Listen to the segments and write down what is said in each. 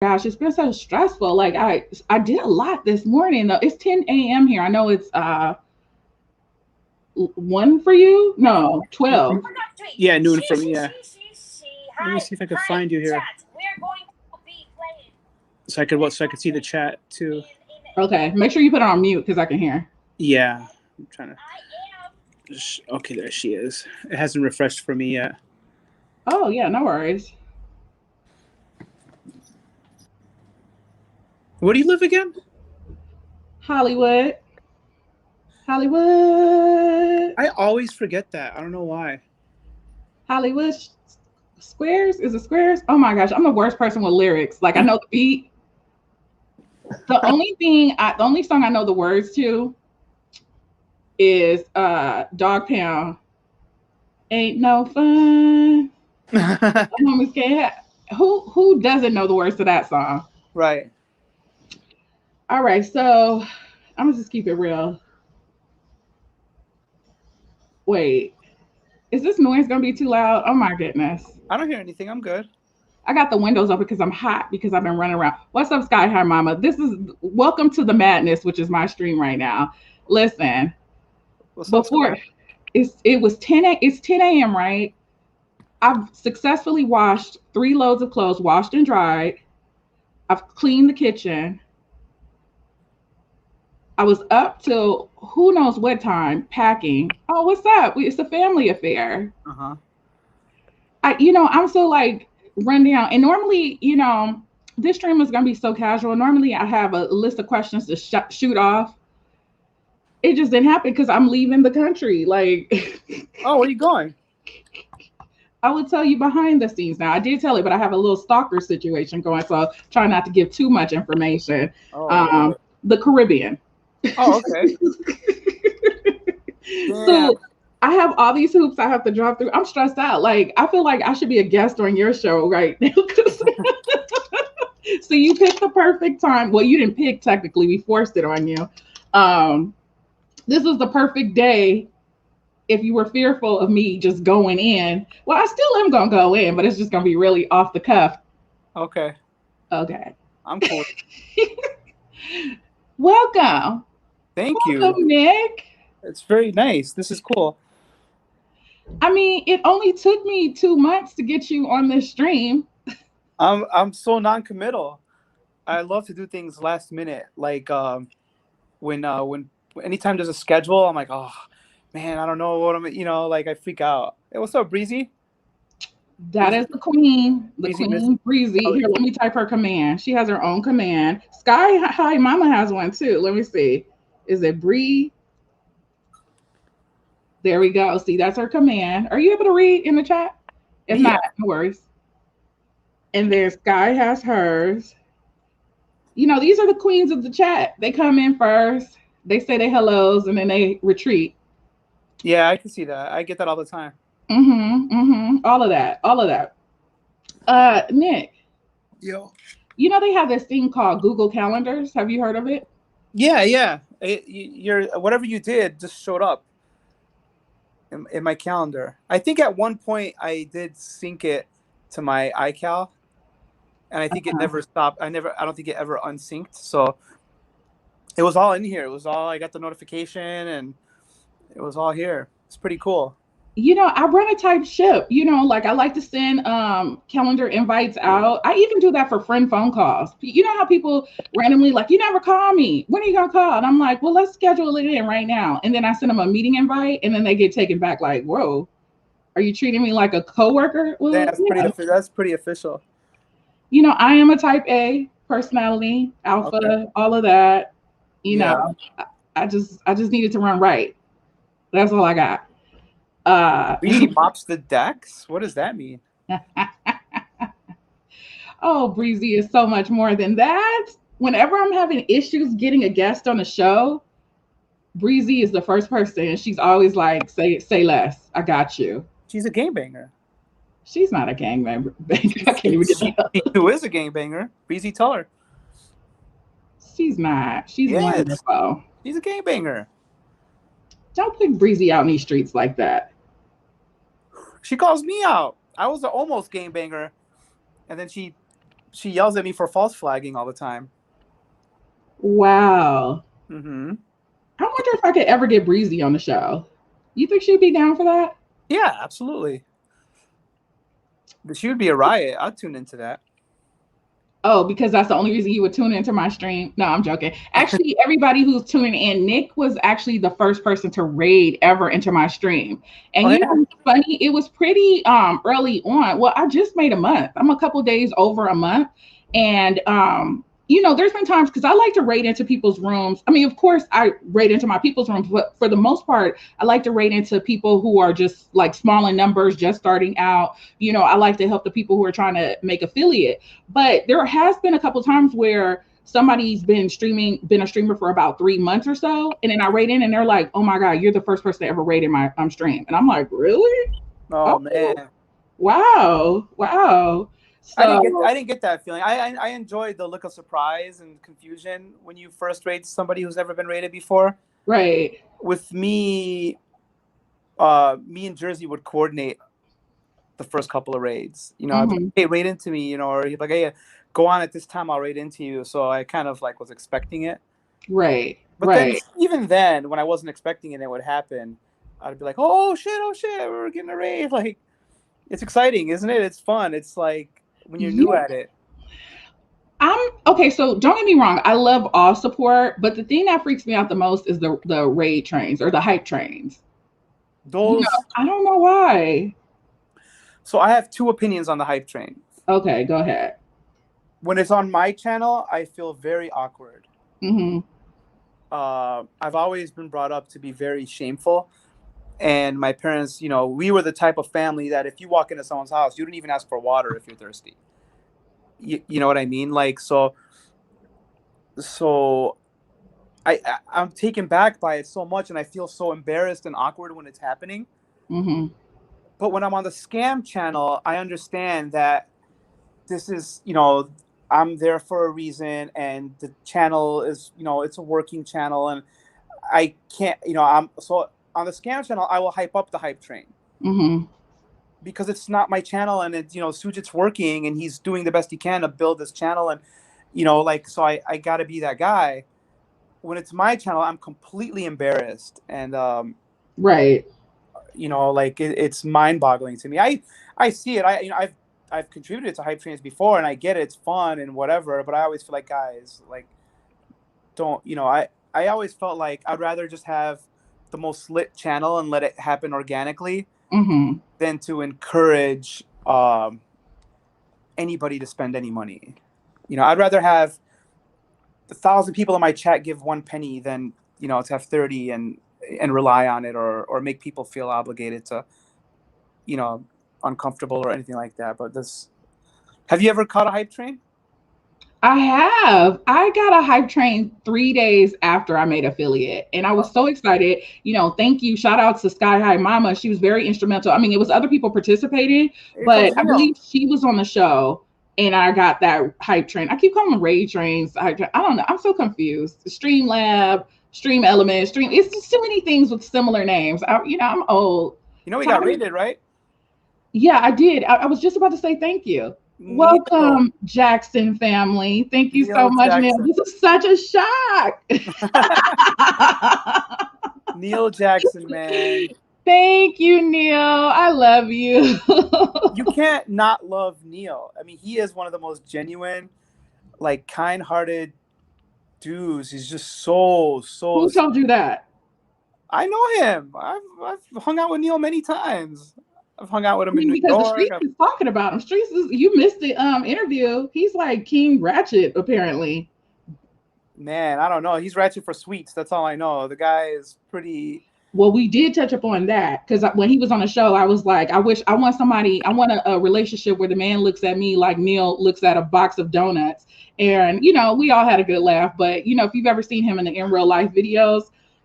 Gosh, it's been so stressful. Like I did a lot this morning. Though it's 10 a.m. here. I know it's 1 for you. No, 12. Yeah, noon for me. Yeah. Let me see if I can find you here, so I could see the chat too. Okay, make sure you put it on mute because I can hear. Yeah, I'm trying to. Okay, there she is. It hasn't refreshed for me yet. Oh yeah, no worries. Where do you live again? Hollywood, Hollywood, I always forget that. I don't know why. Hollywood Squares. Is it Squares? Oh my gosh, I'm the worst person with lyrics. Like I know the beat. The only song I know the words to is Dog Pound. Ain't no fun. Homies can't. Who doesn't know the words to that song? Right. All right, so I'm gonna just keep it real. Wait, is this noise gonna be too loud? Oh my goodness. I don't hear anything. I'm good. I got the windows open because I'm hot because I've been running around. What's up, Sky High Mama? This is welcome to the madness, which is my stream right now. Listen, What's up, before Sky? it was 10 a.m. right? I've successfully washed 3 loads of clothes, washed and dried. I've cleaned the kitchen. I was up till who knows what time packing. Oh, what's up? It's a family affair. Uh huh. I'm so like run down. And normally, this stream is gonna be so casual. Normally, I have a list of questions to shoot off. It just didn't happen because I'm leaving the country. Like, Oh, where are you going? I would tell you behind the scenes now. I did tell it, but I have a little stalker situation going, so try not to give too much information. Oh, okay. The Caribbean. Oh, okay. Damn. So I have all these hoops I have to drop through. I'm stressed out. Like I feel like I should be a guest on your show right now. So you picked the perfect time. Well, you didn't pick technically. We forced it on you. Um, this was the perfect day if you were fearful of me just going in. Well, I still am gonna go in, but it's just gonna be really off the cuff. Okay. Okay. I'm cool. Welcome. Thank you. Welcome, Nick. It's very nice. This is cool. I mean, it only took me 2 months to get you on this stream. I'm so non-committal. I love to do things last minute. Like when anytime there's a schedule, I'm like, oh man, I don't know what like I freak out. Hey, what's up, Breezy? That Breezy, is the Breezy, Miss. queen Breezy. Here, let me type her command. She has her own command. Sky High Mama has one too. Let me see. Is it Bree? There we go. See, that's her command. Are you able to read in the chat? If Yeah. not, no worries. And then Sky has hers. These are the queens of the chat. They come in first, they say their hellos, and then they retreat. Yeah, I can see that. I get that all the time. All of that. All of that. Nick, Yo. they have this thing called Google Calendars. Have you heard of it? Yeah, yeah. You're whatever you did just showed up in my calendar. I think at one point I did sync it to my iCal, and I think it never stopped. I don't think it ever unsynced. So it was all in here. It was all, I got the notification and it was all here. It's pretty cool. I run a type ship, like I like to send calendar invites out. I even do that for friend phone calls. You know how people randomly like, you never call me. When are you gonna call? And I'm like, well, let's schedule it in right now. And then I send them a meeting invite and then they get taken back like, whoa, are you treating me like a coworker? Well, That's pretty official. I am a type A personality, alpha, Okay. all of that. Yeah. I just needed to run right. That's all I got. Breezy mops the decks? What does that mean? Oh, Breezy is so much more than that. Whenever I'm having issues getting a guest on the show, Breezy is the first person, and she's always like, "Say less. I got you." She's a gangbanger. She's not a gang member. I can't even get Who is a gangbanger? Breezy, tell her. She's not. She's Yes. wonderful. She's a gangbanger. Don't put Breezy out in these streets like that. She calls me out. I was an almost gangbanger, and then she she yells at me for false flagging all the time. Wow. Mm-hmm. I wonder if I could ever get Breezy on the show. You think she'd be down for that? Yeah, absolutely. She would be a riot. I'd tune into that. Oh, because that's the only reason you would tune into my stream. No, I'm joking. Actually, everybody who's tuning in, Nick was actually the first person to raid ever into my stream. And Oh you yeah. know what's funny? It was pretty early on. Well, I just made a month. I'm a couple days over a month. And you know, there's been times because I like to raid into people's rooms. I mean, of course, I raid into my people's rooms, but for the most part, I like to raid into people who are just like small in numbers, just starting out. You know, I like to help the people who are trying to make affiliate. But there has been a couple times where somebody's been a streamer for about 3 months or so, and then I raid in, and they're like, "Oh my god, you're the first person to ever raid in my stream," and I'm like, "Really? Oh Oh, man. wow, wow." So I didn't get that feeling. I enjoyed the look of surprise and confusion when you first raid somebody who's never been raided before. right. With me, me and Jersey would coordinate the first couple of raids. You know, I'd be like, Hmm. hey, raid into me, you know, or he'd be like, hey, go on at this time, I'll raid into you. So I kind of like was expecting it. Right. But then Right. even then, when I wasn't expecting it would happen, I'd be like, oh shit, we're getting a raid. Like, it's exciting, isn't it? It's fun. It's like when you're new Yeah. at it. I'm okay. So don't get me wrong. I love all support, but the thing that freaks me out the most is the raid trains or the hype trains. You know, Those. I don't know why. So I have two opinions on the hype train. Okay, go ahead. When it's on my channel, I feel very awkward. Hmm. I've always been brought up to be very shameful. And my parents, you know, we were the type of family that if you walk into someone's house, you don't even ask for water if you're thirsty. You know what I mean? Like, so I'm taken back by it so much, and I feel so embarrassed and awkward when it's happening. Hmm. But when I'm on the SKAM channel, I understand that this is, you know, I'm there for a reason, and the channel is, you know, it's a working channel, and I can't, you know, I'm so on the SKAM channel, I will hype up the hype train Hmm. because it's not my channel, and it's, you know, Sujit's working and he's doing the best he can to build this channel, and you know, like, so I got to be that guy. When it's my channel, I'm completely embarrassed, and Right. you know, like it's mind-boggling to me. I see it. You know, I've contributed to hype trains before, and I get it. It's fun and whatever. But I always feel like, guys, like, don't, you know, I always felt like I'd rather just have the most lit channel and let it happen organically Hmm. than to encourage anybody to spend any money. You know, I'd rather have 1,000 people in my chat give 1 penny than, you know, to have 30 and rely on it, or make people feel obligated to, you know, uncomfortable or anything like that. But this, have you ever caught a hype train? I have. I got a hype train 3 days after I made affiliate, and I was so excited. You know, thank you. Shout out to Sky High Mama. She was very instrumental. I mean, it was other people participating, Here but comes I Neil. believe she was on the show, and I got that hype train. I keep calling them raid trains. I don't know. I'm so confused. Stream Lab, Stream Element, Stream. It's just so many things with similar names. You know, I'm old. You know, we got Time. raided, right? Yeah, I did. I was just about to say thank you. Neil, Welcome, Jackson family. Thank you so Neil much, Neil. Jackson. This is such a shock. Neil Jackson, man. Thank you, Neil. I love you. You can't not love Neil. I mean, he is one of the most genuine, like, kind-hearted dudes. He's just so. Who told you that? I know him. I've hung out with Neil many times. I've hung out with I him in mean, New because the York. streets is talking about him. Streets is you missed the interview. He's like King Ratchet, apparently. Man, I don't know. He's ratchet for sweets. That's all I know. The guy is pretty. Well, we did touch up on that because when he was on the show, I was like, I want somebody, I want a relationship where the man looks at me like Neil looks at a box of donuts. And, you know, we all had a good laugh. But, you know, if you've ever seen him in the in real life videos,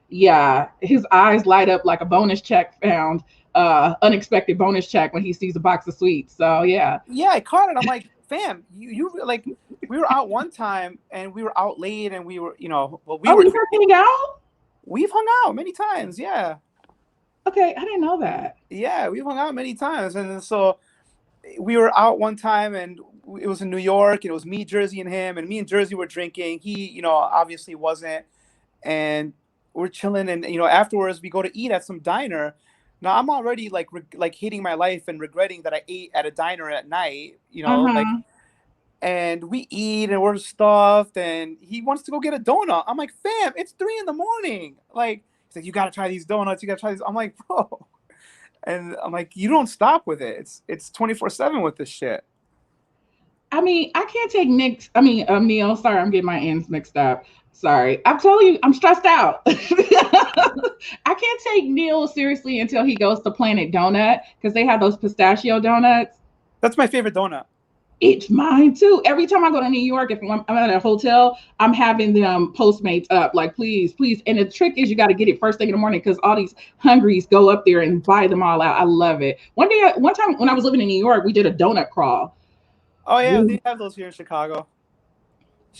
yeah, his eyes light up like a bonus check found, unexpected bonus check when he sees a box of sweets. So, yeah. Yeah, I caught it. I'm like, fam, you like, we were out one time and we were out late and we were, you know, well, we Oh, were. you guys hang out? We've hung out many times. Yeah. Okay, I didn't know that. Yeah, we've hung out many times. And so we were out one time and it was in New York, and it was me, Jersey, and him, and me and Jersey were drinking. He, obviously wasn't, and we're chilling, and afterwards we go to eat at some diner. Now I'm already like hating my life and regretting that I ate at a diner at night, Uh-huh. and we eat and we're stuffed, and he wants to go get a donut. I'm like, fam, it's 3 a.m. Like, he's like, you gotta try these donuts. You gotta try these. I'm like, bro, and I'm like, you don't stop with it. It's 24/7 with this shit. I mean, I can't take Neil. Sorry, I'm getting my ends mixed up. Sorry. I'm telling you, I'm stressed out. I can't take Neil seriously until he goes to Planet Donut because they have those pistachio donuts. That's my favorite donut. It's mine too. Every time I go to New York, if I'm at a hotel, I'm having them Postmates up, like, please, please. And the trick is you got to get it first thing in the morning because all these hungries go up there and buy them all out. I love it. One time when I was living in New York, we did a donut crawl. Oh yeah, they have those here in Chicago.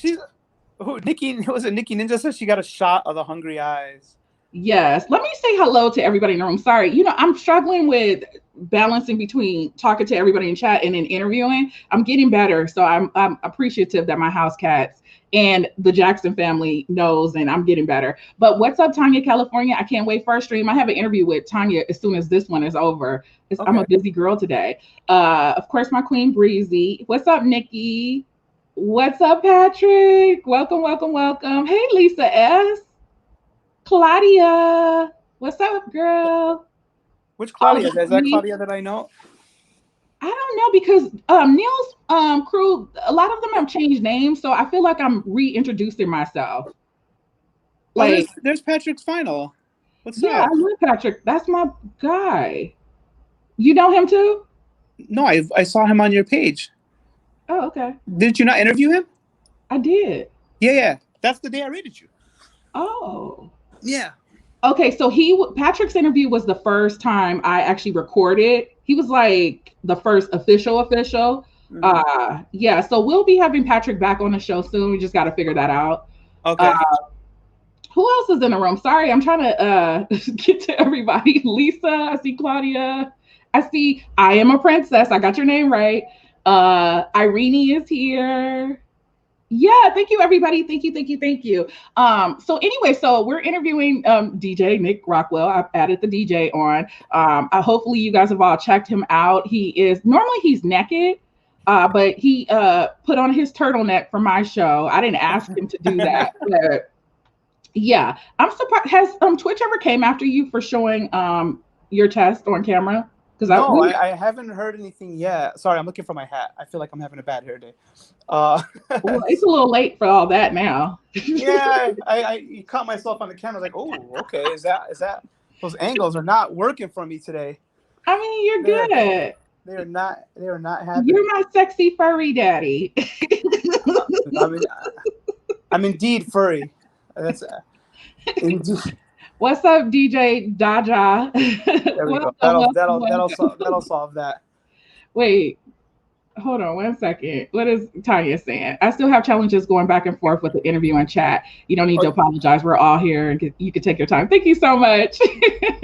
Nikki Ninja says she got a shot of the hungry eyes. Yes. Let me say hello to everybody in the room. Sorry. I'm struggling with balancing between talking to everybody in chat and then interviewing. I'm getting better. So I'm appreciative that my house cats and the Jackson family knows, and I'm getting better. But what's up, Tanya, California? I can't wait for our stream. I have an interview with Tanya as soon as this one is over. Okay. I'm a busy girl today. Of course, my queen Breezy. What's up, Nikki? What's up, Patrick? Welcome, welcome, welcome. Hey, Lisa S. Claudia, what's up, girl? Which Claudia? Is that Claudia that I know? I don't know because Neil's crew, a lot of them have changed names, so I feel like I'm reintroducing myself. Like, there's Patrick's Final. What's up? Yeah, I love Patrick. That's my guy. You know him too? No, I saw him on your page. Oh, okay. Did you not interview him? I did. Yeah. That's the day I rated you. Oh. Yeah. Okay, so Patrick's interview was the first time I actually recorded. He was like the first official. Mm-hmm. Yeah, so we'll be having Patrick back on the show soon. We just got to figure that out. Okay. Who else is in the room? Sorry, I'm trying to get to everybody. Lisa, I see Claudia. I see I Am a Princess. I got your name right. Irene is here. Yeah, thank you, everybody. Thank you. So anyway, so we're interviewing DJ Nick Rockwell. I've added the DJ on. Hopefully you guys have all checked him out. Normally he's naked, but he put on his turtleneck for my show. I didn't ask him to do that, but yeah, I'm surprised. Has Twitch ever came after you for showing your test on camera? I haven't heard anything yet. Sorry, I'm looking for my hat. I feel like I'm having a bad hair day. Well, it's a little late for all that now. Yeah, I caught myself on the camera. I was like, oh, okay. Is that those angles are not working for me today? I mean, you're good. They are not happy. You're my sexy furry daddy. I'm indeed furry. That's indeed. What's up, DJ Daja? There we go. That'll solve that. Wait, hold on 1 second. What is Tanya saying? I still have challenges going back and forth with the interview and chat. You don't need to apologize. We're all here, and you can take your time. Thank you so much.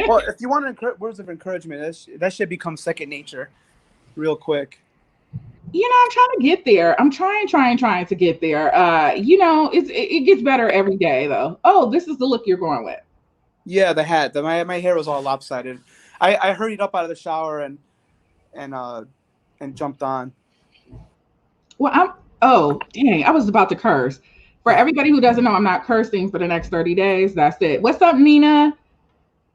Well, if you want words of encouragement, that should become second nature, real quick. I'm trying to get there. I'm trying to get there. It gets better every day, though. Oh, this is the look you're going with. Yeah, the hat. My hair was all lopsided. I hurried up out of the shower and jumped on. Well, dang, I was about to curse. For everybody who doesn't know, I'm not cursing for the next 30 days. That's it. What's up, Nina?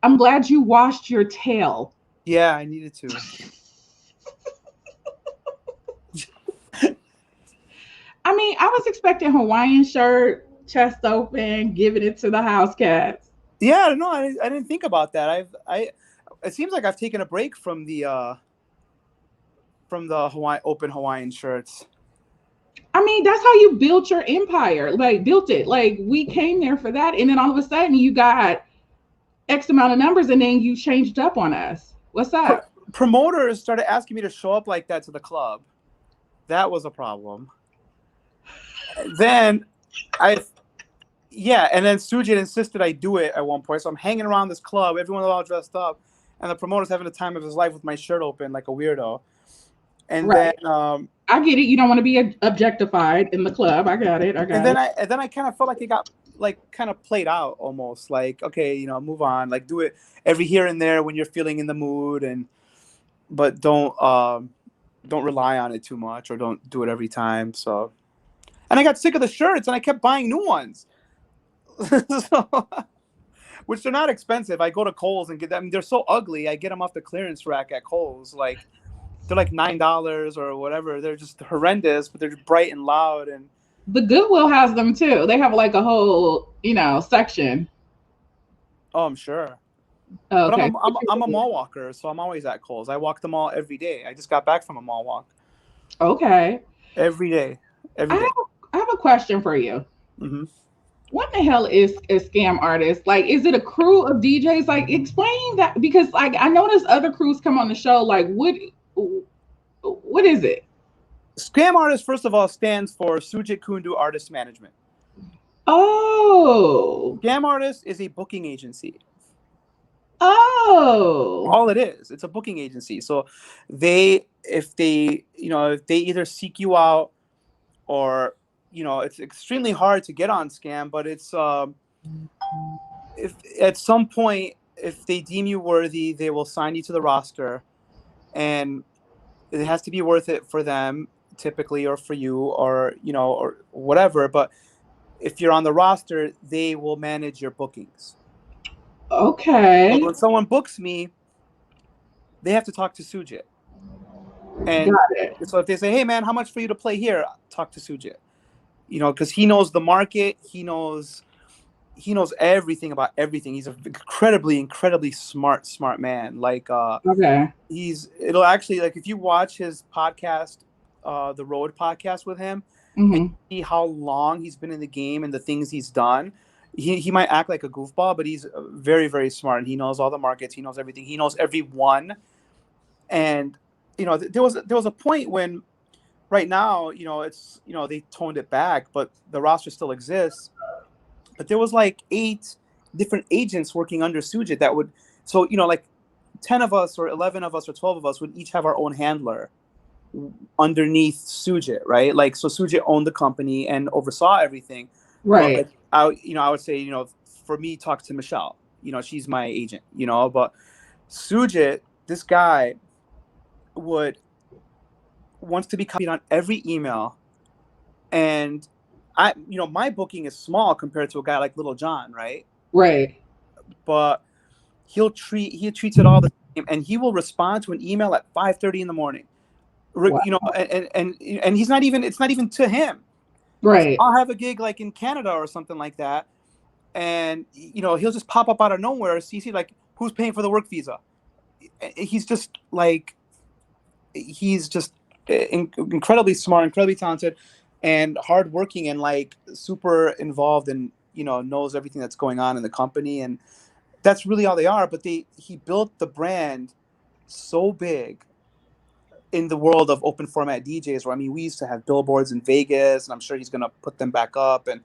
I'm glad you washed your tail. Yeah, I needed to. I mean, I was expecting Hawaiian shirt, chest open, giving it to the house cats. Yeah, no, I didn't think about that. It seems like I've taken a break from the open Hawaiian shirts. I mean, that's how you built your empire. Built it. We came there for that, and then all of a sudden you got X amount of numbers, and then you changed up on us. What's up? Promoters started asking me to show up like that to the club. That was a problem. Then and then Sujin insisted I do it at one point. So I'm hanging around this club, everyone all dressed up, and the promoter's having the time of his life with my shirt open like a weirdo. And Right. then I get it. You don't want to be objectified in the club. I got it. I got it. and then I kind of felt like it got like kind of played out almost. Like, okay, you know, move on. Like, do it every here and there when you're feeling in the mood, and but don't rely on it too much, or don't do it every time. So, and I got sick of the shirts, and I kept buying new ones. So, which they're not expensive. I go to Kohl's and get them. I mean, they're so ugly. I get them off the clearance rack at Kohl's. Like, they're like $9 or whatever. They're just horrendous, but they're bright and loud. And The Goodwill has them too. They have like a whole, section. oh, I'm sure. But Okay. I'm a mall walker, so I'm always at Kohl's. I walk the mall every day. I just got back from a mall walk. Okay. Every day, every I day. I have a question for you. Mm-hmm. What the hell is a scam artist? Like, is it a crew of DJs? Like, explain that, because like I noticed other crews come on the show. Like, what is it? SKAM Artist, first of all, stands for Sujit Kundu Artist Management. Oh. SKAM Artist is a booking agency. Oh. All it is, it's a booking agency. So if they either seek you out, or it's extremely hard to get on SKAM, but it's if at some point, if they deem you worthy, they will sign you to the roster, and it has to be worth it for them typically, or for you, or or whatever. But if you're on the roster, they will manage your bookings. Okay. So when someone books me, they have to talk to Sujit. And Got it. so if they say, hey man, how much for you to play here? Talk to Sujit. Because he knows the market, he knows everything about everything. He's an incredibly smart man. Like Okay. it'll actually, like, if you watch his podcast, the Road podcast with him, Mm-hmm. and see how long he's been in the game and the things he's done. He might act like a goofball, but he's very, very smart, and he knows all the markets. He knows everything. He knows everyone. And there was a point when, right now, it's they toned it back, but the roster still exists. But there was like 8 different agents working under Sujit that would, so like 10 of us or 11 of us or 12 of us would each have our own handler underneath Sujit, right? Like, so Sujit owned the company and oversaw everything. Right. But, I would say, for me, talk to Michelle. She's my agent. But Sujit, this guy, wants to be copied on every email, and my booking is small compared to a guy like Little John, right? Right. But he treats it all the same, and he will respond to an email at 5:30 in the morning. Wow. And he's not even, it's not even to him. Right. I'll have a gig like in Canada or something like that, and he'll just pop up out of nowhere. CC, like, who's paying for the work visa? He's just incredibly smart, incredibly talented, and hardworking, and like super involved, and knows everything that's going on in the company. And that's really all they are. But he built the brand so big in the world of open format DJs, where, I mean, we used to have billboards in Vegas, and I'm sure he's going to put them back up, and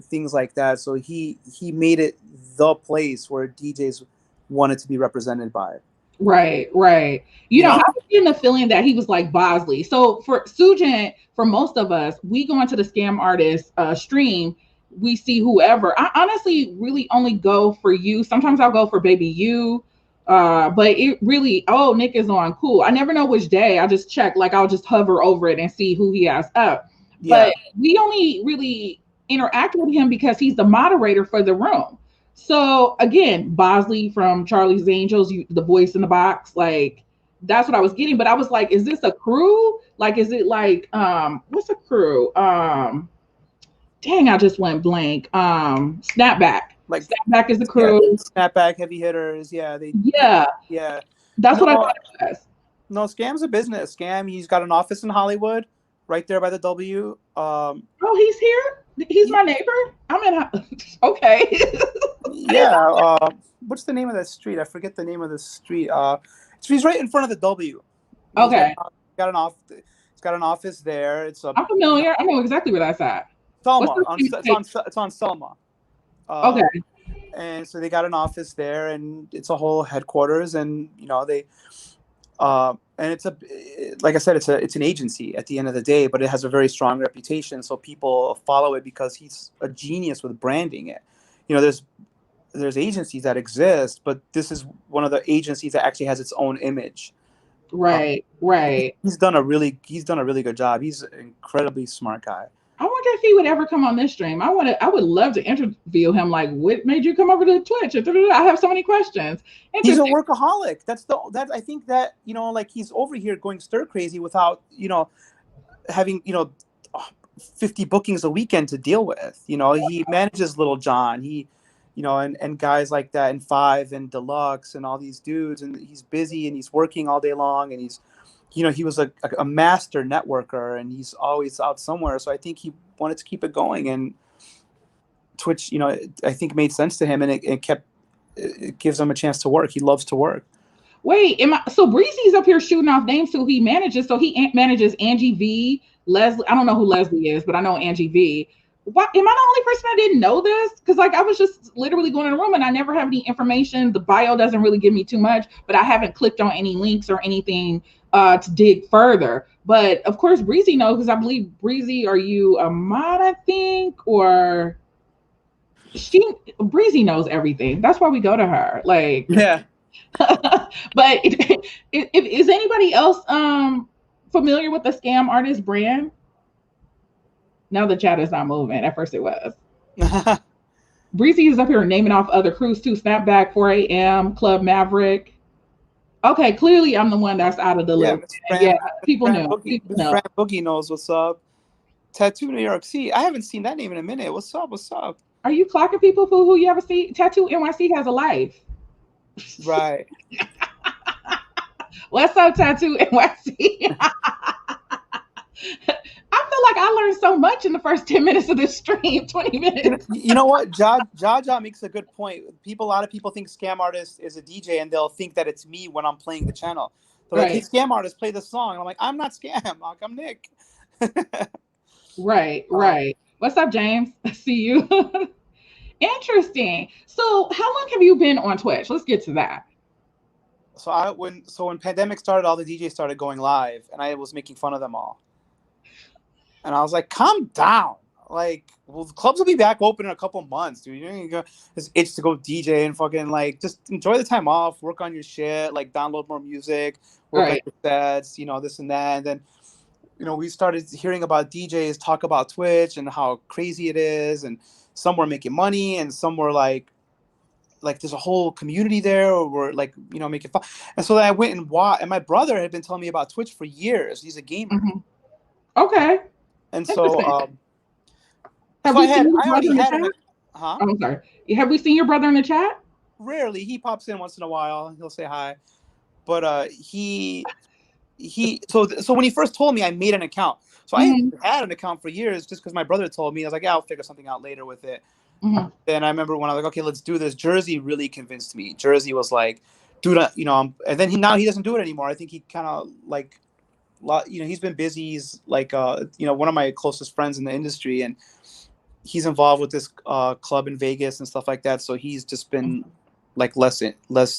things like that. So he made it the place where DJs wanted to be represented by. Right. I was getting the feeling that he was like Bosley. So for Sujit, for most of us, we go into the SKAM Artist stream, we see whoever. I honestly really only go for you. Sometimes I'll go for Baby You. But it really, Nick is on, cool. I never know which day. I just check, like, I'll just hover over it and see who he has up. Yeah. But we only really interact with him because he's the moderator for the room. So again, Bosley from Charlie's Angels, the voice in the box, like, that's what I was getting. But I was like, is this a crew? Like, is it like, what's a crew? Dang, I just went blank. Snapback. Like, Snapback is the crew. Yeah, Snapback, Heavy Hitters. Yeah. Yeah. That's what I thought it was. No, SKAM's a business. SKAM, he's got an office in Hollywood, right there by the W. He's here? He's my neighbor? I'm in. Okay. Yeah. What's the name of that street? I forget the name of the street. He's right in front of the W. Okay. He's got an office there. I'm familiar. I know exactly where that's at. Selma. It's on Selma. Okay. And so they got an office there, and it's a whole headquarters, and and and it's like I said, it's an agency at the end of the day, but it has a very strong reputation, so people follow it because he's a genius with branding it. You know, there's agencies that exist, but this is one of the agencies that actually has its own image. Right, right. He's done a really good job. He's an incredibly smart guy. I wonder if he would ever come on this stream. I would love to interview him. Like, what made you come over to Twitch? I have so many questions. He's a workaholic. I think that, you know, like he's over here going stir crazy without, you know, having, you know, 50 bookings a weekend to deal with. You know, he manages Little John. He, you know, and guys like that, and Five and Deluxe and all these dudes, and he's busy and he's working all day long, and he's, you know, he was a master networker, and he's always out somewhere. So I think he wanted to keep it going, and Twitch, you know, I think made sense to him, and it gives him a chance to work. He loves to work. Wait, so Breezy's up here shooting off names who he manages. So he manages Angie V, Leslie. I don't know who Leslie is, but I know Angie V. What, am I the only person that didn't know this? Because like I was just literally going in a room and I never have any information. The bio doesn't really give me too much, but I haven't clicked on any links or anything to dig further. But of course, Breezy knows, because I believe Breezy, are you a mod? I think, or Breezy knows everything. That's why we go to her. Like, yeah. But is anybody else familiar with the SKAM Artist brand? Now the chat is not moving. At first it was. Breezy is up here naming off other crews too. Snapback, 4 a.m., Club Maverick. Okay, clearly I'm the one that's out of the loop. Yeah, people know. Fran Boogie knows what's up. Tattoo New York. See, I haven't seen that name in a minute. What's up? What's up? Are you clocking people who you ever see? Tattoo NYC has a life. Right. What's up, Tattoo NYC? I feel like I learned so much in the first 10 minutes of this stream, 20 minutes. You know what? Jaja makes a good point. A lot of people think SKAM Artist is a DJ, and they'll think that it's me when I'm playing the channel. They're like, hey, SKAM Artist, play the song. And I'm like, I'm not SKAM. Like, I'm Nick. Right. What's up, James? I see you. Interesting. So how long have you been on Twitch? Let's get to that. So when pandemic started, all the DJs started going live, and I was making fun of them all. And I was like, calm down. Like, well, the clubs will be back open in a couple months, dude. You know, this itch to go DJ and fucking, like, just enjoy the time off, work on your shit, like, download more music, work on your sets, you know, this and that. And then, you know, we started hearing about DJs talk about Twitch and how crazy it is. And some were making money, and some were like there's a whole community there, or we're like, you know, making fun. And so then I went and watched, and my brother had been telling me about Twitch for years. He's a gamer. Mm-hmm. Okay. And so, have we seen your brother in the chat? Huh? I'm sorry. Have we seen your brother in the chat? Rarely. He pops in once in a while. He'll say hi. But so when he first told me, I made an account. So I had an account for years just because my brother told me. I was like, yeah, I'll figure something out later with it. Mm-hmm. Then I remember when I was like, okay, let's do this. Jersey really convinced me. Jersey was like, dude, you know, and then now he doesn't do it anymore. I think he kind of like, you know, he's been busy. He's like, you know, one of my closest friends in the industry, and he's involved with this club in Vegas and stuff like that. So he's just been like less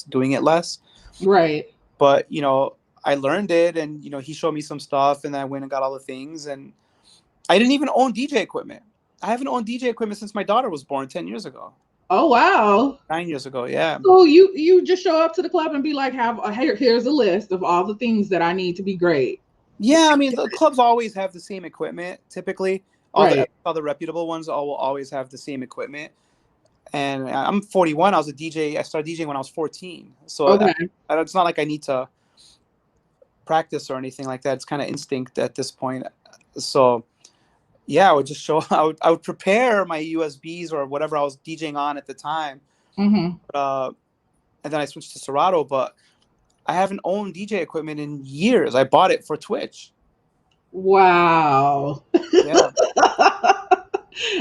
doing it less. Right. But, you know, I learned it, and, you know, he showed me some stuff, and then I went and got all the things, and I didn't even own DJ equipment. I haven't owned DJ equipment since my daughter was born 10 years ago. Oh, wow. 9 years ago, yeah. So you just show up to the club and be like, here's a list of all the things that I need to be great. Yeah, I mean, the clubs always have the same equipment, typically. All the reputable ones will always have the same equipment. And I'm 41. I was a DJ. I started DJing when I was 14. So it's not like I need to practice or anything like that. It's kind of instinct at this point. So, yeah, I would just I would prepare my USBs or whatever I was DJing on at the time. Mm-hmm. And then I switched to Serato, but I haven't owned DJ equipment in years. I bought it for Twitch. Wow. Yeah.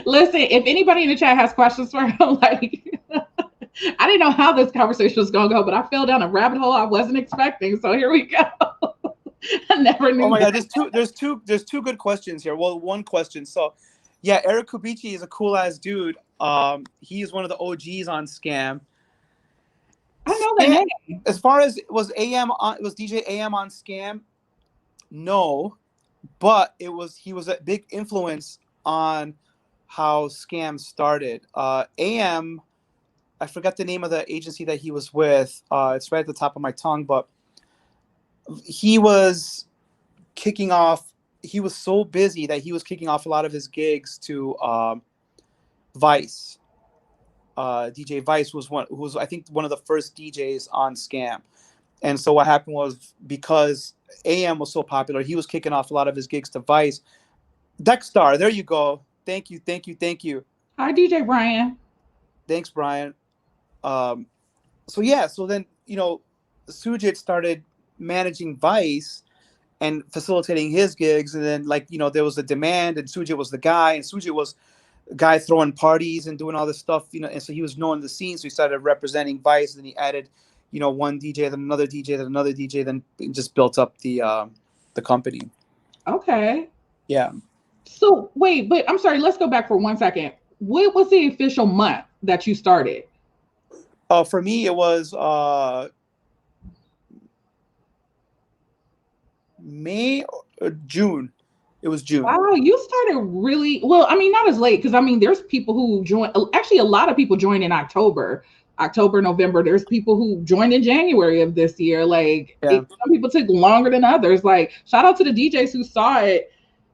Listen, if anybody in the chat has questions for him, like, I didn't know how this conversation was going to go, but I fell down a rabbit hole I wasn't expecting. So here we go. I never knew. Oh my God, there's two good questions here. Well, one question. So, yeah, Eric Kubici is a cool ass dude. He is one of the OGs on SKAM. I know that name. As far as was DJ AM on SKAM? No, but he was a big influence on how SKAM started. AM, I forgot the name of the agency that he was with. It's right at the top of my tongue, but he was kicking off. He was so busy that he was kicking off a lot of his gigs to Vice. DJ Vice was who was, I think, one of the first DJs on SKAM. And so what happened was, because AM was so popular, he was kicking off a lot of his gigs to Vice. Dexstar, there you go. Thank you. Hi, DJ Brian. Thanks, Brian. So then, Sujit started managing Vice and facilitating his gigs. And then, there was a demand, and Sujit was the guy, and Sujit was a guy throwing parties and doing all this stuff, and so he was knowing the scene. So he started representing Vice, and he added, one DJ, then another DJ, then another DJ, then it just built up the company. Okay. Yeah. So wait, but I'm sorry, let's go back for 1 second. What was the official month that you started? For me, it was May or June. It was June. Wow, you started really well. I mean, not as late, because I mean, there's people who join. Actually, a lot of people joined in October, November. There's people who joined in January of this year. Some people took longer than others. Like, shout out to the DJs who saw it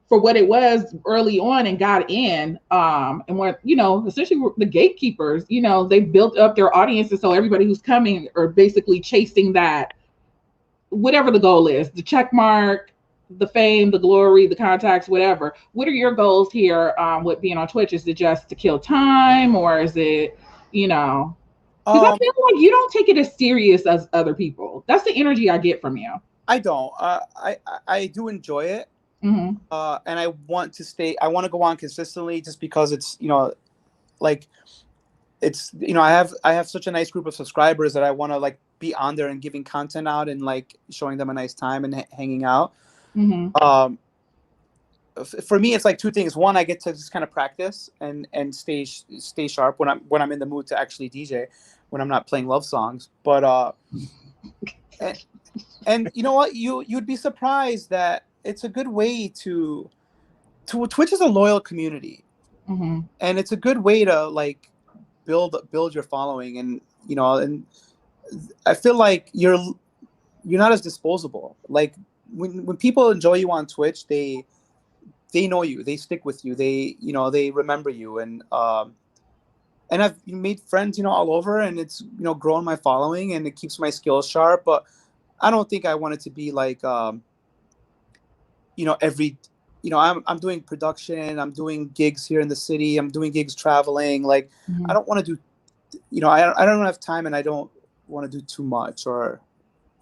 for what it was early on and got in. And what, essentially the gatekeepers. They built up their audiences, so everybody who's coming are basically chasing that, whatever the goal is, the check mark, the fame, the glory, the contacts, whatever. What are your goals here with being on Twitch? Is it just to kill time, or is it, because I feel like you don't take it as serious as other people. That's the energy I get from you. I don't. I do enjoy it. Mm-hmm. And I want to go on consistently, just because it's, I have such a nice group of subscribers that I want to be on there and giving content out and showing them a nice time and hanging out. Mm-hmm. For me, it's two things. One, I get to just kind of practice and stay sharp when I'm in the mood to actually DJ, when I'm not playing love songs. But and you know what, you'd be surprised that it's a good way to Twitch is a loyal community. Mm-hmm. And it's a good way to build your following, and and I feel like you're not as disposable. When people enjoy you on Twitch, they know you, they stick with you, they remember you, and I've made friends all over, and it's grown my following, and it keeps my skills sharp. But I don't think I want it to be every I'm doing production, I'm doing gigs here in the city, I'm doing gigs traveling. Mm-hmm. I don't want to do I don't have time, and I don't want to do too much, or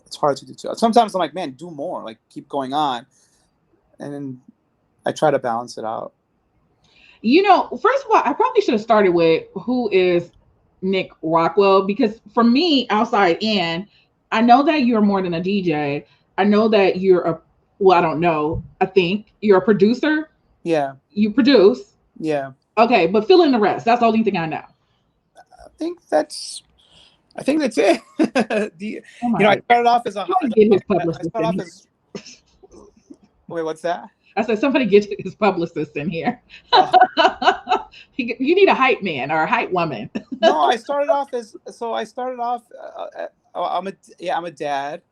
it's hard to do too. Sometimes I'm like, man, do more, keep going on. And then I try to balance it out. First of all, I probably should have started with who is Nick Rockwell, because for me, outside in, I know that you're more than a DJ. I know that you're I don't know. I think you're a producer. Yeah. You produce. Yeah. Okay, but fill in the rest. That's the only thing I know. I think that's it. I started off as Wait, what's that? I said, somebody get his publicist in here. You need a hype man or a hype woman. No, I started off I'm a dad.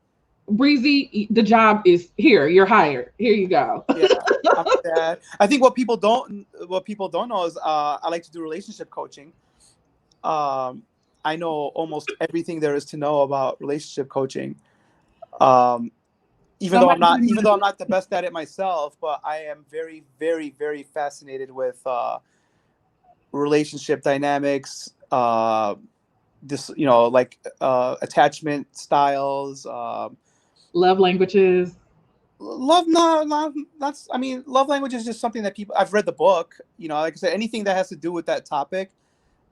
Breezy, the job is here. You're hired. Here you go. Yeah, I'm a dad. I think what people don't know is I like to do relationship coaching. I know almost everything there is to know about relationship coaching. Even though I'm not the best at it myself, but I am very, very, very fascinated with relationship dynamics, attachment styles, love languages. Love language is just something that I've read the book, like I said, anything that has to do with that topic,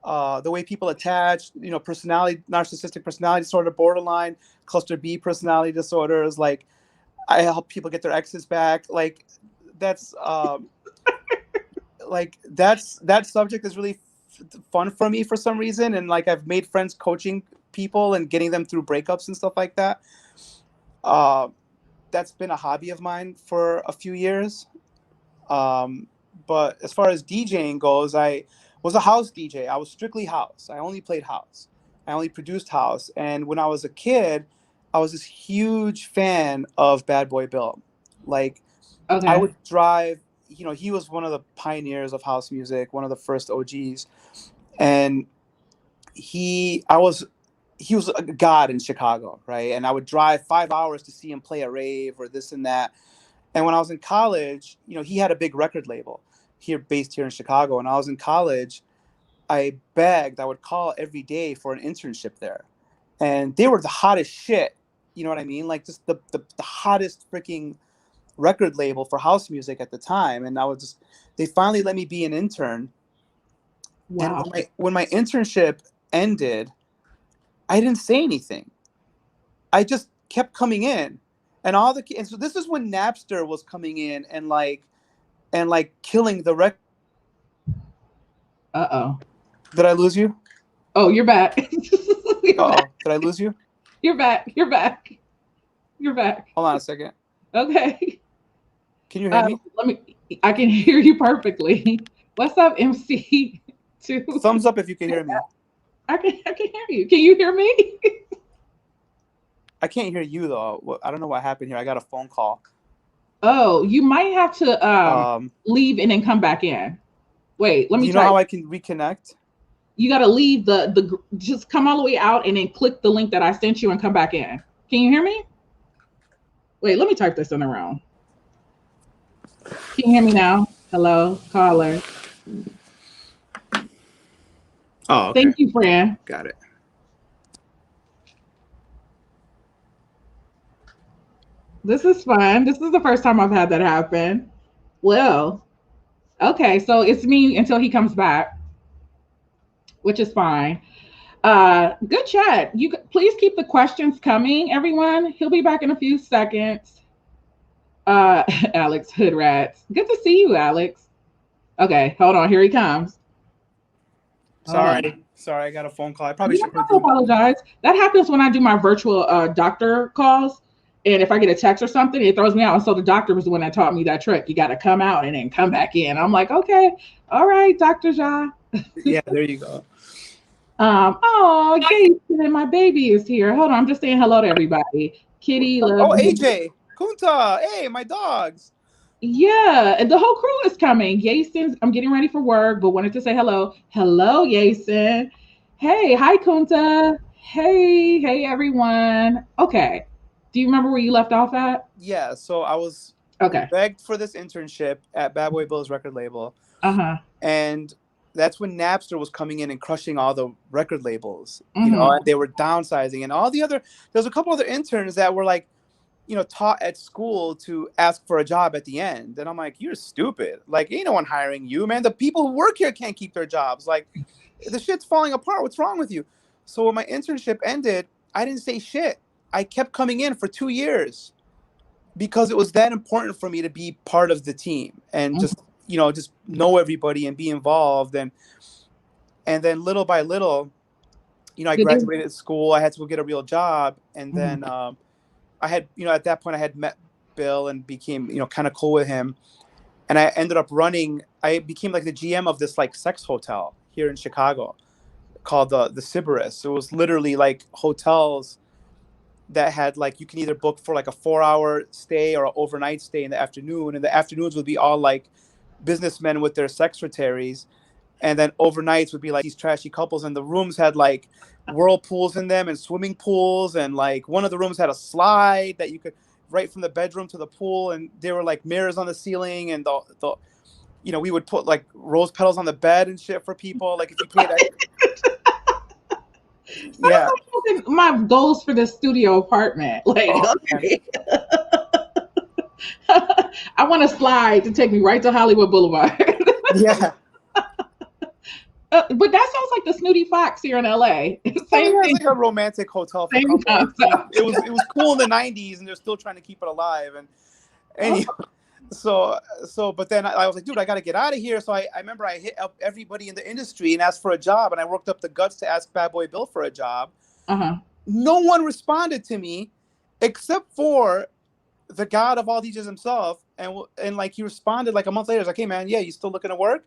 the way people attach, narcissistic personality disorder, borderline, cluster B personality disorders. I help people get their exes back. That subject is really fun for me for some reason. And I've made friends coaching people and getting them through breakups and stuff like that. That's been a hobby of mine for a few years. But as far as DJing goes, I was a house DJ. I was strictly house. I only played house. I only produced house. And when I was a kid, I was this huge fan of Bad Boy Bill. Like, I Okay. would drive, he was one of the pioneers of house music, one of the first OGs. And he was a god in Chicago, right? And I would drive 5 hours to see him play a rave or this and that. And when I was in college, he had a big record label based here in Chicago. And I was in college, I would call every day for an internship there. And they were the hottest shit. You know what I mean? Like just the hottest freaking record label for house music at the time. And they finally let me be an intern. Wow. And when my internship ended, I didn't say anything. I just kept coming in. And so this is when Napster was coming in and killing the record. Uh-oh. Did I lose you? Oh, you're back. Uh-oh. Did I lose you? You're back. You're back. You're back. Hold on a second. Okay. Can you hear me? I can hear you perfectly. What's up, MC2? Thumbs up if you can hear me. I can hear you. Can you hear me? I can't hear you though. I don't know what happened here. I got a phone call. Oh, you might have to leave and then come back in. Wait, let me. You know how I can reconnect? You got to leave just come all the way out and then click the link that I sent you and come back in. Can you hear me? Wait, let me type this in the room. Can you hear me now? Hello, caller. Oh, okay. Thank you, Fran. Got it. This is fun. This is the first time I've had that happen. Well, okay, so it's me until he comes back, which is fine. Good chat. Please keep the questions coming, everyone. He'll be back in a few seconds. Alex Hoodrats. Good to see you, Alex. Okay, hold on. Here he comes. Sorry, I got a phone call. I probably should apologize. That happens when I do my virtual doctor calls. And if I get a text or something, it throws me out. And so the doctor was the one that taught me that trick. You got to come out and then come back in. I'm like, okay, all right, Dr. Ja. Yeah, there you go. Oh, Jason, my baby is here. Hold on, I'm just saying hello to everybody. Kitty, love. Oh, AJ, Kunta, hey, my dogs. Yeah, and the whole crew is coming. Jason, I'm getting ready for work, but wanted to say hello. Hello, Jason. Hey, hi, Kunta. Hey, everyone. Okay. Do you remember where you left off at? Yeah, so I was begged for this internship at Bad Boy Bill's record label. Uh-huh. And that's when Napster was coming in and crushing all the record labels. Mm-hmm. And they were downsizing. And there's a couple other interns that were like, taught at school to ask for a job at the end. And I'm like, you're stupid. Like, ain't no one hiring you, man. The people who work here can't keep their jobs. Like, the shit's falling apart. What's wrong with you? So when my internship ended, I didn't say shit. I kept coming in for 2 years because it was that important for me to be part of the team and just know everybody and be involved. And then little by little, I graduated school. I had to go get a real job. And then I had, at that point I had met Bill and became, kind of cool with him. And I ended up I became like the GM of this like sex hotel here in Chicago called the Sybaris. It was literally like hotels that had like, you can either book for like a 4-hour stay or an overnight stay in the afternoon. And the afternoons would be all like businessmen with their secretaries. And then overnights would be like these trashy couples. And the rooms had like whirlpools in them and swimming pools. And like one of the rooms had a slide that you could right from the bedroom to the pool. And there were like mirrors on the ceiling. And we would put like rose petals on the bed and shit for people. Like if you paid that. Yeah, my goals for this studio apartment. Like, okay. I want a slide to take me right to Hollywood Boulevard. Yeah. But that sounds like the Snooty Fox here in LA. It's like a romantic hotel for couples. It was cool in the 90s, and they're still trying to keep it alive. And but then I was like, dude, I got to get out of here. So I remember I hit up everybody in the industry and asked for a job, and I worked up the guts to ask Bad Boy Bill for a job. Uh-huh. No one responded to me except for the god of all DJs himself. And like, he responded like a month later. He's like, hey man, yeah, you still looking to work?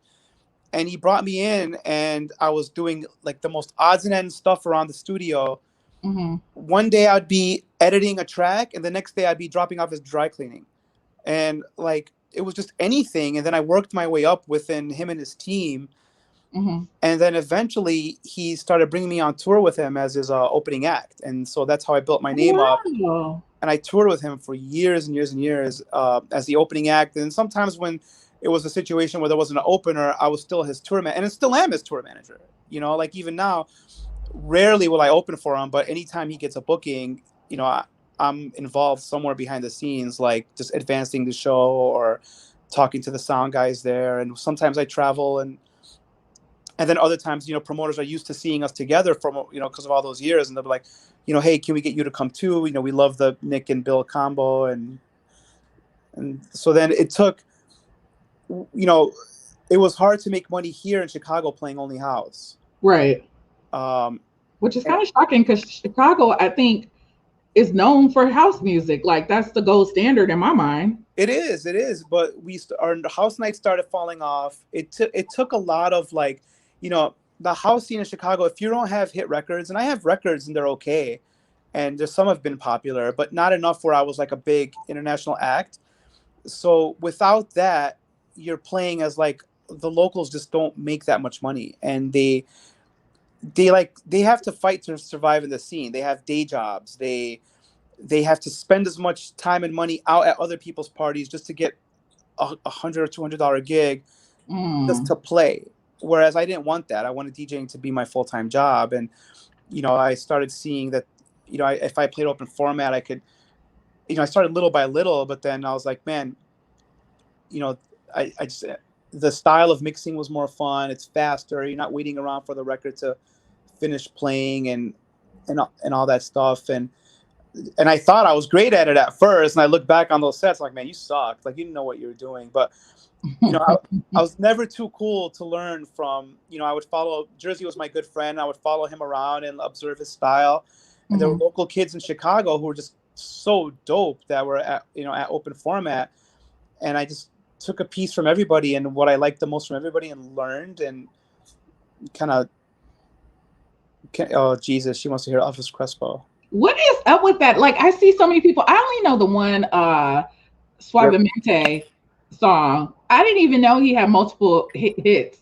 And he brought me in, and I was doing like the most odds and ends stuff around the studio. Mm-hmm. One day I'd be editing a track, and the next day I'd be dropping off his dry cleaning. And like, it was just anything. And then I worked my way up within him and his team. Mm-hmm. And then eventually he started bringing me on tour with him as his opening act. And so that's how I built my name up. Wow. And I toured with him for years and years and years as the opening act. And sometimes when it was a situation where there wasn't an opener, I was still his tour manager, and I still am his tour manager. You know, like even now, rarely will I open for him, but anytime he gets a booking, you know, I'm involved somewhere behind the scenes, like just advancing the show or talking to the sound guys there. And sometimes I travel, and then other times, you know, promoters are used to seeing us together from, you know, because of all those years, and they'll be like, you know, hey, can we get you to come too? You know, we love the Nick and Bill combo. And so then it took, you know, it was hard to make money here in Chicago playing only house. Right. Um, Which is kind of shocking because Chicago, I think, is known for house music. Like that's the gold standard in my mind. It is. But our house nights started falling off. It took a lot of like, you know, the house scene in Chicago. If you don't have hit records, and I have records and they're okay, and there's some have been popular, but not enough where I was like a big international act. So without that, you're playing as like, the locals just don't make that much money, and they have to fight to survive in the scene. They have day jobs. They have to spend as much time and money out at other people's parties just to get $100 or $200 gig just to play. Whereas I didn't want that. I wanted DJing to be my full-time job. And, you know, I started seeing that, you know, if I played open format, I could, you know, I started little by little, but then I was like, man, you know, I just, the style of mixing was more fun. It's faster. You're not waiting around for the record to finish playing and all that stuff. And I thought I was great at it at first. And I look back on those sets like, man, you sucked. Like, you didn't know what you were doing. But, you know, I was never too cool to learn from, you know, I would follow, Jersey was my good friend. I would follow him around and observe his style. And there were local kids in Chicago who were just so dope that were at, you know, at open format. And I just took a piece from everybody and what I liked the most from everybody and learned and kind of, oh, Jesus, she wants to hear Elvis Crespo. What is up with that? Like, I see so many people. I only know the one Suavemente song. I didn't even know he had multiple hits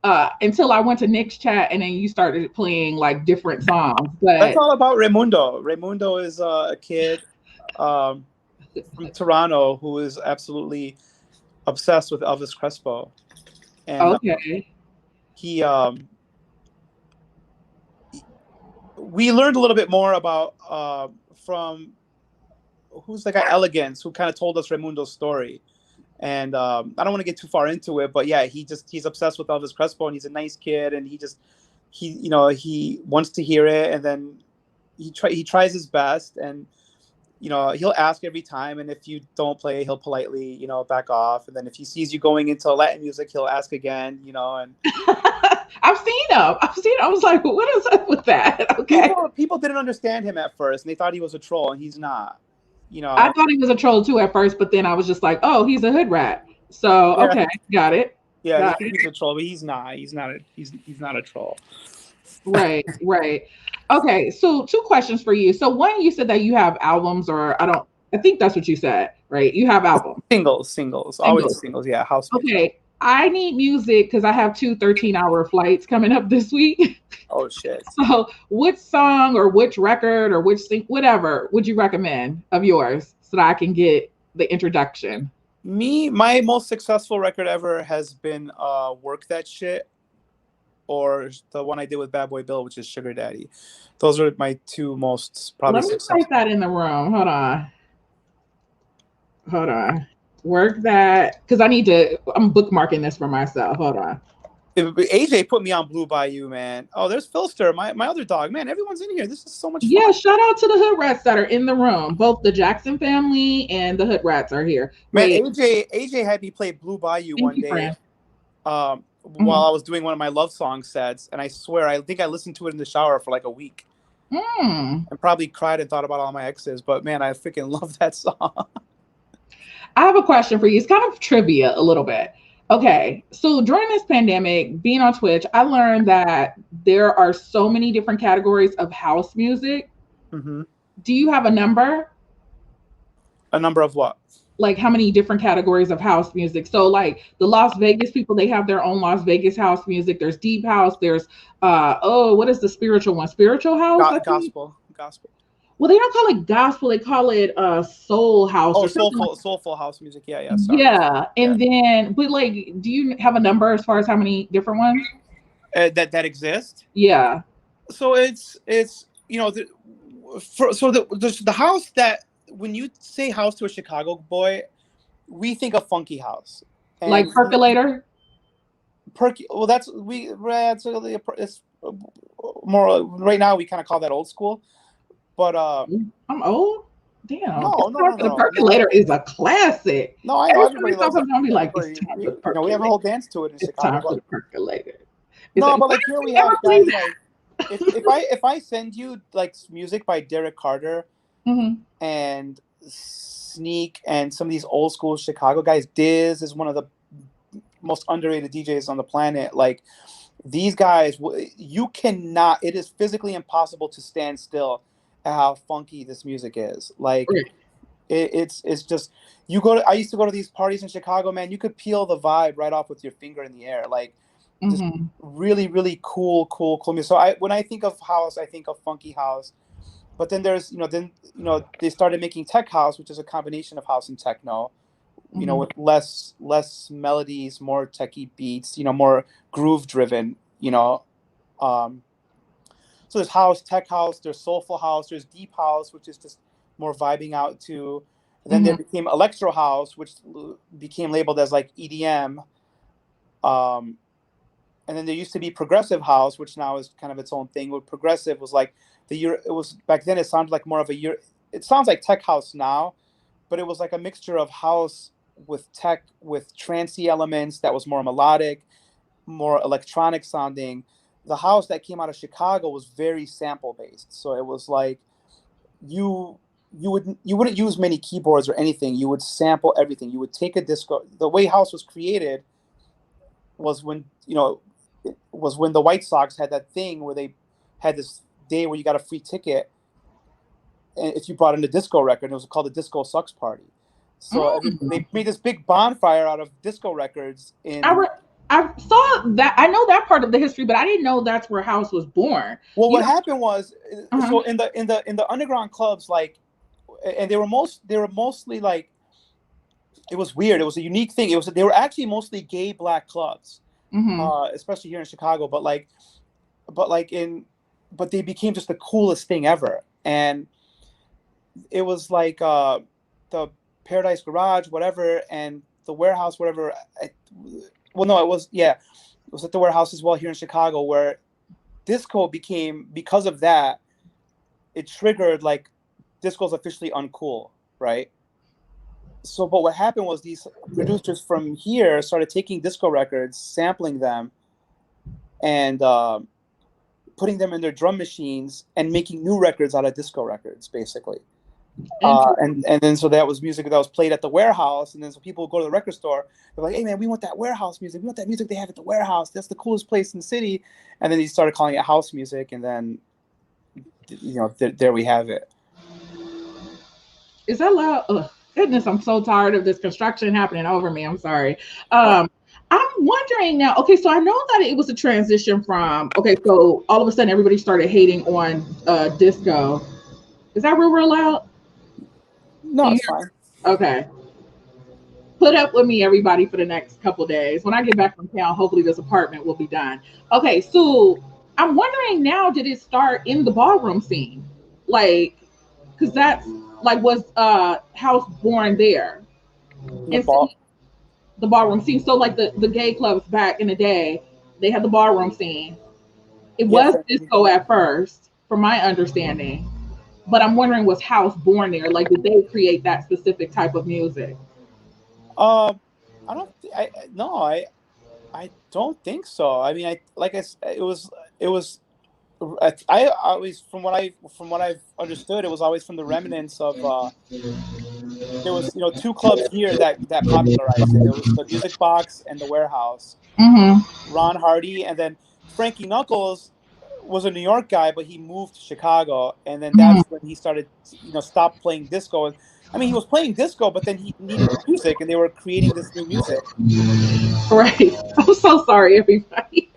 until I went to Nick's chat, and then you started playing like different songs. But that's all about Raimundo. Raimundo is a kid from Toronto who is absolutely obsessed with Elvis Crespo. And okay. We learned a little bit more about from who's the guy Elegance, who kind of told us Raimundo's story. And I don't want to get too far into it, but yeah, he's obsessed with Elvis Crespo, and he's a nice kid, and he wants to hear it, and then he tries his best, and you know, he'll ask every time, and if you don't play, he'll politely, you know, back off, and then if he sees you going into Latin music, he'll ask again, you know. And I've seen him. I was like, what is up with that? Okay. People didn't understand him at first, and they thought he was a troll, and he's not. You know, I thought he was a troll too at first, but then I was just like, oh, he's a hood rat. So yeah. Okay, got it. Yeah, he's a troll, but he's not. He's not a troll. Right. Okay, so 2 questions for you. So one, you said that you have albums, or I think that's what you said, right? You have albums. Singles. Always singles. Yeah, house music. Okay, I need music because I have 2 13-hour flights coming up this week. Oh shit. So which song or which record or whatever would you recommend of yours so that I can get the introduction? My most successful record ever has been Work That Shit, or the one I did with Bad Boy Bill, which is Sugar Daddy. Those are my 2 most probably successful. Let me type that in the room. Hold on. Work That, because I'm bookmarking this for myself. Hold on. AJ put me on Blue Bayou, man. Oh, there's Philster, my other dog. Man, everyone's in here. This is so much fun. Yeah, shout out to the Hood Rats that are in the room. Both the Jackson family and the Hood Rats are here. Man, AJ had me play Blue Bayou one day while I was doing one of my love song sets, and I swear, I think I listened to it in the shower for like a week. Hmm. and probably cried and thought about all my exes. But man, I freaking love that song. I have a question for you. It's kind of trivia a little bit. Okay, so during this pandemic, being on Twitch, I learned that there are so many different categories of house music. Hmm. Do you have a number? A number of what? Like how many different categories of house music? So like the Las Vegas people, they have their own Las Vegas house music. There's deep house. There's what is the spiritual one? Spiritual house, I think. Gospel, gospel. Well, they don't call it gospel. They call it soul house Oh, or something like. soulful house music. Yeah, yeah. Sorry. Yeah, Yeah. and then but like, do you have a number as far as how many different ones? That exist. Yeah. So it's so the house that when you say house to a Chicago boy, we think of funky house Like and percolator. well it's more right now we kind of call that old school, but I'm old. Damn. no It's no time no for the no percolator is a classic. no I know Every everybody loves it. sometimes I'll be like, it's Everybody, time we, for the you know we have a percolator. whole dance to it in It's Chicago, time for but the percolator. Is no, it but like here we have guys like if I send you like music by Derek Carter mm-hmm. and Sneak and some of these old school Chicago guys. Diz is one of the most underrated DJs on the planet. Like these guys, you cannot. It is physically impossible to stand still at how funky this music is. Like it's just you go to. I used to go to these parties in Chicago, man. You could peel the vibe right off with your finger in the air. Like just Mm-hmm. really, really cool music. So when I think of house, I think of funky house. But then they started making tech house, which is a combination of house and techno, Mm-hmm. with less melodies, more techie beats, more groove driven, so there's house, tech house, there's soulful house, there's deep house, which is just more vibing out to. And then there Mm-hmm. became electro house, which became labeled as like EDM. And then there used to be progressive house, which now is kind of its own thing. Where progressive was like it was back then. It sounded like more of a it sounds like tech house now, but it was like a mixture of house with tech with trancey elements that was more melodic, more electronic sounding. The house that came out of Chicago was very sample based, so it was like you wouldn't use many keyboards or anything. You would sample everything. You would take a disco. The way house was created was when the White Sox had that thing where they had this day where you got a free ticket and if you brought in a disco record, and it was called the Disco Sucks Party. So they made this big bonfire out of disco records I saw that. I know that part of the history, but I didn't know that's where house was born. well, You what happened was, uh-huh. so in the underground clubs, like, and they were mostly like, it was weird. It was a unique thing. They were actually mostly gay black clubs, Mm-hmm. especially here in Chicago. But they became just the coolest thing ever. And it was like the Paradise Garage, whatever, and the Warehouse, whatever. Well, no, it was at the Warehouse as well here in Chicago, where disco became, because of that, it triggered like disco's officially uncool, right? So, but what happened was these producers from here started taking disco records, sampling them, and putting them in their drum machines and making new records out of disco records, basically. And then so that was music that was played at the Warehouse, and then so people would go to the record store. They're like, "Hey man, we want that Warehouse music. We want that music they have at the Warehouse. That's the coolest place in the city." And then they started calling it house music, and then there we have it. Is that loud? Ugh, goodness, I'm so tired of this construction happening over me. I'm sorry. What? I'm wondering now. Okay, so I know that it was a transition from. Okay, so all of a sudden everybody started hating on disco. Is that real loud? No, Can you it's hear fine. me? Okay. Put up with me, everybody, for the next couple days. When I get back from town, hopefully this apartment will be done. Okay, so I'm wondering now, did it start in the ballroom scene? Like, because that's like was house born there. The And ball. see the ballroom scene. So like the gay clubs back in the day, they had the ballroom scene. It Yes. was disco at first, from my understanding. But I'm wondering, was house born there? Like, did they create that specific type of music? I don't. I no. I don't think so. I mean, it was I always, from what I've understood, it was always from the remnants of there was, two clubs here that popularized it. It was the Music Box and the Warehouse. Mm-hmm. Ron Hardy, and then Frankie Knuckles was a New York guy, but he moved to Chicago, and then Mm-hmm. that's when he started, stopped playing disco. I mean, he was playing disco, but then he needed music, and they were creating this new music. Right. I'm so sorry, everybody.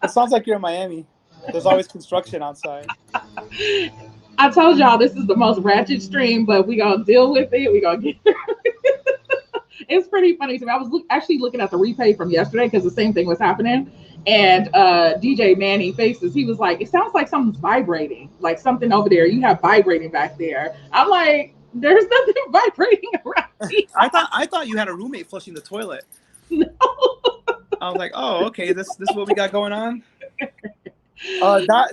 It sounds like you're in Miami. There's always construction outside. I told y'all this is the most ratchet stream, but we gonna deal with it. We gonna get. It's pretty funny to me. I was actually looking at the replay from yesterday because the same thing was happening. And DJ Manny Faces, he was like, "It sounds like something's vibrating, like something over there. You have vibrating back there." I'm like, "There's nothing vibrating around me." I thought you had a roommate flushing the toilet. No. I was like, oh, okay, this is what we got going on.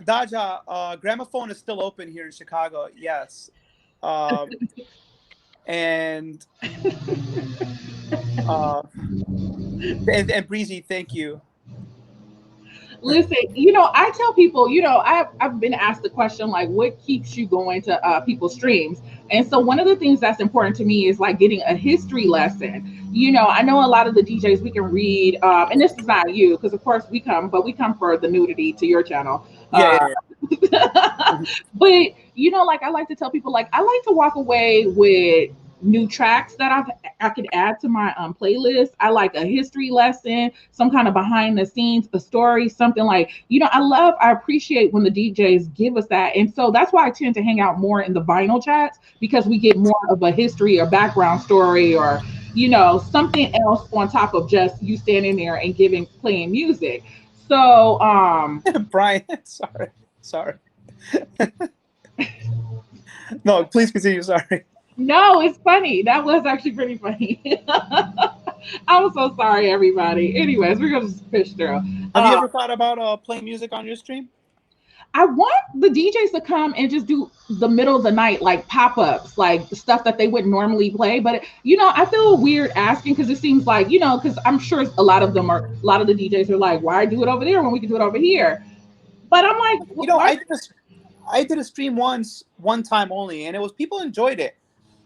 Daja, Gramophone is still open here in Chicago. Yes. And Breezy, thank you. Listen, I tell people, I've been asked the question like, what keeps you going to people's streams? And so one of the things that's important to me is like getting a history lesson. I know a lot of the DJs we can read, and this is not you, because of course we come for the nudity to your channel. Yeah. But like I like to tell people, like I like to walk away with new tracks that I could add to my playlist. I like a history lesson, some kind of behind the scenes, a story, something like, I appreciate when the DJs give us that. And so that's why I tend to hang out more in the vinyl chats, because we get more of a history or background story, or something else on top of just you standing there and playing music. So Brian, sorry. No, please continue. Sorry. No, it's funny. That was actually pretty funny. I'm so sorry, everybody. Anyways, we're gonna just push through. Have you ever thought about playing music on your stream? I want the DJs to come and just do the middle of the night, like pop-ups, like the stuff that they wouldn't normally play. But I feel weird asking, because it seems like, because I'm sure a lot of the DJs are like, why do it over there when we can do it over here? But I'm like, I did a stream one time only, and people enjoyed it.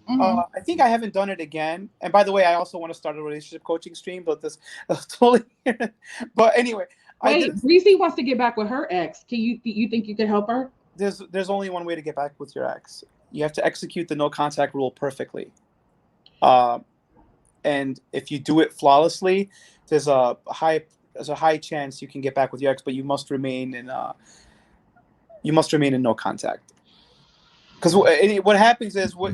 Mm-hmm. I think I haven't done it again. And by the way, I also want to start a relationship coaching stream, but this totally. But anyway, wait, Breezy wants to get back with her ex. You think you can help her? There's only one way to get back with your ex. You have to execute the no contact rule perfectly. And if you do it flawlessly, there's a high chance you can get back with your ex, but you must remain in no contact. Because what happens is what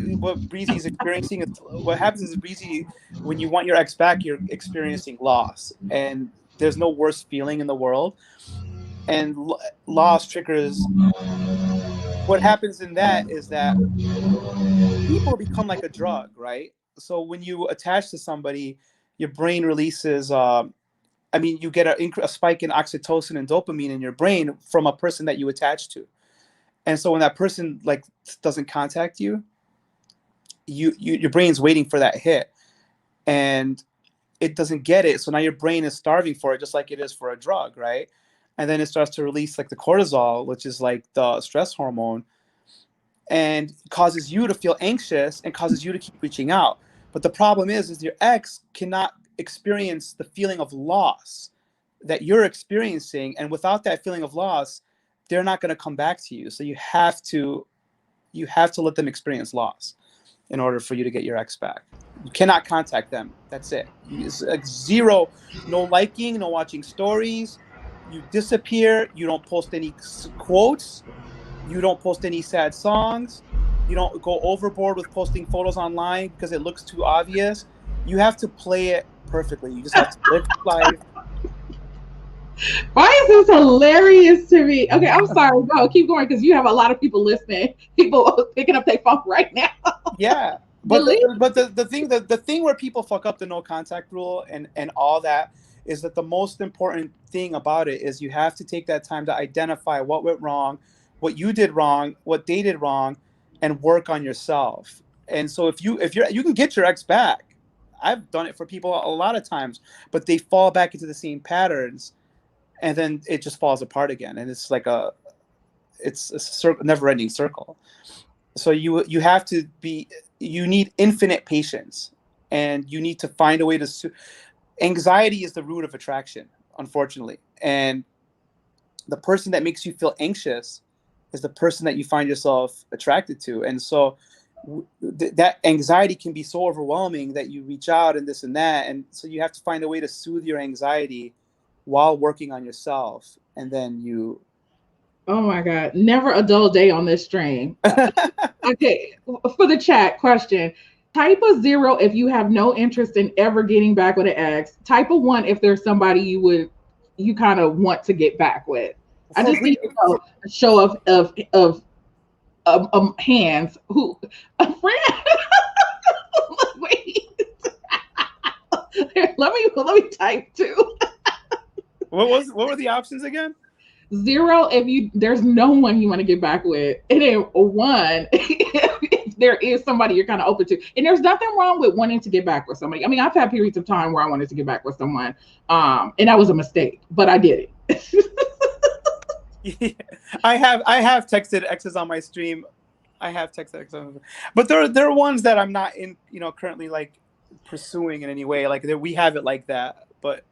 Breezy is experiencing is what happens is Breezy, when you want your ex back, you're experiencing loss, and there's no worse feeling in the world. And loss triggers. What happens in that is that people become like a drug, right? So when you attach to somebody, your brain releases. You get a spike in oxytocin and dopamine in your brain from a person that you attach to. And so when that person like doesn't contact you, your brain's waiting for that hit, and it doesn't get it. So now your brain is starving for it, just like it is for a drug, right? And then it starts to release like the cortisol, which is like the stress hormone, and causes you to feel anxious and causes you to keep reaching out. But the problem is your ex cannot experience the feeling of loss that you're experiencing, and without that feeling of loss, they're not going to come back to you. So you have to let them experience loss in order for you to get your ex back. You cannot contact them. That's it. It's like zero, no liking, no watching stories. You disappear. You don't post any quotes. You don't post any sad songs. You don't go overboard with posting photos online because it looks too obvious. You have to play it perfectly. You just have to live life. Why is this hilarious to me? Okay, I'm sorry. Go, keep going, because you have a lot of people listening. People picking up their phone right now. Yeah, but the thing where people fuck up the no contact rule and all that is that the most important thing about it is you have to take that time to identify what went wrong, what you did wrong, what they did wrong, and work on yourself. And so if you can get your ex back. I've done it for people a lot of times, but they fall back into the same patterns. And then it just falls apart again, and it's like it's a never-ending circle. So you need infinite patience, and you need to find a way to. Anxiety is the root of attraction, unfortunately, and the person that makes you feel anxious is the person that you find yourself attracted to. And so that anxiety can be so overwhelming that you reach out and this and that. And so you have to find a way to soothe your anxiety while working on yourself. And then you. Oh my God. Never a dull day on this stream. Okay. For the chat question, type a 0 if you have no interest in ever getting back with an ex. Type a 1 if there's somebody you kind of want to get back with. I just need to know a show of hands. Who a friend? Wait. let me type 2. What were the options again? 0 if there's no one you want to get back with, and then 1 if there is somebody you're kind of open to. And there's nothing wrong with wanting to get back with somebody. I mean, I've had periods of time where I wanted to get back with someone, and that was a mistake, but I did it. Yeah, I have texted exes on my stream. I have texted exes, but there are ones that I'm not in, currently like pursuing in any way. Like we have it like that, but.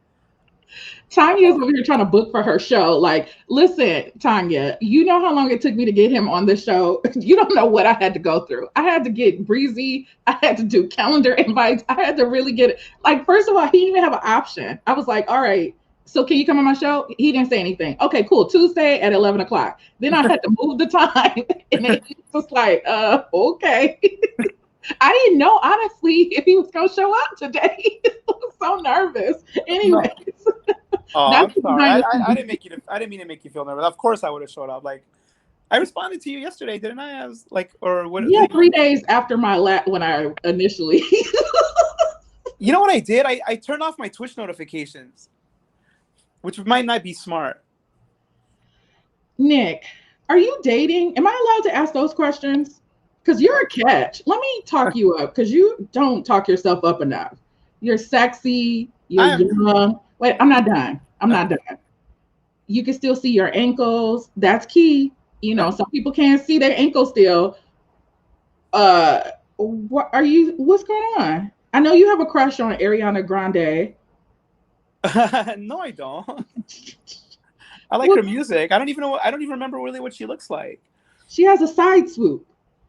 Tanya is over here trying to book for her show. Like, listen, Tanya, you know how long it took me to get him on the show? You don't know what I had to go through. I had to get Breezy. I had to do calendar invites. I had to really get it. Like, first of all, he didn't even have an option. I was like, all right, so can you come on my show? He didn't say anything. Okay, cool. Tuesday at 11 o'clock. Then I had to move the time. And then he was like, okay. I didn't know, honestly, if he was going to show up today. I was so nervous. Anyways. Oh, I'm sorry. I didn't mean to make you feel nervous. Of course I would have showed up. Like, I responded to you yesterday, didn't I? I was like, or what? Yeah, 3 days after when I initially. You know what I did? I turned off my Twitch notifications, which might not be smart. Nick, are you dating? Am I allowed to ask those questions? Because you're a catch. Let me talk you up, because you don't talk yourself up enough. You're sexy. You're young. Wait, I'm not done. You can still see your ankles. That's key. Some people can't see their ankles still. What's going on? I know you have a crush on Ariana Grande. No, I don't. I like her music. I don't even remember really what she looks like. She has a side swoop.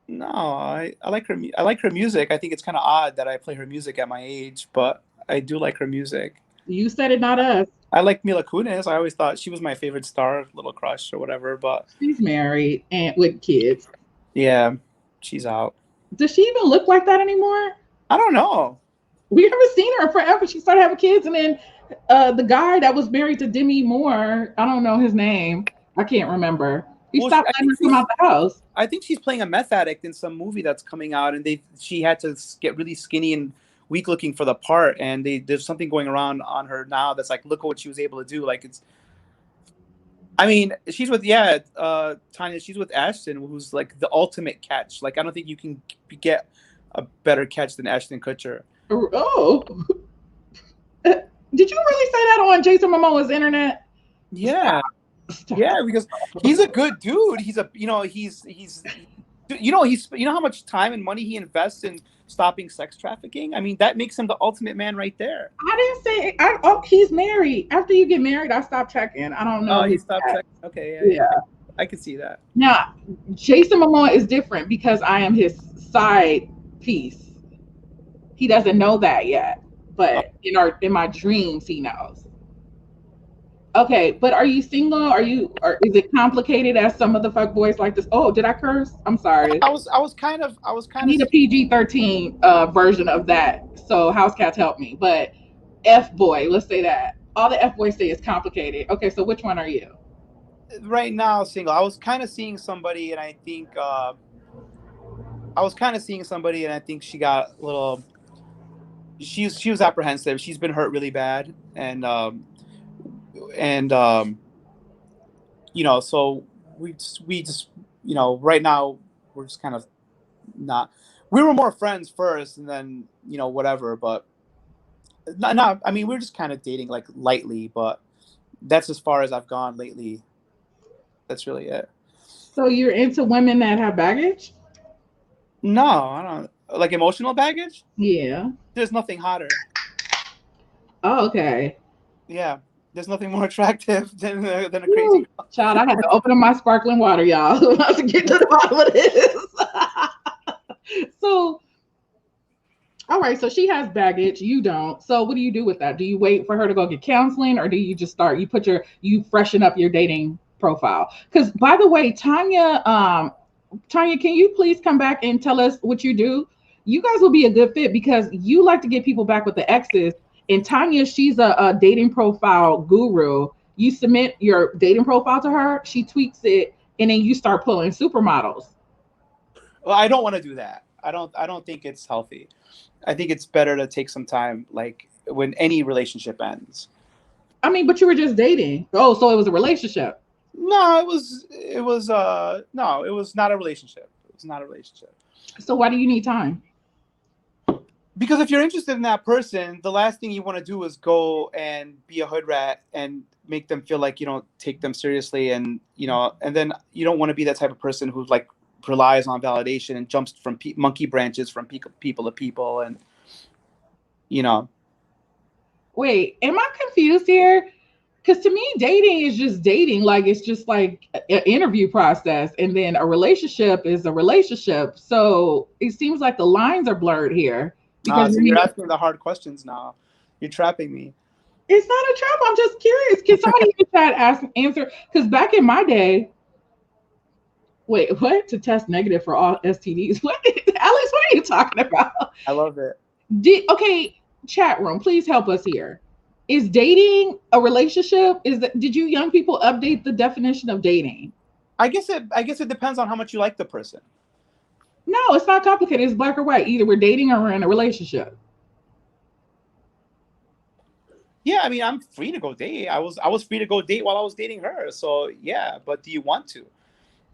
No, I like her. I like her music. I think it's kind of odd that I play her music at my age, but I do like her music. You said it, not us. I like Mila Kunis. I always thought she was my favorite star, little crush or whatever. But she's married and with kids. Yeah, she's out. Does she even look like that anymore? I don't know. We haven't seen her forever. She started having kids, and then the guy that was married to Demi Moore, I don't know his name. I can't remember. He stopped letting her come out the house. I think she's playing a meth addict in some movie that's coming out, and she had to get really skinny and weak looking for the part, and there's something going around on her now that's like, look at what she was able to do. Like, she's with Tanya. She's with Ashton, who's like the ultimate catch. Like, I don't think you can get a better catch than Ashton Kutcher. Oh, did you really say that on Jason Momoa's internet? Yeah. Stop. Yeah, because he's a good dude. He's how much time and money he invests in stopping sex trafficking. I mean, that makes him the ultimate man right there. I didn't say he's married. After you get married, I stopped checking. I don't know. Oh, he stopped checking. Okay, yeah. I can see that. Now, Jason Momoa is different because I am his side piece. He doesn't know that yet, but in my dreams, he knows. Okay, but are you single? Or is it complicated as some of the fuck boys like this? Oh, did I curse? I'm sorry. I was kind of need a PG-13 version of that. So house cats help me. But F boy, let's say that. All the F boys say is complicated. Okay, so which one are you? Right now, single. I was kind of seeing somebody, and I think she got a little. She was apprehensive. She's been hurt really bad, and so we just right now we're just kind of not. We were more friends first, and then whatever. But not. I mean, we're just kind of dating like lightly, but that's as far as I've gone lately. That's really it. So you're into women that have baggage? No, I don't like emotional baggage. Yeah. There's nothing hotter. Oh, okay. Yeah, there's nothing more attractive than a crazy Woo. girl. Child, I had to open up my sparkling water, y'all. I'm about to get to the bottom of this. So, all right, so she has baggage, you don't. So what do you do with that? Do you wait for her to go get counseling, or do you just start, you freshen up your dating profile? Because by the way, Tanya, can you please come back and tell us what you do? You guys will be a good fit because you like to get people back with the exes. And Tanya, she's a dating profile guru. You submit your dating profile to her, she tweaks it, and then you start pulling supermodels. Well, I don't want to do that. I don't think it's healthy. I think it's better to take some time, like when any relationship ends. I mean, but you were just dating. Oh, so it was a relationship. No, it was not a relationship. It was not a relationship. So why do you need time? Because if you're interested in that person, the last thing you want to do is go and be a hood rat and make them feel like you don't take them seriously, and and then you don't want to be that type of person who like relies on validation and jumps from monkey branches from people to people, and you know. Wait, am I confused here? Because to me, dating is just dating. Like it's just like an interview process, and then a relationship is a relationship. So it seems like the lines are blurred here because So you're asking the hard questions now. You're trapping me. it's not a trap. I'm just curious. Can somebody in the chat answer? Because back in my day, wait, what? To test negative for all STDs? What, Alex? What are you talking about? I love it. Okay, chat room, please help us here. Is dating a relationship? Did you young people update the definition of dating? I guess it depends on how much you like the person. No, it's not complicated. It's black or white. Either we're dating or we're in a relationship. Yeah, I mean, I'm free to go date. I was free to go date while I was dating her. So yeah, but do you want to?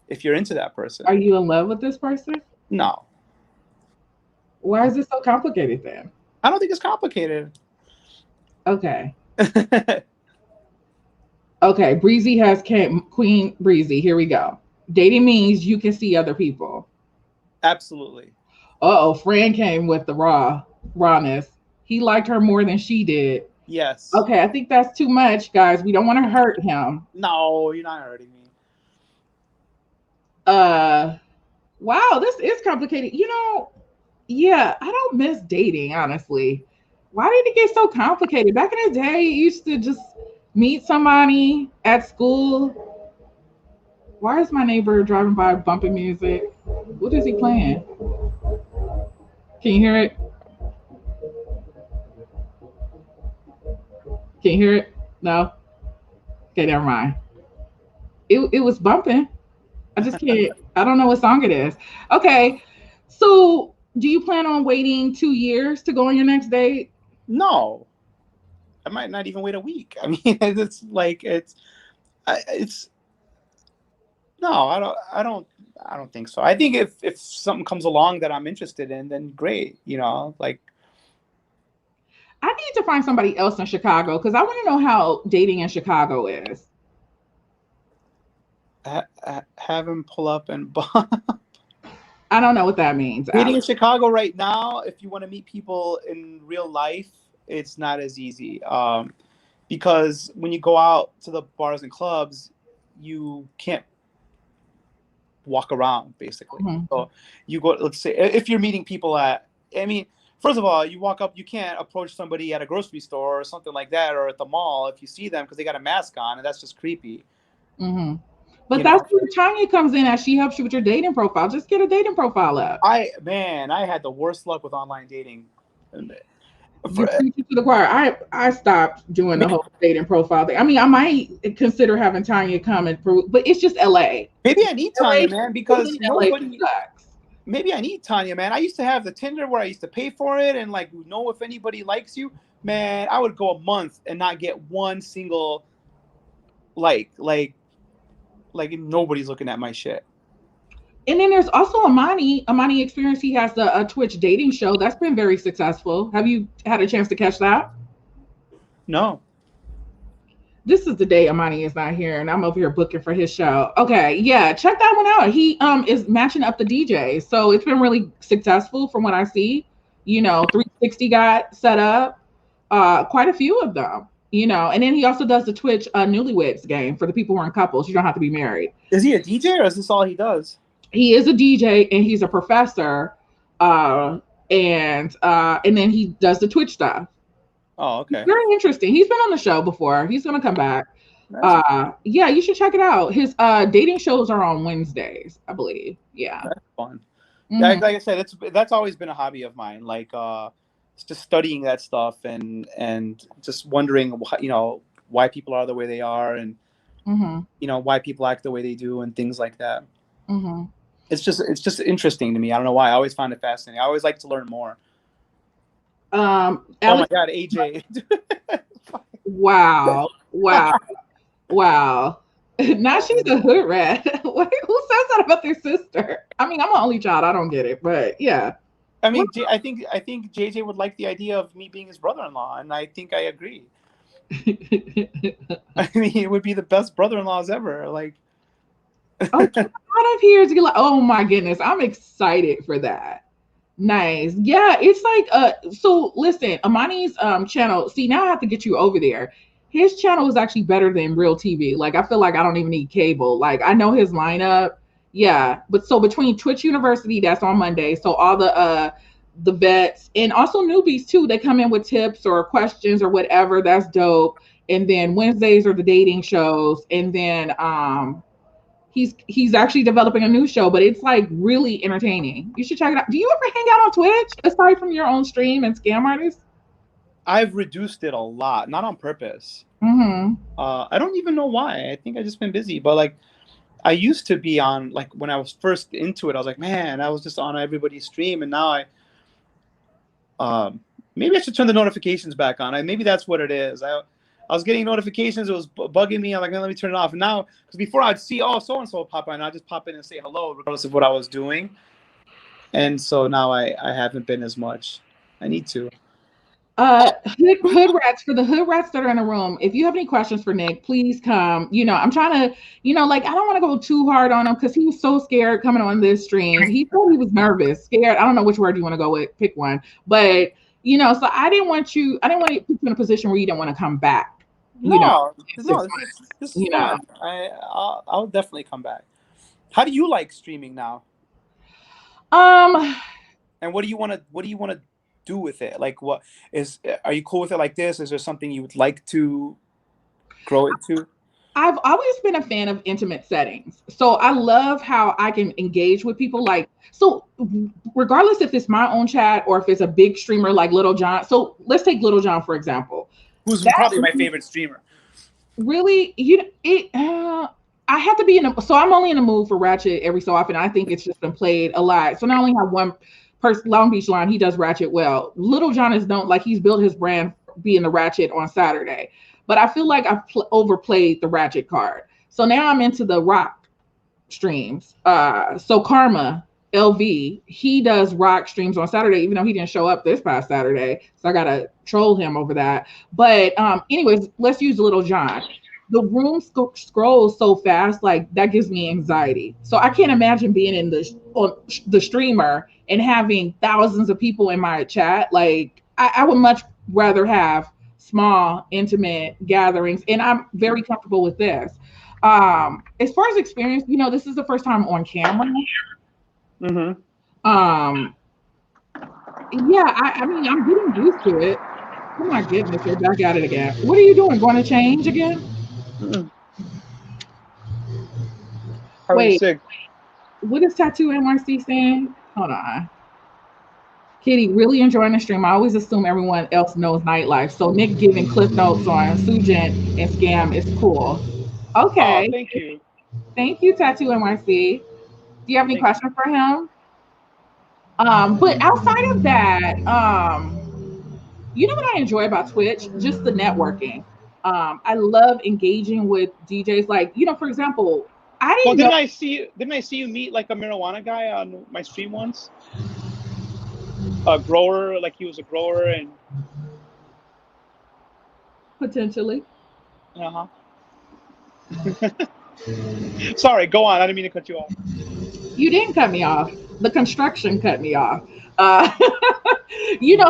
If you're into that person. Are you in love with this person? No. Why is it so complicated then? I don't think it's complicated. Okay. Okay, Breezy has Queen Breezy. Here we go. Dating means you can see other people. Absolutely. Uh-oh, Fran came with the rawness. He liked her more than she did. Yes. Okay, I think that's too much, guys. We don't want to hurt him. No, you're not hurting me. Wow, this is complicated. Yeah, I don't miss dating, honestly. Why did it get so complicated? Back in the day, you used to just meet somebody at school. Why is my neighbor driving by bumping music? What is he playing? Can you hear it? Can you hear it? No? Okay, never mind. It was bumping. I just can't. I don't know what song it is. Okay, so do you plan on waiting 2 years to go on your next date? No, I might not even wait a week. I mean, it's like it's no, I don't think so. I think if something comes along that I'm interested in, then great. Like I need to find somebody else in Chicago because I want to know how dating in Chicago is. have him pull up and bump. I don't know what that means. Dating in Chicago right now, if you want to meet people in real life, it's not as easy. Because when you go out to the bars and clubs, you can't walk around, basically. Mm-hmm. So you go, let's say, if you're meeting people first of all, you walk up, you can't approach somebody at a grocery store or something like that, or at the mall if you see them because they got a mask on, and that's just creepy. Mm-hmm. But that's where Tanya comes in, as she helps you with your dating profile. Just get a dating profile up. I had the worst luck with online dating. You preach it to the choir. I stopped doing the whole dating profile thing. I mean, I might consider having Tanya come and prove, but it's just LA. Maybe I need Tanya, man, because nobody sucks. Maybe I need Tanya, man. I used to have the Tinder where I used to pay for it and like know if anybody likes you. Man, I would go a month and not get one single like nobody's looking at my shit. And then there's also Amani Experience. He has a Twitch dating show that's been very successful. Have you had a chance to catch that? No. This is the day Amani is not here, and I'm over here booking for his show. Okay, yeah, check that one out. He is matching up the DJs, so it's been really successful from what I see. 360 got set up, quite a few of them. And then he also does the Twitch Newlyweds game for the people who are in couples. You don't have to be married. Is he a DJ or is this all he does? He is a DJ and he's a professor, and then he does the Twitch stuff. Oh, okay. Very interesting. He's been on the show before. He's gonna come back. Yeah, you should check it out. His dating shows are on Wednesdays, I believe. Yeah, that's fun. Mhm. Yeah, like I said, that's always been a hobby of mine. Like just studying that stuff and just wondering why people are the way they are, and why people act the way they do and things like that. It's just interesting to me. I don't know why. I always find it fascinating. I always like to learn more. Oh my God, AJ. Wow. Now she's a hood rat. Who says that about their sister? I mean, I'm an only child. I don't get it, but yeah. I mean, I think JJ would like the idea of me being his brother-in-law, and I think I agree. I mean, it would be the best brother-in-laws ever. Like, out of here to get like, oh my goodness, I'm excited for that. Nice. Yeah, it's like so listen, Amani's channel, see now I have to get you over there. His channel is actually better than real TV. Like I feel like I don't even need cable. Like I know his lineup. Yeah. But so between Twitch University, that's on Monday. So all the vets and also newbies too, they come in with tips or questions or whatever. That's dope. And then Wednesdays are the dating shows. And then he's actually developing a new show, but it's like really entertaining. You should check it out. Do you ever hang out on Twitch aside from your own stream and SKAM Artist? I've reduced it a lot, not on purpose. I don't even know why. I think I've just been busy, but like I used to be on, like when I was first into it, I was like, man, I was just on everybody's stream, and now maybe I should turn the notifications back on. Maybe that's what it is. I was getting notifications. It was bugging me. I'm like, let me turn it off. And now, because before I'd see, so-and-so pop in, I'd just pop in and say hello, regardless of what I was doing. And so now I haven't been as much. I need to. Hood rats, for the hood rats that are in the room, if you have any questions for Nick, please come. I'm trying to, like, I don't want to go too hard on him because he was so scared coming on this stream. He told me he was nervous, scared. I don't know which word you want to go with, pick one. But, so I didn't want to put you in a position where you didn't want to come back. This is fine. I'll definitely come back. How do you like streaming now? And what do you want to do with it? Like, are you cool with it like this? Is there something you would like to grow it to? I've always been a fan of intimate settings. So I love how I can engage with people. Like, so regardless if it's my own chat or if it's a big streamer like Little John. So let's take Little John, for example. Who's probably my favorite streamer. Really? I have to be so I'm only in the mood for Ratchet every so often. I think it's just been played a lot. So not only have one person, Long Beach Line, he does Ratchet well. Little John he's built his brand being the Ratchet on Saturday. But I feel like I've overplayed the Ratchet card. So now I'm into the rock streams. So Karma, LV, he does rock streams on Saturday, even though he didn't show up this past Saturday. So I got to troll him over that. But anyways, let's use Little John. The room scrolls so fast, like that gives me anxiety. So I can't imagine being in the streamer and having thousands of people in my chat. Like I would much rather have small, intimate gatherings, and I'm very comfortable with this. As far as experience, this is the first time on camera. Yeah, I mean, I'm getting used to it. Oh my goodness, you're back at it again. What are you doing? Going to change again? Wait, what is Tattoo NYC saying? Hold on. Kitty, really enjoying the stream. I always assume everyone else knows nightlife. So Nick giving clip notes on Sujin and SKAM is cool. Okay. Oh, thank you. Thank you, Tattoo NYC. Do you have any questions for him? But outside of that, what I enjoy about Twitch? Just the networking. I love engaging with DJs. Like, for example, didn't I see you meet like a marijuana guy on my stream once? A grower, like he was a grower, and potentially. Uh-huh. Sorry, go on. I didn't mean to cut you off. You didn't cut me off. The construction cut me off. Uh,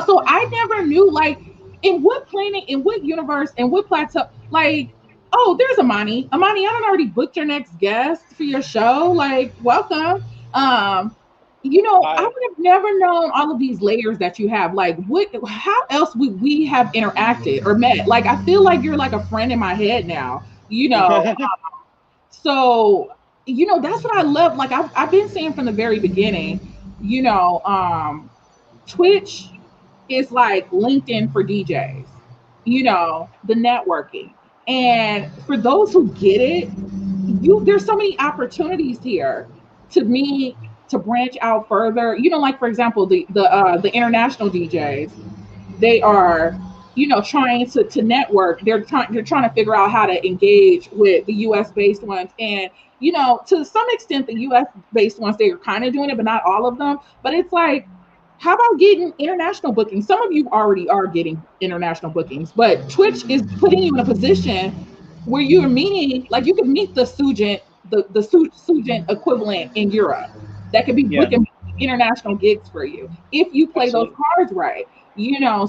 so I never knew, like, in what planet, in what universe, in what plateau, like, oh, there's Amani. Amani, I done already booked your next guest for your show. Like, welcome. Um, I Hi. would have never known all of these layers that you have. Like, how else would we have interacted or met? Like, I feel like you're like a friend in my head now, you know. So, that's what I love. Like, I've been saying from the very beginning, Twitch is like LinkedIn for DJs, the networking. And for those who get it, there's so many opportunities here to me to branch out further. Like, for example, the international DJs, they are trying to network. They're trying to figure out how to engage with the US based ones. And to some extent the US based ones, they are kind of doing it, but not all of them. But it's like, how about getting international bookings? Some of you already are getting international bookings, but Twitch is putting you in a position where you're meeting, like, you can meet the Sugent, Sugent equivalent in Europe that could be Yeah, booking international gigs for you if you play those absolutely. cards right.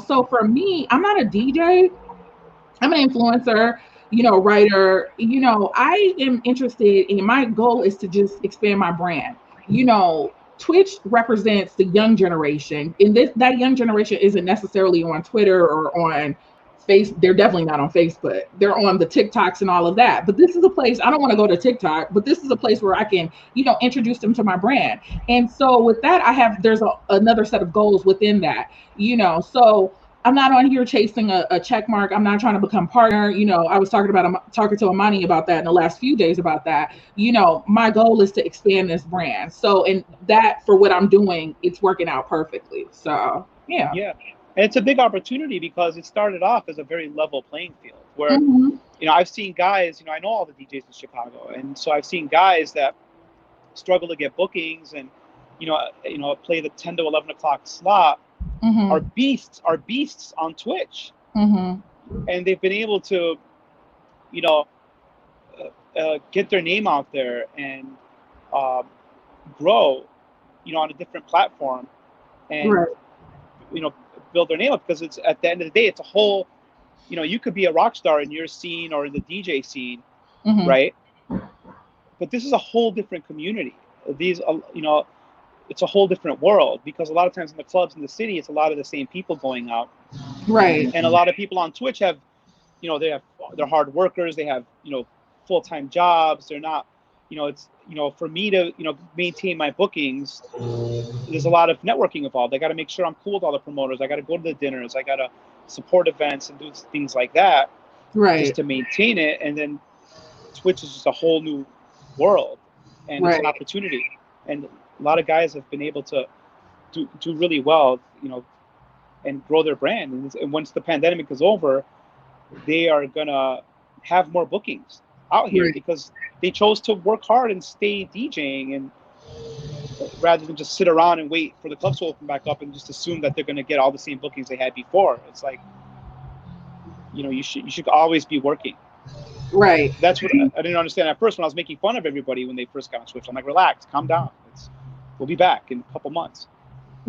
So for me, I'm not a DJ, I'm an influencer, writer. I am interested in, my goal is to just expand my brand. Twitch represents the young generation, and that young generation isn't necessarily on Twitter or on they're definitely not on Facebook. They're on the TikToks and all of that. But this is a place, I don't want to go to TikTok, but this is a place where I can, introduce them to my brand. And so with that, there's another set of goals within that, so I'm not on here chasing a check mark. I'm not trying to become partner. I was talking to Amani about that in the last few days about that. My goal is to expand this brand. So, and that, for what I'm doing, it's working out perfectly. So, yeah. Yeah. And it's a big opportunity because it started off as a very level playing field where, Hmm. I've seen guys, I know all the DJs in Chicago. And so I've seen guys that struggle to get bookings and, play the 10 to 11 o'clock slot Hmm. are beasts on Twitch. Hmm. And they've been able to, you know, get their name out there and um, grow, on a different platform and, Right. you know, build their name up because it's at the end of the day, it's a whole, you could be a rock star in your scene or in the DJ scene, Hmm. right? But this is a whole different community. These, it's a whole different world because a lot of times in the clubs in the city, it's a lot of the same people going out. Right. And a lot of people on Twitch have, they're hard workers. They have, full-time jobs. They're not, it's, for me to, maintain my bookings, there's a lot of networking involved. I got to make sure I'm cool with all the promoters. I got to go to the dinners. I got to support events and do things like that just Right. to maintain it. And then Twitch is just a whole new world, and it's an Right. opportunity. And a lot of guys have been able to do really well, and grow their brand. And once the pandemic is over, they are gonna have more bookings out here Right. because they chose to work hard and stay DJing, and rather than just sit around and wait for the clubs to open back up and just assume that they're gonna get all the same bookings they had before. It's like, you should always be working. Right. That's what I didn't understand at first when I was making fun of everybody when they first got on Switch. I'm like, relax, calm down. We'll be back in a couple months.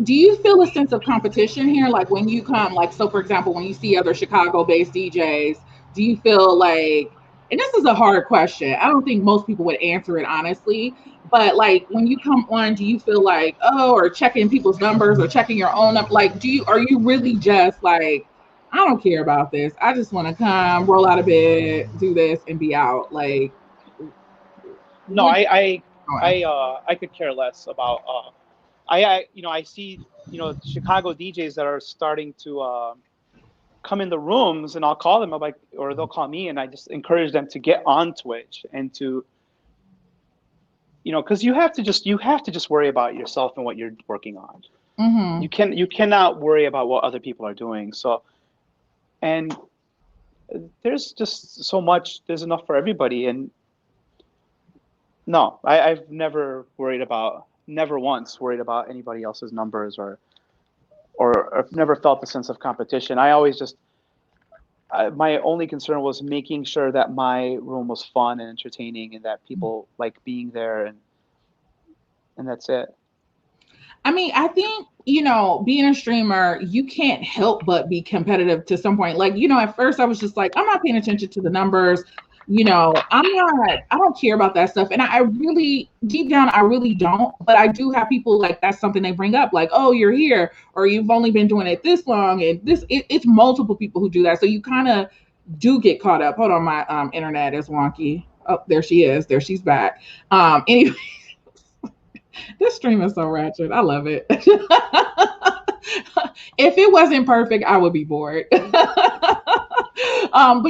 Do you feel a sense of competition here? Like, when you come, like, so for example, when you see other Chicago based DJs, do you feel like, and this is a hard question, I don't think most people would answer it honestly, but like, when you come on, do you feel like, oh, or checking people's numbers or checking your own up? Like, are you really just like, I don't care about this. I just want to come, roll out of bed, do this, and be out. Like, No, what's going I could care less about. I see Chicago DJs that are starting to come in the rooms, and I'll call them. I'm like, or they'll call me, and I just encourage them to get on Twitch and to because you have to just worry about yourself and what you're working on. on? You cannot worry about what other people are doing. So, and there's just so much. There's enough for everybody, and no, I've never once worried about anybody else's numbers or I've never felt the sense of competition. my only concern was making sure that my room was fun and entertaining, and that people like being there, and that's it. I mean, I think, you know, being a streamer, you can't help but be competitive to some point. Like, you know, at first I was just like, I'm not paying attention to the numbers. You know, I don't care about that stuff. And I really, deep down, I really don't. But I do have people like, that's something they bring up, like, oh, you're here, or you've only been doing it this long. And it's multiple people who do that. So you kind of do get caught up. Hold on, my internet is wonky. Oh, there she is. There she's back. Anyway. This stream is so ratchet. I love it. If it wasn't perfect, I would be bored. But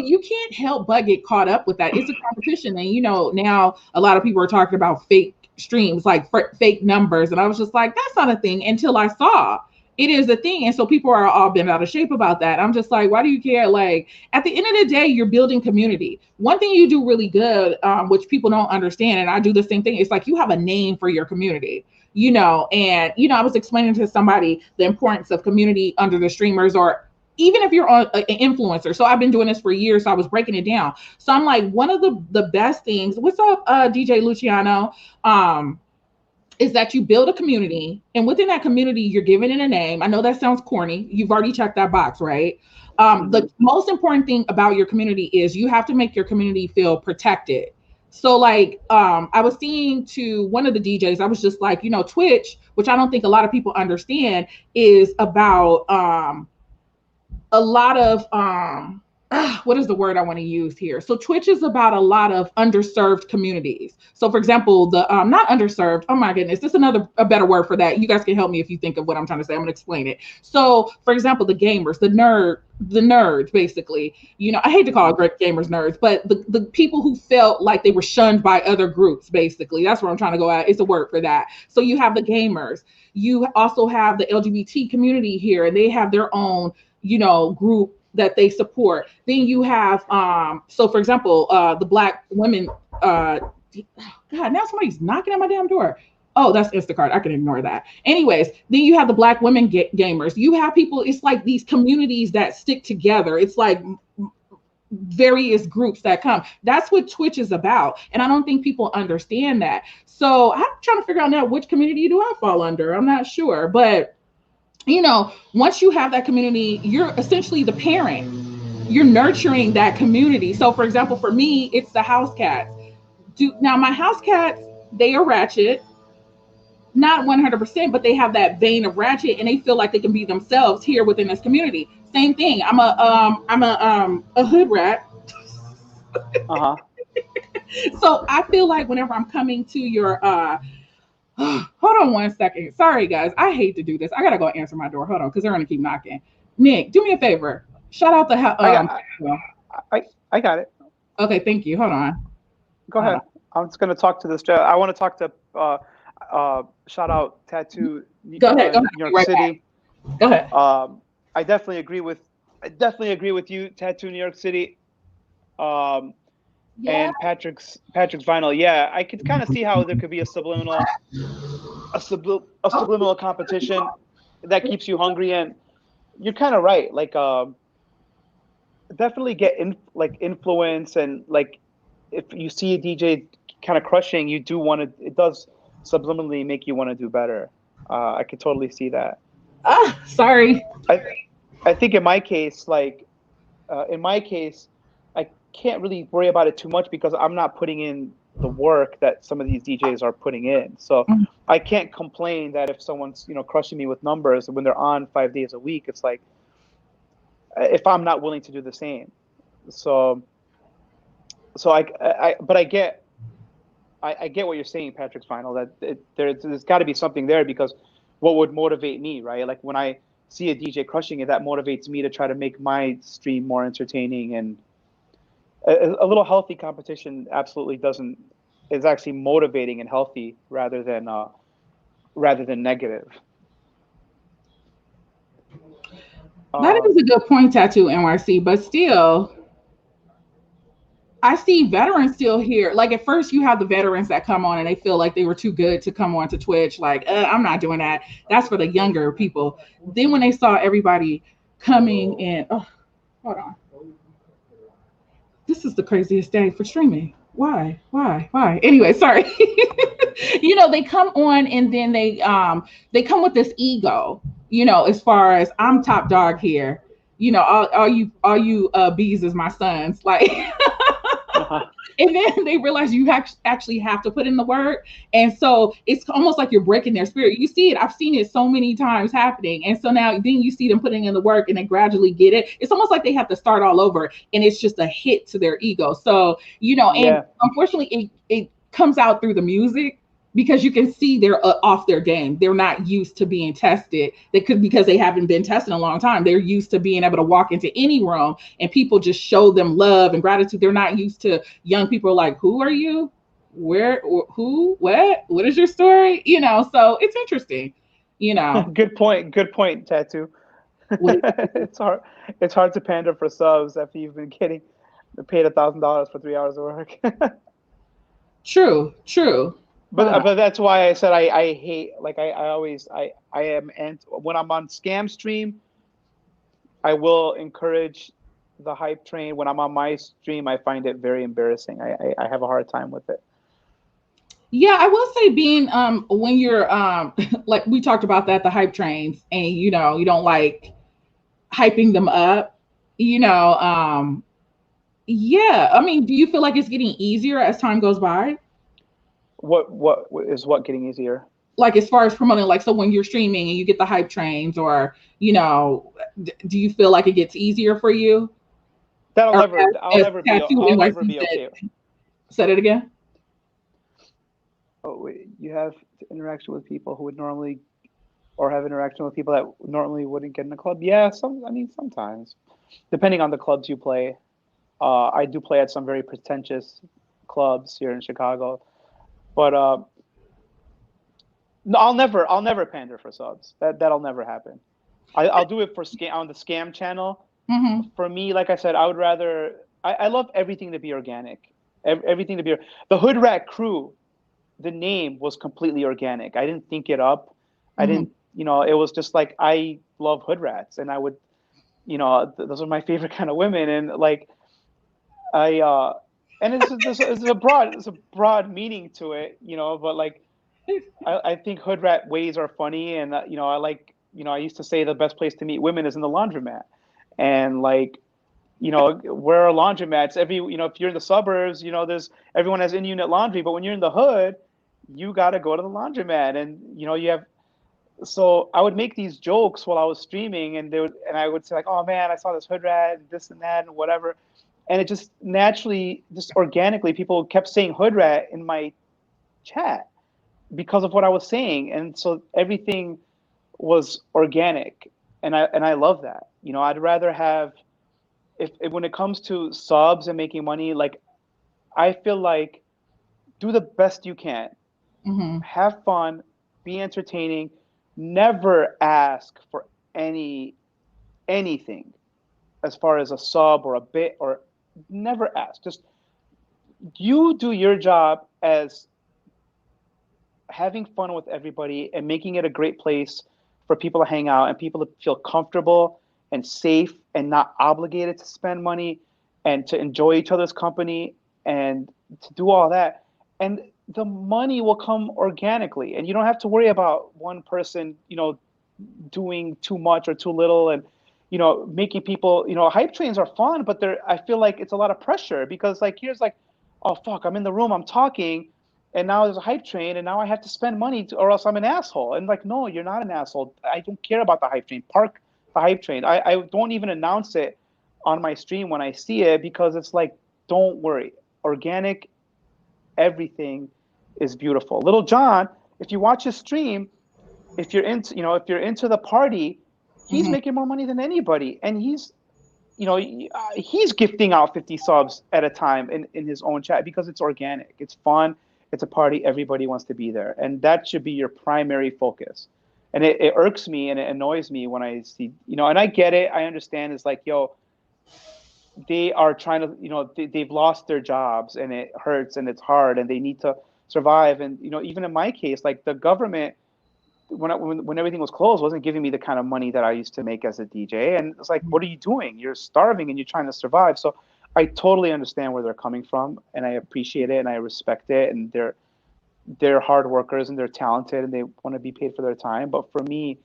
you can't help but get caught up with that. It's a competition. And, you know, now a lot of people are talking about fake streams, like fake numbers. And I was just like, that's not a thing until I saw it is a thing. And so people are all bent out of shape about that. I'm just like, why do you care? Like, at the end of the day, you're building community. One thing you do really good, which people don't understand, and I do the same thing, it's like you have a name for your community, you know. And, you know, I was explaining to somebody the importance of community under the streamers, or even if you're an influencer. So I've been doing this for years, so I was breaking it down. So I'm like, one of the best things, what's up, DJ Luciano? Is that you build a community, and within that community, you're giving it a name. I know that sounds corny. You've already checked that box, right? The most important thing about your community is you have to make your community feel protected. So like, I was saying to one of the DJs, I was just like, you know, Twitch, which I don't think a lot of people understand, is about a lot of, what is the word I want to use here? So Twitch is about a lot of underserved communities. So for example, the not underserved, oh my goodness, this is a better word for that. You guys can help me if you think of what I'm trying to say. I'm gonna explain it. So for example, the gamers, the nerds, basically, you know, I hate to call gamers nerds, but the people who felt like they were shunned by other groups, basically, that's where I'm trying to go at. It's a word for that. So you have the gamers, you also have the LGBT community here, and they have their own, you know, group that they support. Then you have, so for example, the Black women, God, now somebody's knocking at my damn door. Oh, that's Instacart. I can ignore that. Anyways, then you have the Black women gamers. You have people, it's like these communities that stick together. It's like various groups that come. That's what Twitch is about. And I don't think people understand that. So I'm trying to figure out now, which community do I fall under? I'm not sure, but you know, once you have that community, you're essentially the parent. You're nurturing that community. So for example, for me, it's the house cats. Now my house cats, they are ratchet, not 100%, but they have that vein of ratchet, and they feel like they can be themselves here within this community. Same thing. I'm a hood rat. So I feel like whenever I'm coming to your hold on one second. Sorry, guys. I hate to do this. I gotta go answer my door. Hold on, because they're gonna keep knocking. Nick, do me a favor. Shout out the I got it. Okay, thank you. Hold on. Go ahead. I'm just gonna talk to this. I want to talk to shout out Tattoo. Go ahead. New York City. Back. Go ahead. I definitely agree with you, Tattoo New York City. And Patrick's vinyl. Yeah, I could kind of see how there could be a subliminal competition that keeps you hungry. And you're kind of right. Like, definitely get influence, and like if you see a DJ kind of crushing, you do want to. It does subliminally make you want to do better. I could totally see that. Sorry. I think in my case, I can't really worry about it too much because I'm not putting in the work that some of these DJs are putting in. So I can't complain that if someone's, you know, crushing me with numbers when they're on 5 days a week, it's like, if I'm not willing to do the same. So I get what you're saying, Patrick's final, that there's got to be something there, because what would motivate me, right? Like when I see a DJ crushing it, that motivates me to try to make my stream more entertaining, and a little healthy competition absolutely is actually motivating and healthy rather than negative. That is a good point, Tattoo NYC, but still, I see veterans still here. Like at first you have the veterans that come on and they feel like they were too good to come on to Twitch. Like, I'm not doing that. That's for the younger people. Then when they saw everybody coming in, oh, hold on. This is the craziest day for streaming. Why? Why? Anyway, sorry. They come on and then they come with this ego, as far as I'm top dog here. All you bees is my sons. Like Uh-huh. and then they realize you actually have to put in the work, and so it's almost like you're breaking their spirit. You see it, I've seen it so many times happening, and so now then you see them putting in the work and they gradually get it. It's almost like they have to start all over, and it's just a hit to their ego. So and Yeah. unfortunately it comes out through the music, because you can see they're off their game. They're not used to being tested. They could, because they haven't been tested in a long time. They're used to being able to walk into any room and people just show them love and gratitude. They're not used to young people like, who are you? Where, who, what is your story? So it's interesting, you know. Good point. Good point, Tattoo. What- It's hard. It's hard to pander for subs after you've been getting paid $1,000 for 3 hours of work. True. But that's why I said I hate, like I always I am, and when I'm on scam stream, I will encourage the hype train. When I'm on my stream, I find it very embarrassing. I have a hard time with it. Yeah, I will say, being when you're like we talked about that, the hype trains, and you don't like hyping them up, you know, yeah. I mean, do you feel like it's getting easier as time goes by? What getting easier? Like as far as promoting, like, so when you're streaming and you get the hype trains, or do you feel like it gets easier for you? Or I'll never be tattoo I'll never NYC be okay. said it again. Oh, wait, you have interaction with people who would normally, or have interaction with people that normally wouldn't get in a club. Yeah, I mean, sometimes, depending on the clubs you play. I do play at some very pretentious clubs here in Chicago, but no, I'll never pander for subs. That'll never happen. I'll do it for scam on the scam channel. Mm-hmm. For me, like I said, I would rather. I love everything to be organic. Everything to be the Hood Rat Crew. The name was completely organic. I didn't think it up. I Mm-hmm. didn't. It was just like, I love hood rats, and I would. Those are my favorite kind of women, and like I. And it's a broad meaning to it, but like I think hood rat ways are funny, and I like, I used to say the best place to meet women is in the laundromat, and like, where are laundromats? If you're in the suburbs, there's everyone has in-unit laundry, but when you're in the hood, you got to go to the laundromat, and you have. So I would make these jokes while I was streaming, and I would say like, oh man, I saw this hood rat, and this and that, and whatever, and it just naturally, just organically, people kept saying hood rat in my chat because of what I was saying, and so everything was organic, and I love that. I'd rather have, if when it comes to subs and making money, like, I feel like, do the best you can, Mm-hmm. have fun, be entertaining, never ask for anything as far as a sub or a bit, or never ask. Just you do your job as having fun with everybody and making it a great place for people to hang out and people to feel comfortable and safe and not obligated to spend money and to enjoy each other's company and to do all that. And the money will come organically, and you don't have to worry about one person, doing too much or too little, and making people, hype trains are fun, but I feel like it's a lot of pressure, because like, here's like, oh fuck, I'm in the room, I'm talking, and now there's a hype train, and now I have to spend money or else I'm an asshole. And like, no, you're not an asshole. I don't care about the hype train. Park the hype train. I don't even announce it on my stream when I see it, because it's like, don't worry. Organic, everything is beautiful. Little John, if you watch his stream, if you're into the party, he's Mm-hmm. making more money than anybody, and he's gifting out 50 subs at a time in his own chat, because it's organic, it's fun, it's a party, everybody wants to be there, and that should be your primary focus. And it irks me and it annoys me when I see, and I get it, I understand, it's like, yo, they are trying to, they've lost their jobs, and it hurts and it's hard, and they need to survive. And even in my case, like, the government, when everything was closed, wasn't giving me the kind of money that I used to make as a DJ. And it's like, what are you doing? You're starving and you're trying to survive. So I totally understand where they're coming from, and I appreciate it and I respect it, and they're hard workers and they're talented and they want to be paid for their time. But for me,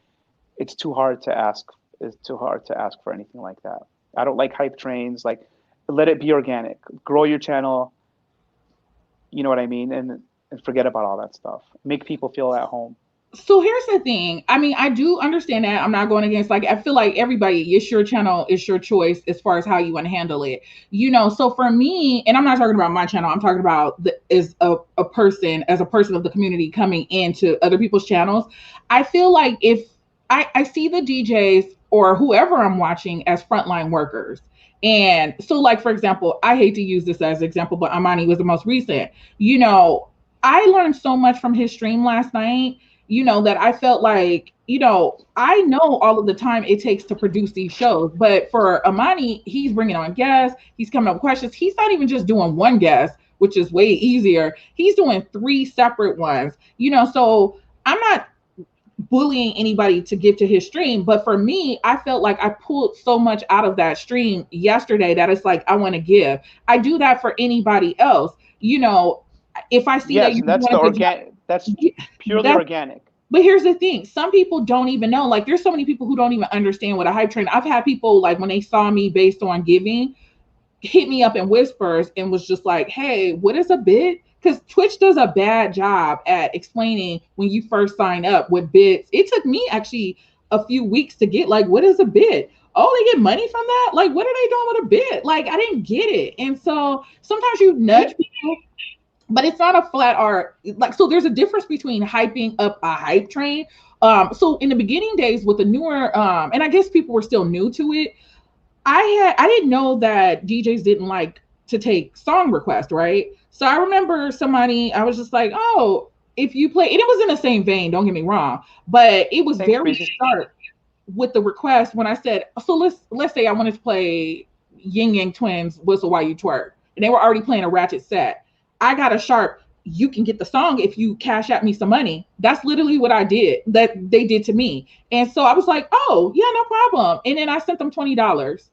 it's too hard to ask. It's too hard to ask for anything like that. I don't like hype trains. Like, let it be organic. Grow your channel. You know what I mean? And forget about all that stuff. Make people feel at home. So here's the thing. I mean, I do understand that. I'm not going against, like, I feel like everybody, it's your channel, it's your choice as far as how you want to handle it. So for me, and I'm not talking about my channel, I'm talking about as a person, as a person of the community coming into other people's channels. I feel like if I see the DJs or whoever I'm watching as frontline workers. And so, like, for example, I hate to use this as an example, but Amani was the most recent. I learned so much from his stream last night, that I felt like, I know all of the time it takes to produce these shows, but for Amani, he's bringing on guests, he's coming up with questions. He's not even just doing one guest, which is way easier. He's doing 3 separate ones, so I'm not bullying anybody to get to his stream, but for me, I felt like I pulled so much out of that stream yesterday that it's like, I want to give. I do that for anybody else, if I see that Yes, you're and that's doing the a good job. organic. That's purely organic. But here's the thing. Some people don't even know. Like, there's so many people who don't even understand what a hype train. I've had people, like, when they saw me based on giving, hit me up in whispers and was just like, hey, what is a bit? Because Twitch does a bad job at explaining when you first sign up what bits. It took me actually a few weeks to get, like, what is a bit? Oh, they get money from that? Like, what are they doing with a bit? Like, I didn't get it. And so sometimes you nudge people, but it's not a flat art. Like, so there's a difference between hyping up a hype train. So in the beginning days with the newer, and I guess people were still new to it, I didn't know that DJs didn't like to take song requests, right? So I remember somebody, I was just like, oh, if you play, and it was in the same vein, don't get me wrong, but it was Thanks, very Breezy. sharp with the request when I said, so let's say I wanted to play Yin Yang Twins Whistle While You Twerk, and they were already playing a ratchet set. I got a sharp, you can get the song if you cash at me some money. That's literally what I did, that they did to me. And so I was like, oh, yeah, no problem. And then I sent them $20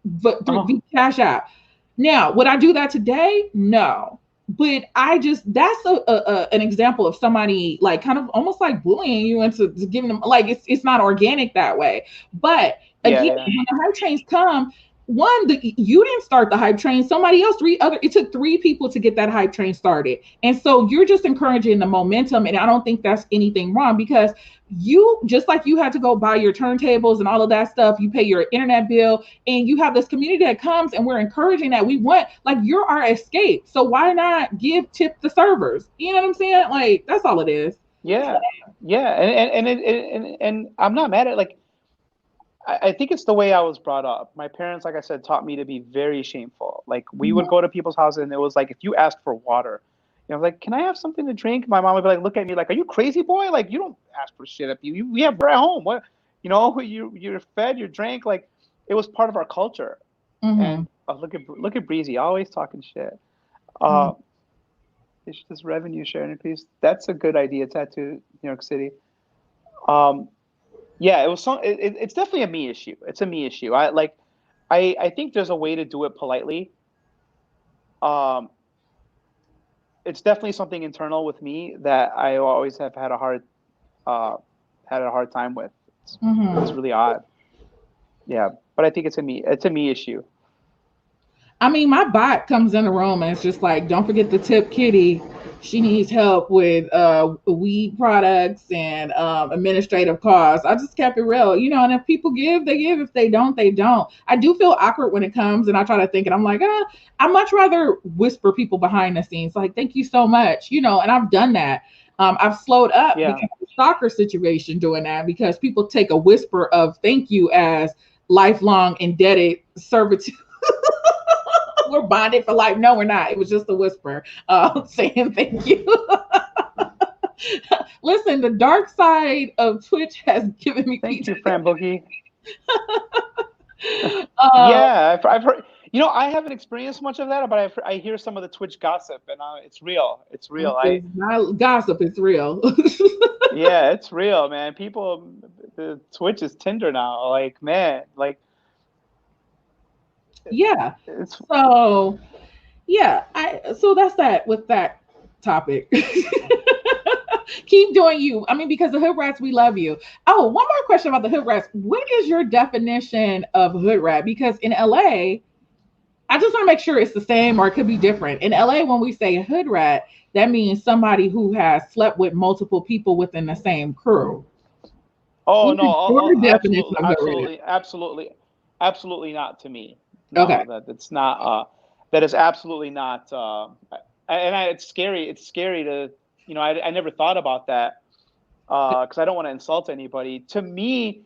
but through the Cash App. Now, would I do that today? No. But that's an example of somebody, like, kind of almost like bullying you into giving them, like, it's not organic that way. But again, when the hype trains come, you didn't start the hype train. Somebody else, it took 3 people to get that hype train started. And so you're just encouraging the momentum. And I don't think that's anything wrong, because you, just like you had to go buy your turntables and all of that stuff, you pay your internet bill, and you have this community that comes, and we're encouraging that. We want, like, you're our escape. So why not tip the servers? You know what I'm saying? Like, that's all it is. Yeah. And I'm not mad at, like, I think it's the way I was brought up. My parents, like I said, taught me to be very shameful. Like, we would go to people's houses, and it was like, if you asked for water, like, can I have something to drink? My mom would be like, look at me like, are you crazy, boy? Like, you don't ask for shit up you. We have, we're at home. What, you're fed, you're drank. Like, it was part of our culture. And look at Breezy, always talking shit. It's just revenue share increase. That's a good idea. Tattoo, New York City. Yeah, it was it's definitely a me issue. It's a me issue. I think there's a way to do it politely. It's definitely something internal with me that I always have had a hard time with. It's really odd. Yeah, but I think it's a me issue. I mean, my bot comes in the room and it's just like, don't forget to tip Kitty. She needs help with weed products and administrative costs. I just kept it real, and if people give, they give. If they don't, they don't. I do feel awkward when it comes, and I try to think, and I'm like, I'd much rather whisper people behind the scenes, like, thank you so much, and I've done that. I've slowed up because of the stalker situation doing that, because people take a whisper of thank you as lifelong indebted servitude. We're bonded for life. No, we're not. It was just a whisper saying thank you. Listen, the dark side of Twitch has given me Thank you, Fran Boogie. Yeah, I've heard. I haven't experienced much of that, but I hear some of the Twitch gossip, and it's real. It's real. It's not gossip. It's real. Yeah, it's real, man. The Twitch is Tinder now. Like, man, like. Yeah. It's So yeah, so that's that with that topic. Keep doing you. I mean, because the hood rats, we love you. Oh, one more question about the hood rats. What is your definition of hood rat? Because in LA, I just want to make sure it's the same or it could be different. In LA, when we say hood rat, that means somebody who has slept with multiple people within the same crew. oh What no, is your definition absolutely, of hood absolutely, absolutely, absolutely not to me. rat? No, Okay. it's not. That is absolutely not. It's scary. It's scary to, I never thought about that because I don't want to insult anybody. To me,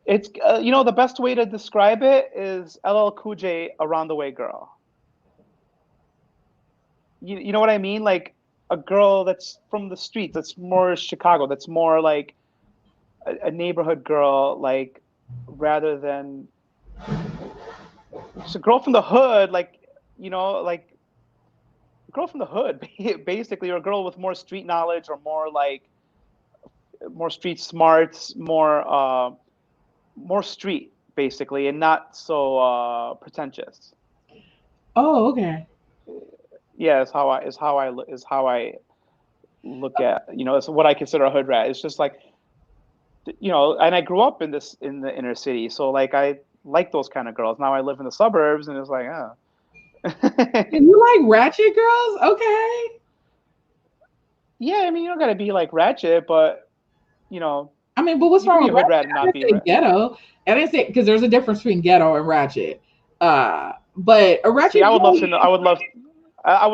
it's the best way to describe it is LL Cool J, Around the Way Girl. You know what I mean? Like a girl that's from the streets, that's more Chicago, that's more like a neighborhood girl, like rather than just a girl from the hood, like like a girl from the hood, basically, or a girl with more street knowledge or more like more street smarts, more street basically, and not so pretentious. Oh, okay. Yeah, is how I look at, it's what I consider a hood rat. It's just like, and I grew up in the inner city, so like I like those kind of girls. Now I live in the suburbs, and it's like, And you like ratchet girls? Okay. yeah. I mean, you don't gotta be like ratchet, but I mean, but what's you can wrong be with a hood rat ratchet? and I not didn't be say rat. ghetto. I didn't say because there's a difference between ghetto and ratchet. But a See, ratchet I would love girl, to know. I would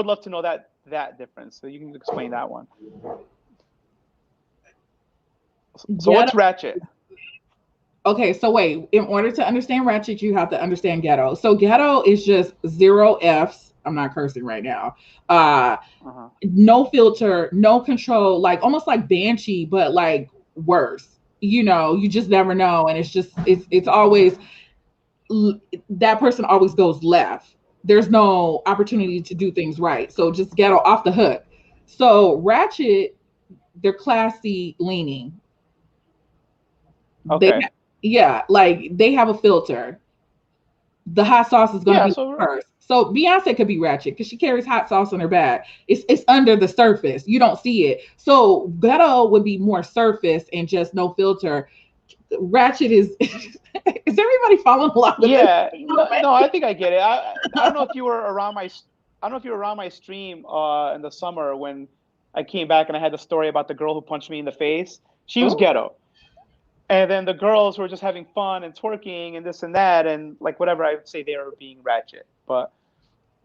love to know that difference. So you can explain that one. So ghetto. what's ratchet? Okay, so wait. In order to understand ratchet, you have to understand ghetto. So ghetto is just zero Fs. I'm not cursing right now. Uh, Uh-huh. no filter, no control, like almost like banshee, but like worse. You just never know, and it's always that person always goes left. There's no opportunity to do things right. So just ghetto off the hook. So ratchet, they're classy leaning. They Okay. yeah, like they have a filter. The hot sauce is going to Yeah. be So first. So Beyonce could be ratchet because she carries hot sauce on her bag. It's under the surface. You don't see it. So ghetto would be more surface and just no filter. Ratchet is is everybody following along with this? yeah. No, no, I think I get it. I don't know if you were around my I don't know if you were around my stream in the summer when I came back and I had the story about the girl who punched me in the face. She was Oh, ghetto. And then the girls were just having fun and twerking and this and that and like whatever, I would say they were being ratchet. But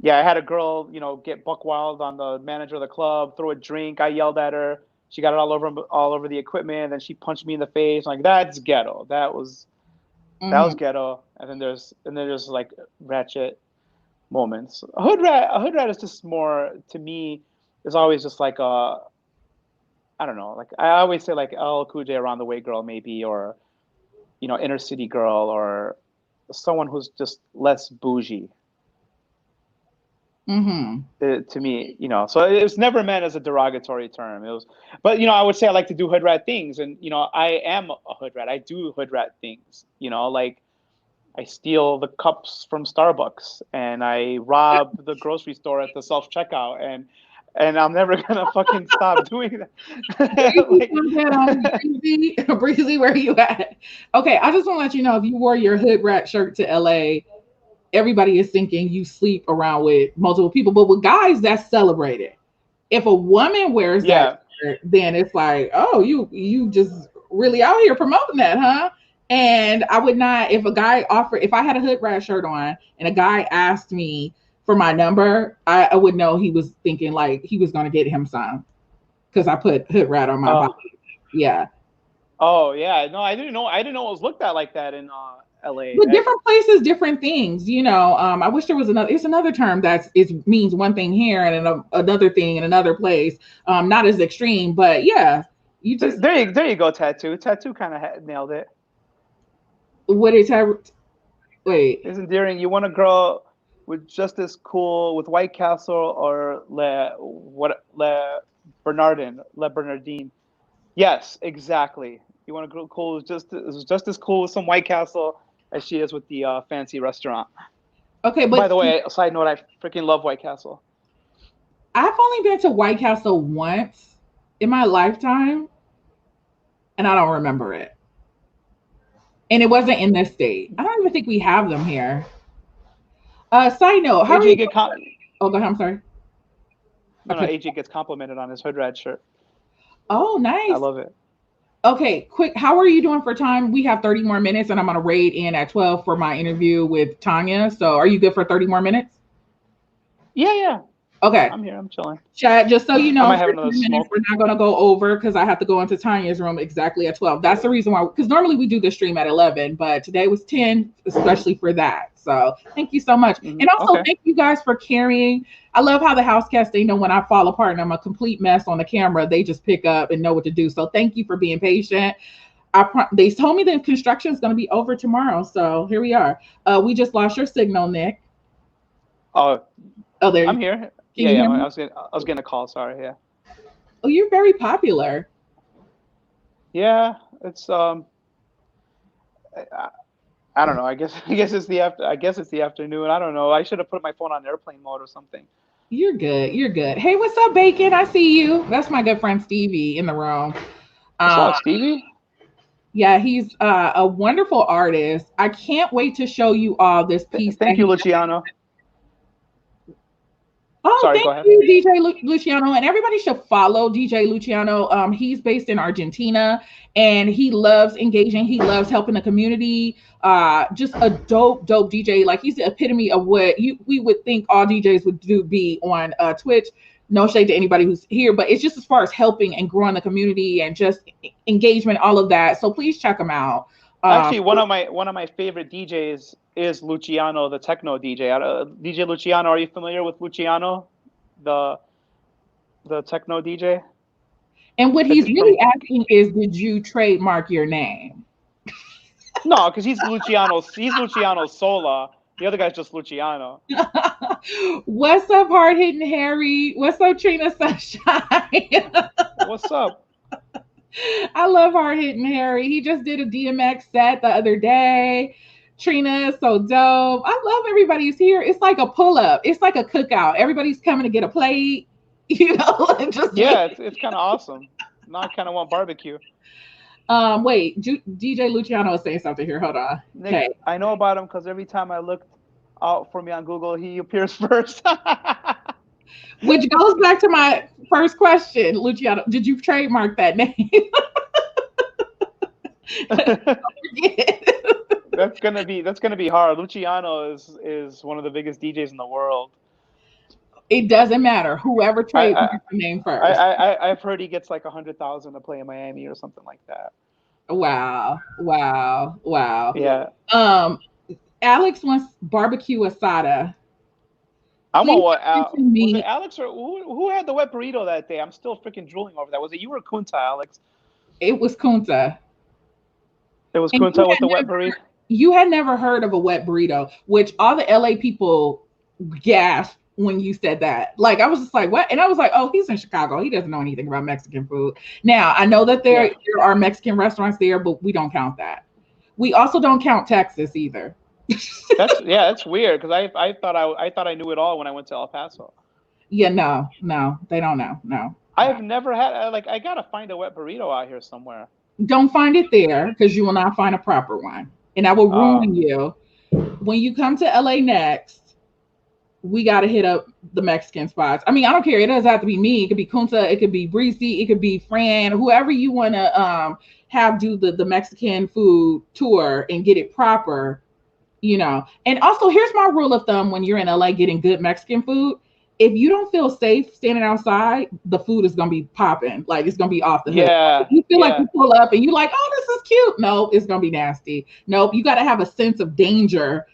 yeah, I had a girl, get buck wild on the manager of the club, throw a drink. I yelled at her. She got it all over the equipment. And then she punched me in the face. Like that's ghetto. That was mhm. ghetto. And then there's like ratchet moments. A hood rat is just more to me. Is always just like I don't know. Like I always say like L Cool J, Around the Way Girl maybe, or inner city girl, or someone who's just less bougie. Mhm. To me, so it was never meant as a derogatory term. It was, but I would say I like to do hood rat things, and I am a hood rat. I do hood rat things. Like I steal the cups from Starbucks, and I rob the grocery store at the self checkout, and I'm never gonna fucking stop doing that. Breezy Like, comes head on. Breezy, Breezy, where you at? Okay, I just want to let you know if you wore your hood rat shirt to LA, everybody is thinking you sleep around with multiple people. But with guys, that's celebrated. If a woman wears that yeah, shirt, then it's like, oh, you just really out here promoting that, huh? And I would not, if I had a hood rat shirt on and a guy asked me for my number, I would know he was thinking like he was gonna get him some because I put hood rat on my body. uh, Yeah. oh yeah, no, I didn't know it was looked at like that in LA. But different places, different things. I wish there was another. It's another term that's it means one thing here and another thing in another place. Not as extreme, but yeah, you just There you go, tattoo kind of nailed it. what is have wait. It's endearing. You want a girl with just as cool with White Castle or Le Bernardine. Yes, exactly. You want a girl cool who's just as cool with some White Castle as she is with the fancy restaurant. Okay, By but the way, side note, I freaking love White Castle. I've only been to White Castle once in my lifetime, and I don't remember it. And it wasn't in this state. I don't even think we have them here. Side note, how are you? AJ get com- Oh, go ahead. I'm sorry. no, no, Okay. AJ gets complimented on his hood rat shirt. Oh, I nice. love it. Okay, quick. How are you doing for time? We have 30 more minutes, and I'm gonna raid in at 12 for my interview with Tanya. So, are you good for 30 more minutes? Yeah, yeah. Okay. I'm here. I'm chilling. Chat, just so you I know, might have 30 another minutes, smoke. we're not going to go over because I have to go into Tanya's room exactly at 12. That's the reason why, because normally we do the stream at 11, but today was 10, especially for that. So thank you so much. And also, Okay. thank you guys for carrying. I love how the house cast, they know when I fall apart and I'm a complete mess on the camera, they just pick up and know what to do. So thank you for being patient. They told me the construction is going to be over tomorrow. So here we are. We just lost your signal, Nick. Oh, there. I'm here. Can you hear me? I was getting a call. Sorry. Yeah. Oh, you're very popular. Yeah, it's I don't know. I guess it's the afternoon. I don't know. I should have put my phone on airplane mode or something. You're good. You're good. Hey, what's up, Bacon? I see you. That's my good friend Stevie in the room. What's up, Stevie? Yeah, he's a wonderful artist. I can't wait to show you all this piece. Thank you, Luciano. Oh, sorry, thank go ahead. you, DJ Luciano. And everybody should follow DJ Luciano. He's based in Argentina and he loves engaging. He loves helping the community. Just a dope DJ. Like he's the epitome of what we would think all DJs would be on Twitch. No shade to anybody who's here, but it's just as far as helping and growing the community and just engagement, all of that. So please check him out. Actually, one of my favorite DJs is Luciano, the techno DJ. DJ Luciano, are you familiar with Luciano, the techno DJ? And what he's really asking is, did you trademark your name? No, because he's Luciano Sola. The other guy's just Luciano. What's up, hard hitting Harry? What's up, Trina Sunshine? What's up? I love hard hitting Harry. He just did a DMX set the other day. Trina is so dope. I love everybody's here. It's like a pull up. It's like a cookout. Everybody's coming to get a plate. You know, it's kind of awesome. Now I kind of want barbecue. Wait, DJ Luciano is saying something here. Hold on. Nick, okay. I know about him because every time I look out for me on Google, he appears first. Which goes back to my first question, Luciano. Did you trademark that name? That's gonna be hard. Luciano is one of the biggest DJs in the world. It doesn't matter. Whoever trademarks the name first. I've heard he gets like 100,000 to play in Miami or something like that. Wow. Yeah. Alex wants barbecue asada. I want what? Was it Alex or who had the wet burrito that day? I'm still freaking drooling over that. Was it you or Kunta, Alex? It was Kunta. It was Kunta with the wet burrito. You had never heard of a wet burrito, which all the LA people gasped when you said that. Like I was just like, what? And I was like, oh, he's in Chicago. He doesn't know anything about Mexican food. Now I know that there are Mexican restaurants there, but we don't count that. We also don't count Texas either. That's weird because I thought I knew it all when I went to El Paso. Yeah, no, they don't know. No. I've never had I gotta find a wet burrito out here somewhere. Don't find it there because you will not find a proper one. And I will ruin you. When you come to LA next, we got to hit up the Mexican spots. I mean, I don't care. It doesn't have to be me. It could be Kunta. It could be Breezy. It could be Fran. Whoever you want to have do the Mexican food tour and get it proper, you know. And also, here's my rule of thumb when you're in LA getting good Mexican food. If you don't feel safe standing outside, the food is going to be popping. Like, it's going to be off the hook. Yeah. If you feel like you pull up and you're like, oh, this is cute. No, it's going to be nasty. Nope. You got to have a sense of danger.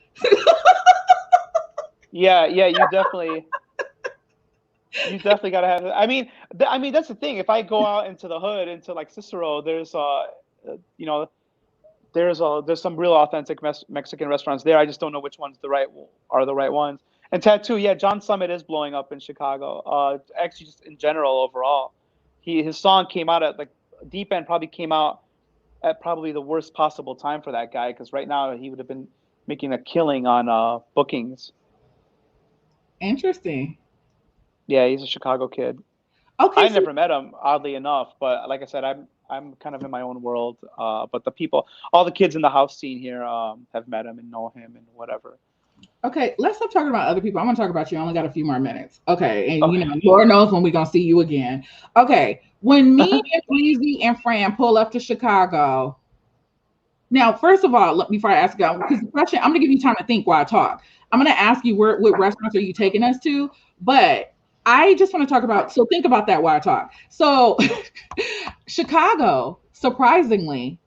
Yeah, you definitely got to have it. I mean, that's the thing. If I go out into the hood, into like Cicero, there's there's some real authentic Mexican restaurants there. I just don't know which ones are the right ones. And Tattoo, yeah, John Summit is blowing up in Chicago. Actually, just in general, overall, his song came out at like Deep End probably came out at probably the worst possible time for that guy because right now he would have been making a killing on bookings. Interesting. Yeah, he's a Chicago kid. Okay, I so never met him, oddly enough, but like I said, I'm kind of in my own world. But the people, all the kids in the house scene here, have met him and know him and whatever. okay, let's stop talking about other people. I want to talk about you. I only got a few more minutes. Okay, and Okay. Lord knows when we're gonna see you again. Okay, when me and Breezy and Fran pull up to Chicago. Now, first of all, before I ask you, because the question, I'm gonna give you time to think while I talk. I'm gonna ask you what restaurants are you taking us to, but I just want to talk about. So think about that while I talk. So, Chicago, surprisingly.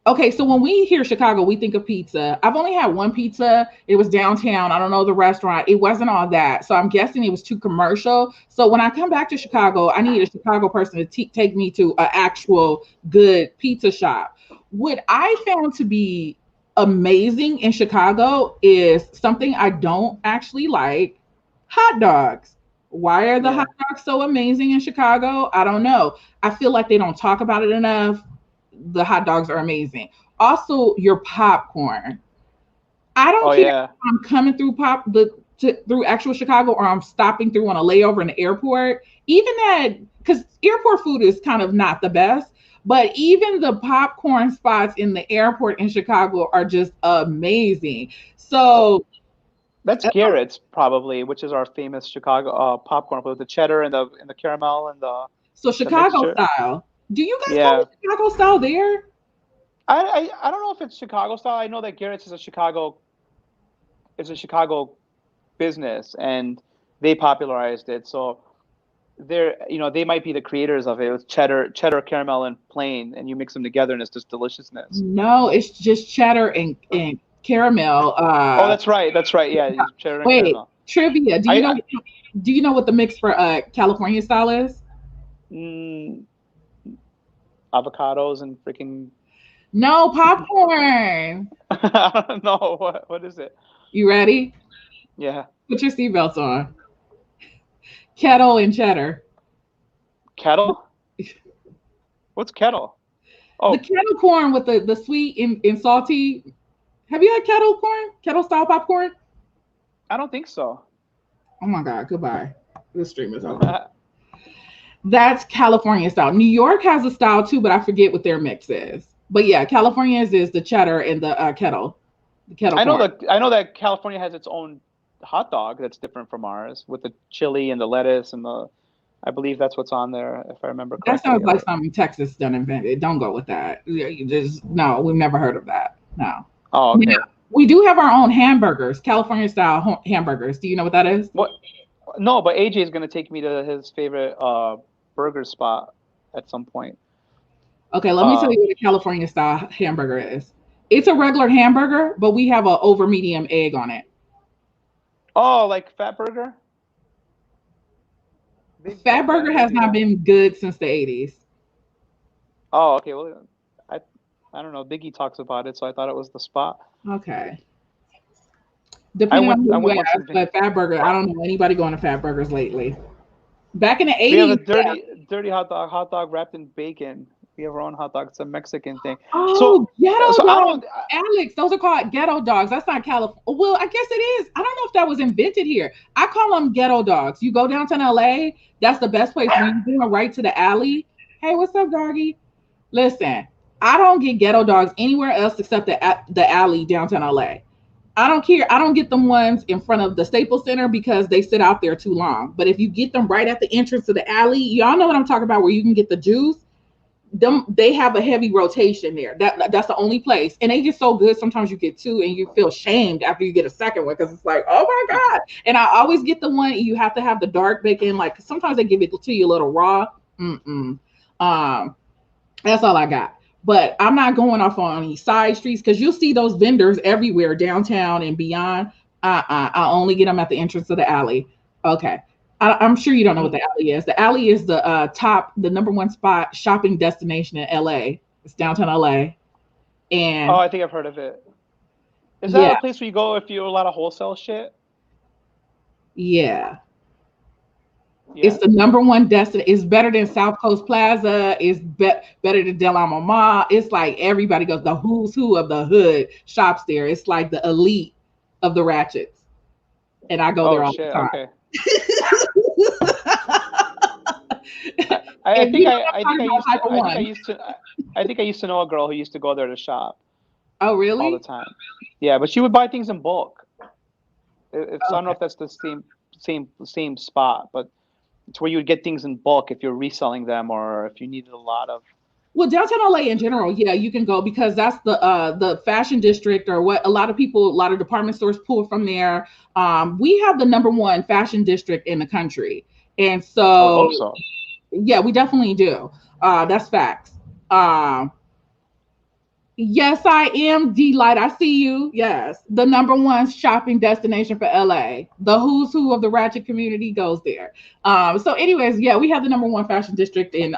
Okay, so when we hear Chicago, we think of pizza. I've only had one pizza. It was downtown. I don't know the restaurant. It wasn't all that. So I'm guessing it was too commercial. So when I come back to Chicago, I need a Chicago person to take me to an actual good pizza shop. What I found to be amazing in Chicago is something I don't actually like: hot dogs. Why are the Yeah. hot dogs so amazing in Chicago? I don't know. I feel like they don't talk about it enough. The hot dogs are amazing. Also, your popcorn. I don't Oh care if yeah. I'm coming through through actual Chicago or I'm stopping through on a layover in the airport. Even that, because airport food is kind of not the best, but even the popcorn spots in the airport in Chicago are just amazing. So, That's Garrett's probably, which is our famous Chicago popcorn with the cheddar and the caramel and so the Chicago mixture. style. Do you guys call Yeah. it Chicago style there? I don't know if it's Chicago style. I know that Garrett's is a Chicago business and they popularized it. So they might be the creators of it with cheddar, caramel, and plain, and you mix them together and it's just deliciousness. No, it's just cheddar and caramel. Oh, that's right. That's right. Yeah, use cheddar and Wait, caramel. trivia. I, I Do you know what the mix for California style is? mm, avocados and freaking No, popcorn. I don't know what is it? You ready? Yeah, Put your seatbelts on. Kettle and cheddar. kettle. What's kettle? The Oh, kettle corn with the sweet and salty. Have you had kettle corn? Kettle style popcorn? I don't think so. Oh my God, goodbye. This stream is over. That's California style. New York has a style too, but I forget what their mix is. But yeah, California's is the cheddar and the kettle. The kettle corn. I know that California has its own hot dog that's different from ours with the chili and the lettuce and the. I believe that's what's on there, if I remember That correctly. sounds like something Texas done invented. Don't go with that. You just no, we've never heard of that. No. Oh, okay. Now, we do have our own hamburgers, California style hamburgers. Do you know what that is? What? No, but AJ is gonna take me to his favorite burger spot at some point. Okay, let me tell you what a California style hamburger is. It's a regular hamburger, but we have a over medium egg on it. Oh, like Fat Burger? Fat Burger has not been good since the 80s. Oh, okay. Well, I don't know. Biggie talks about it, so I thought it was the spot. Okay. Depending on I who went you once. ask, but Fat Burger, I don't know anybody going to Fat Burgers lately. Back in the We have a 80s. dirty hot dog wrapped in bacon. We have our own hot dog. It's a Mexican thing. Oh, ghetto so I dogs. don't. Alex, those are called ghetto dogs. That's not California. Well, I guess it is. I don't know if that was invented here. I call them ghetto dogs. You go downtown LA, that's the best place when you're going right to the alley. Hey, what's up, doggy? Listen, I don't get ghetto dogs anywhere else except the alley downtown LA. I don't care. I don't get them ones in front of the Staples Center because they sit out there too long. But if you get them right at the entrance to the alley, y'all know what I'm talking about, where you can get the juice. They have a heavy rotation there. That's the only place, and they get so good. Sometimes you get two, and you feel shamed after you get a second one because it's like, oh my God. And I always get the one you have to have the dark bacon. Like sometimes they give it to you a little raw. That's all I got. But I'm not going off on any side streets because you'll see those vendors everywhere downtown and beyond. I only get them at the entrance of the alley. Okay. I'm sure you don't know what the alley is. The alley is the number one spot shopping destination in LA. It's downtown LA. And Oh, I think I've heard of it. Is that a place where you go if you a lot of wholesale shit? Yeah. It's the number one destination. It's better than South Coast Plaza. It's better than Del Amo Mall. It's like everybody goes, the who's who of the hood shops there. It's like the elite of the ratchets. and I go there Oh all shit. the time. Okay. And you know I what think I'm I talking used about, type to of I think I one. used to I think I used to know a girl who used to go there to shop Oh, all the really? time. Yeah, but she would buy things in bulk. It's I don't know Okay. if that's the same spot, but it's where you would get things in bulk if you're reselling them or if you needed a lot of. Well, downtown LA in general, yeah, you can go because that's the fashion district, or what a lot of people, a lot of department stores pull from there. We have the number one fashion district in the country, and I would hope so so. yeah, we definitely do. That's facts. Um, yes, I am Delight. I see you. Yes, the number one shopping destination for LA. The who's who of the ratchet community goes there. So, anyways, yeah, we have the number one fashion district in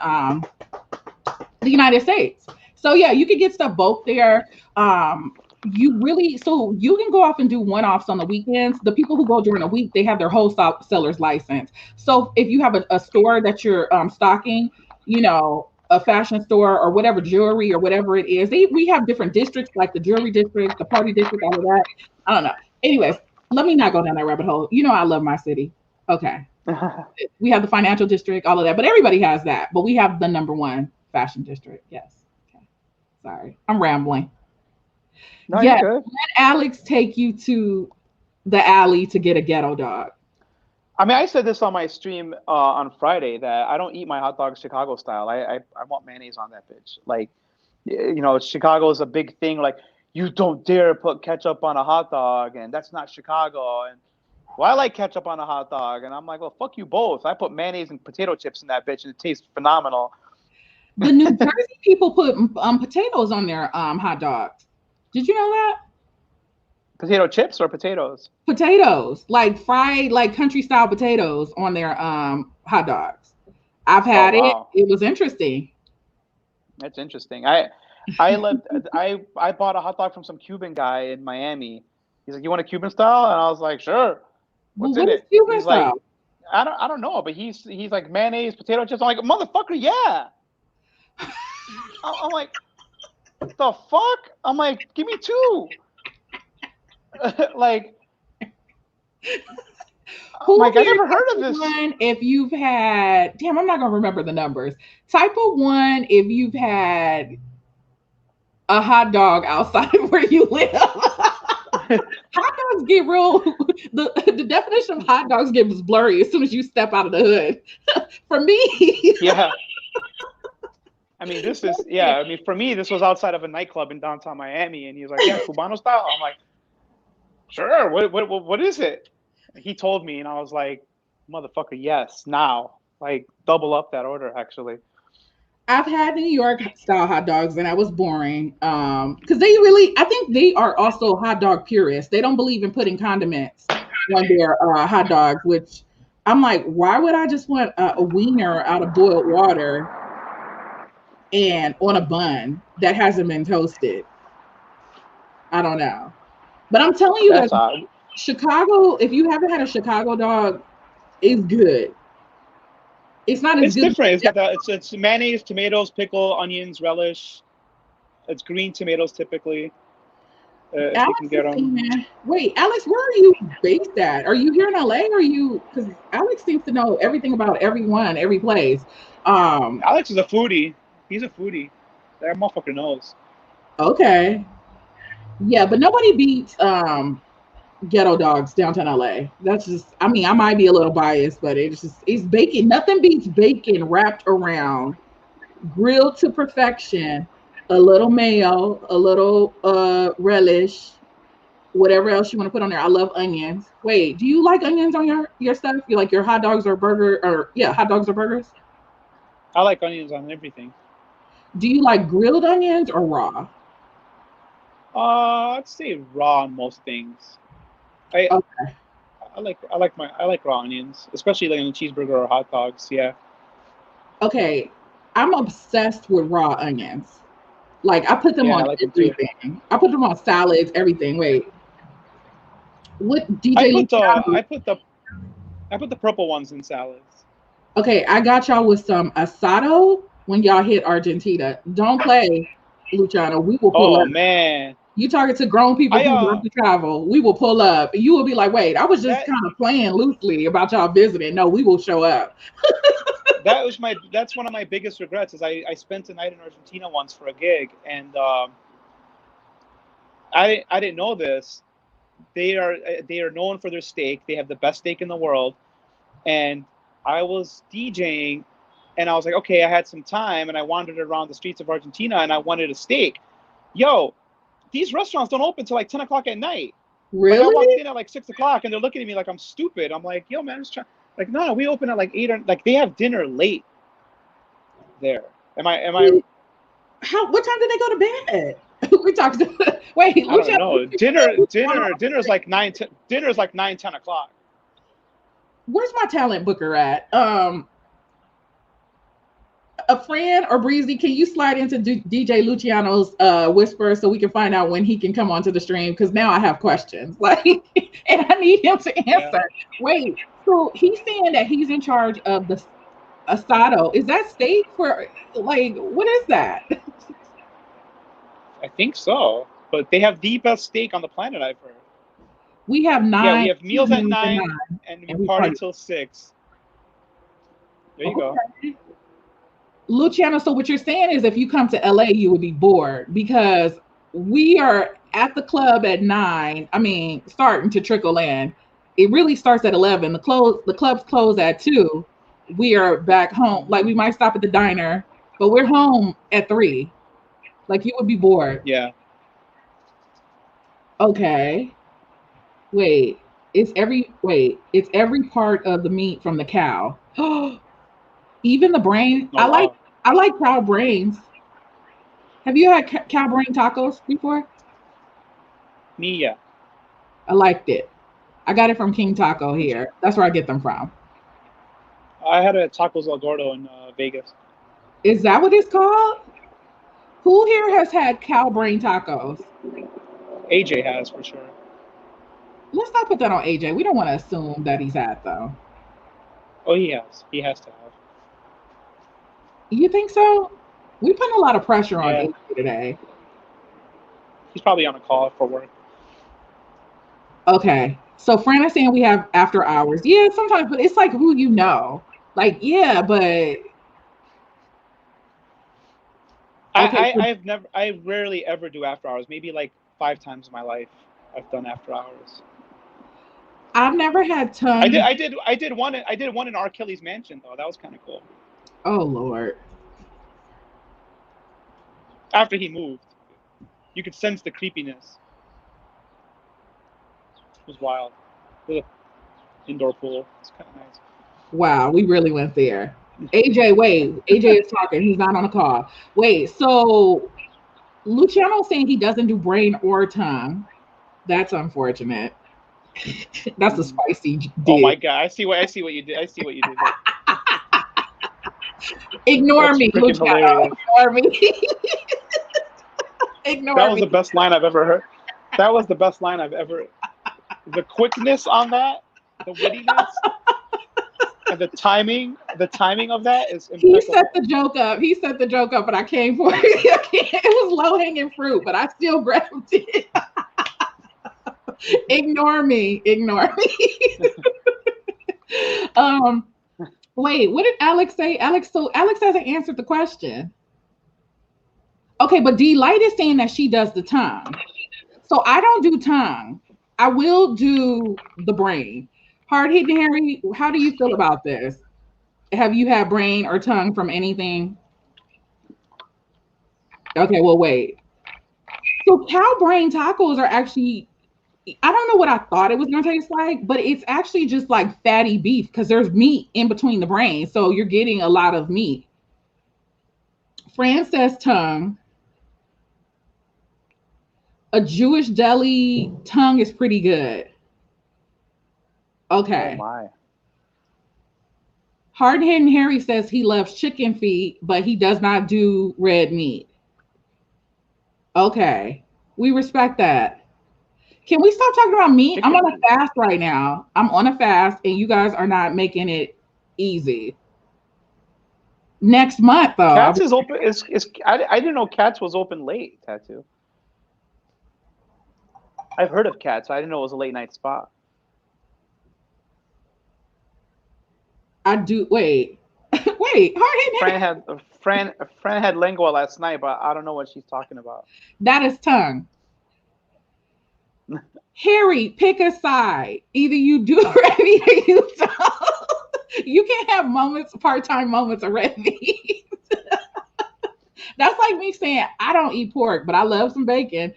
the United States. So yeah, you can get stuff both there. You really, so you can go off and do one-offs on the weekends. The people who go during the week, they have their wholesaler's license. So if you have a store that you're stocking, you know, a fashion store or whatever, jewelry or whatever it is, we have different districts, like the jewelry district, the party district, all of that. I don't know. Anyways, let me not go down that rabbit hole. You know I love my city. Okay. We have the financial district, all of that, but everybody has that. But we have the number one fashion district. Yes. Okay. Sorry, I'm rambling. No, you're Yes. good. Let Alex take you to the alley to get a ghetto dog. I mean, I said this on my stream on Friday that I don't eat my hot dogs Chicago style. I want mayonnaise on that bitch. Like, Chicago is a big thing. Like, you don't dare put ketchup on a hot dog, and that's not Chicago. And well, I like ketchup on a hot dog, and I'm like, well, fuck you both. I put mayonnaise and potato chips in that bitch, and it tastes phenomenal. The New Jersey people put potatoes on their hot dogs. Did you know that? Potato chips or potatoes? Potatoes, like fried, like country style potatoes on their hot dogs. I've Oh had it. wow, It was interesting. that's interesting. I bought a hot dog from some Cuban guy in Miami. He's like, you want a Cuban style? And I was like, sure. Well, What's what in is it? Cuban He's like, style? I don't know, but he's like mayonnaise, potato chips. I'm like, motherfucker, yeah. I'm like, the fuck? I'm like, give me two. Like, I'm Who like, I here never type heard of of this. one if you've had, damn, I'm not gonna remember the numbers. Type of one if you've had a hot dog outside of where you live. Hot dogs get real, the definition of hot dogs gets blurry as soon as you step out of the hood. For me, Yeah. I mean, this is, yeah. I mean, for me, this was outside of a nightclub in downtown Miami, and he was like, "Yeah, Cubano style." I'm like, "Sure. What is it?" He told me, and I was like, "Motherfucker, yes, now." Like, double up that order, actually. I've had New York style hot dogs and that was boring. Because they really, I think they are also hot dog purists. They don't believe in putting condiments on their hot dogs, which I'm like, why would I just want a wiener out of boiled water and on a bun that hasn't been toasted? I don't know. But I'm telling you that That's odd. Chicago, if you haven't had a Chicago dog, it's good. It's not as It's good different. It's as got the it's mayonnaise, tomatoes, pickle, onions, relish. It's green tomatoes typically, if you Alex can is get them. saying, wait, Alex, where are you based at? Are you here in LA? Or are you, because Alex seems to know everything about everyone, every place. Um, Alex is a foodie. He's a foodie. That motherfucker knows. okay. Yeah, but nobody beats ghetto dogs downtown LA. That's just, I mean, I might be a little biased, but it's bacon. Nothing beats bacon wrapped around, grilled to perfection, a little mayo, a little relish, whatever else you want to put on there. I love onions. Wait, do you like onions on your stuff? You like your hot dogs or burger, or yeah, hot dogs or burgers? I like onions on everything. Do you like grilled onions or raw? I'd say raw on most things. I Okay. I like raw onions, especially like on a cheeseburger or hot dogs. Yeah. Okay. I'm obsessed with raw onions. Like I put them Yeah, I on like them too. everything. I put them on salads, everything. Wait, what I DJ put the Luciano? I put the I put the purple ones in salads. Okay, I got y'all with some asado when y'all hit Argentina. Don't play, Luciano. We will pull Oh up. man, You target to grown people who love to travel. We will pull up. You will be like, wait, I was just kind of playing loosely about y'all visiting. No, we will show up. That's one of my biggest regrets is I spent a night in Argentina once for a gig, and I didn't know this. They are known for their steak. They have the best steak in the world. And I was DJing, and I was like, okay, I had some time, and I wandered around the streets of Argentina, and I wanted a steak. Yo, these restaurants don't open till like 10 o'clock at night. Really? Like I walked in at like 6 o'clock, and they're looking at me like I'm stupid. I'm like, yo, man, I'm just trying. Like, no, we open at like 8 or like they have dinner late there. Am I? What time did they go to bed? We talked. Wait, I don't know. Dinner's like 9. Dinner's like 9, 10 o'clock. Where's my talent booker at? A friend or Breezy, can you slide into DJ Luciano's whisper so we can find out when he can come onto the stream? Because now I have questions, like, and I need him to answer. Yeah. Wait, so he's saying that he's in charge of the asado. Is that steak for like what is that? I think so, but they have the best steak on the planet, I've heard. We have 9. Yeah, we have meals at 9, and we party till 6. There you go. Luciano, so what you're saying is if you come to LA, you would be bored because we are at the club at 9. I mean, starting to trickle in. It really starts at 11. The clubs close at 2. We are back home. Like we might stop at the diner, but we're home at 3. Like you would be bored. Yeah. Okay. Wait, it's every part of the meat from the cow. Even the brain. Oh, I like cow brains. Have you had cow brain tacos before? Me, yeah. I liked it. I got it from King Taco here. That's where I get them from. I had a Tacos El Gordo in Vegas. Is that what it's called? Who here has had cow brain tacos? AJ has, for sure. Let's not put that on AJ. We don't want to assume that he's had, though. Oh, he has. He has to have. You think so? We're putting a lot of pressure on AJ today. He's probably on a call for work. Okay. So Fran is saying we have after hours. Yeah, sometimes, but it's like who you know. Like, yeah, but... Okay, I rarely ever do after hours. Maybe like 5 times in my life I've done after hours. I've never had tons. I did one in R. Kelly's mansion though. That was kind of cool. Oh Lord. After he moved, you could sense the creepiness. It was wild. With an indoor pool. It's kind of nice. Wow, we really went there. AJ, wait. AJ is talking. He's not on the call. Wait, so Luciano's saying he doesn't do brain or tongue. That's unfortunate. That's a spicy dig. Oh my God! I see what you did. Ignore me, Luciano. Ignore me. Ignore me. That was the best line I've ever heard. That was the best line I've ever. The quickness on that, the wittiness, and the timing of that is impeccable. He set the joke up, but I came for it. It was low hanging fruit, but I still grabbed it. Ignore me. Wait, what did Alex say? Alex hasn't answered the question. Okay, but D-Light is saying that she does the tongue. So I don't do tongue. I will do the brain. Hard-hitting Harry, how do you feel about this? Have you had brain or tongue from anything? Okay, well, wait. So cow brain tacos are actually, I don't know what I thought it was going to taste like, but it's actually just like fatty beef because there's meat in between the brains. So you're getting a lot of meat. Fran says tongue. A Jewish deli tongue is pretty good. Okay. Oh my. Hard-hitting Harry says he loves chicken feet, but he does not do red meat. Okay. We respect that. Can we stop talking about meat? I'm on a fast right now. I'm on a fast, and you guys are not making it easy. Next month, though. Cats is open. I didn't know Cats was open late, Tattoo. I've heard of Cats. I didn't know it was a late night spot. I do. Wait, wait. Fran had lengua last night, but I don't know what she's talking about. That is tongue. Harry, pick a side. Either you do ready or you don't. You can't have moments, part-time moments of ready. That's like me saying I don't eat pork, but I love some bacon.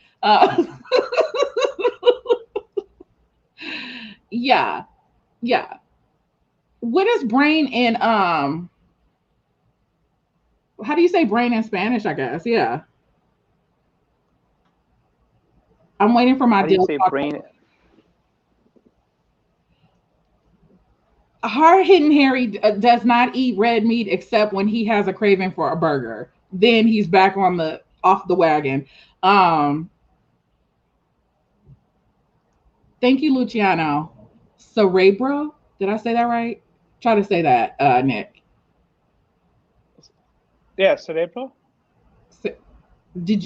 Yeah, yeah. What is brain in how do you say brain in Spanish? I guess. Yeah. I'm waiting for my How do you deal. say brain? Hard-hitting Harry does not eat red meat except when he has a craving for a burger. Then he's back on the off the wagon. Thank you, Luciano. Cerebro? Did I say that right? Try to say that, Nick. Yeah, cerebro.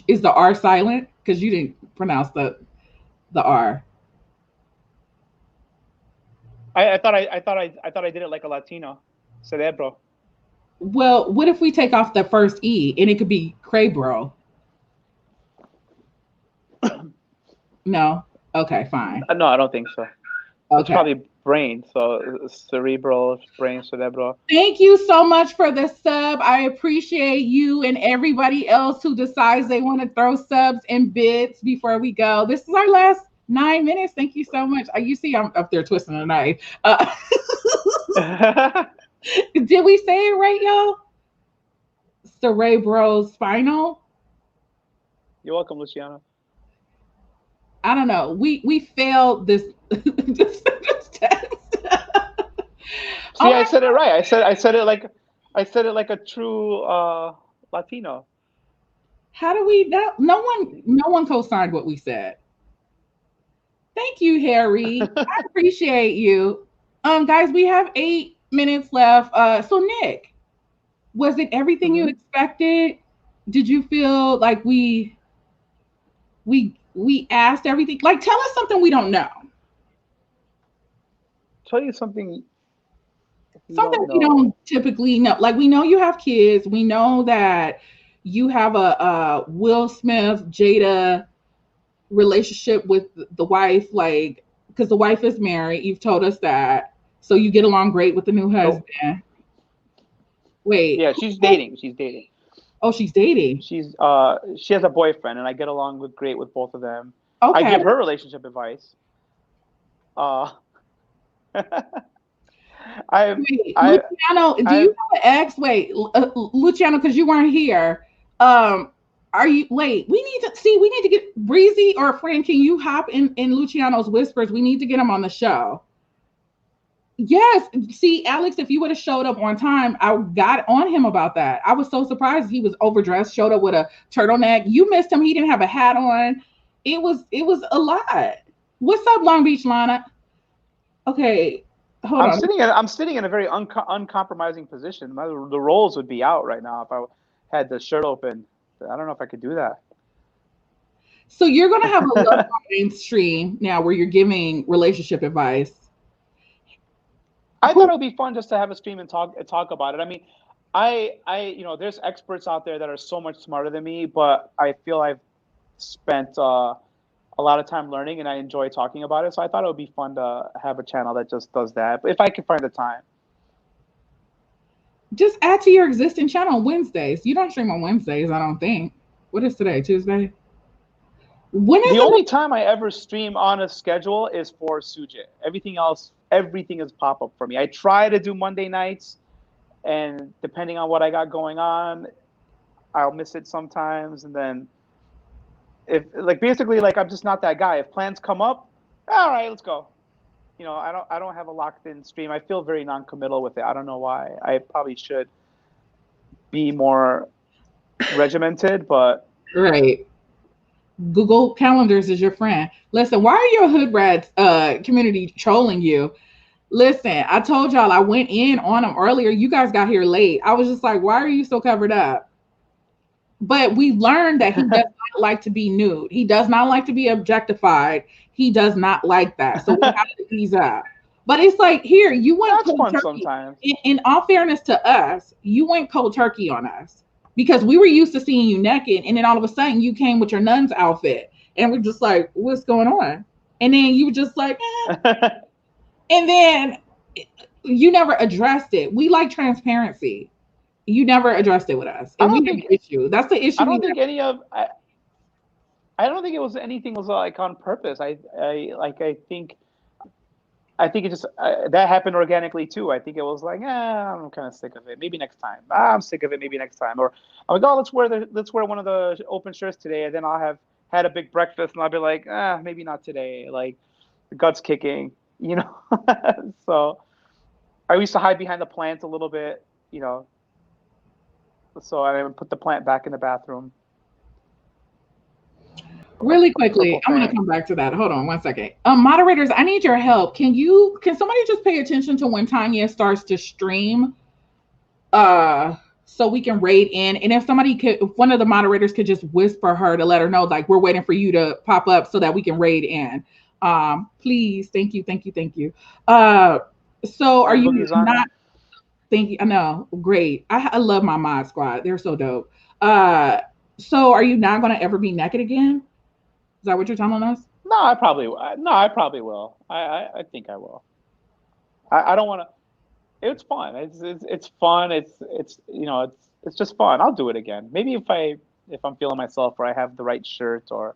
Is the R silent? Because you didn't pronounce the R. I thought I did it like a Latino. Cerebro. Well, what if we take off the first E and it could be Crabro? No? Okay, fine. No, I don't think so. Okay. It's probably brain. So cerebral, brain, cerebro. Thank you so much for the sub. I appreciate you and everybody else who decides they want to throw subs and bits before we go. This is our last 9 minutes. Thank you so much. You see, I'm up there twisting a knife. Did we say it right, y'all? Cerebrospinal? You're welcome, Luciano. I don't know. We failed this, this test. See, I said it right. I said it like a true Latino. How do we know? No one co-signed what we said. Thank you, Harry. I appreciate you. Guys, we have 8 minutes left. So Nick, was it everything you expected? Did you feel like we asked everything? Like, tell us something we don't know. Tell you something. Something we don't typically know. Like, we know you have kids. We know that you have a Will Smith, Jada relationship with the wife, like, because the wife is married. You've told us that. So you get along great with the new husband. Nope. Wait. Yeah, she's dating. She's dating. Oh, she's dating. She has a boyfriend, and I get along great with both of them. Okay. I give her relationship advice. Luciano, do you have an ex? Wait, Luciano, because you weren't here. Are you? Wait, we need to get Breezy or Fran. Can you hop in Luciano's whispers? We need to get him on the show. Yes. See, Alex, if you would have showed up on time, I got on him about that. I was so surprised he was overdressed, showed up with a turtleneck. You missed him. He didn't have a hat on. It was a lot. What's up, Long Beach, Lana? Okay. Hold on. I'm sitting in a very uncompromising position. The rolls would be out right now if I had the shirt open. I don't know if I could do that. So you're going to have a love bombing stream now where you're giving relationship advice. I thought it would be fun just to have a stream and talk about it. I mean, I there's experts out there that are so much smarter than me, but I feel I've spent a lot of time learning and I enjoy talking about it. So I thought it would be fun to have a channel that just does that. But if I can find the time. Just add to your existing channel on Wednesdays. You don't stream on Wednesdays, I don't think. What is today? Tuesday? The only time I ever stream on a schedule is for Suje. Everything is pop-up for me. I try to do Monday nights, and depending on what I got going on, I'll miss it sometimes. And then basically I'm just not that guy. If plans come up, all right, let's go. I don't have a locked-in stream. I feel very non-committal with it. I don't know why. I probably should be more regimented, but right. Google Calendars is your friend. Listen, why are your Hood Rats community trolling you? Listen, I told y'all I went in on them earlier. You guys got here late. I was just like, why are you so covered up? but we learned that he does not like to be nude. He does not like to be objectified. He does not like that. So we have to ease up. But it's like, here, you went That's cold fun turkey. sometimes. In all fairness to us, you went cold turkey on us because we were used to seeing you naked. And then all of a sudden you came with your nun's outfit. And we're just like, what's going on? And then you were just like, eh. And then you never addressed it. We like transparency. You never addressed it with us. I And we don't have think an issue. That's the issue I we don't think have. any of I don't think it was anything was like on purpose. I think it just that happened organically too. I think it was like, I'm kind of sick of it. Maybe next time. I'm sick of it. Maybe next time. Or I'm like, oh, let's wear one of the open shirts today, and then I'll have had a big breakfast, and I'll be like, maybe not today. Like the guts kicking, you know. So I used to hide behind the plant a little bit, you know. So I would put the plant back in the bathroom. Really A quickly, purple I'm gonna thing. come back to that. Hold on one second. Moderators, I need your help. Can somebody just pay attention to when Tanya starts to stream? So we can raid in. And if one of the moderators could just whisper her to let her know, like, we're waiting for you to pop up so that we can raid in. Please, thank you, thank you, thank you. So are And you Boogie's on it. not thinking? I know, great. I love my mod squad. They're so dope. So are you not gonna ever be naked again? Is that what you're telling us? No, I probably will. I think I will. I don't want to. It's fun. It's fun. It's you know it's just fun. I'll do it again. Maybe if I'm feeling myself or I have the right shirt or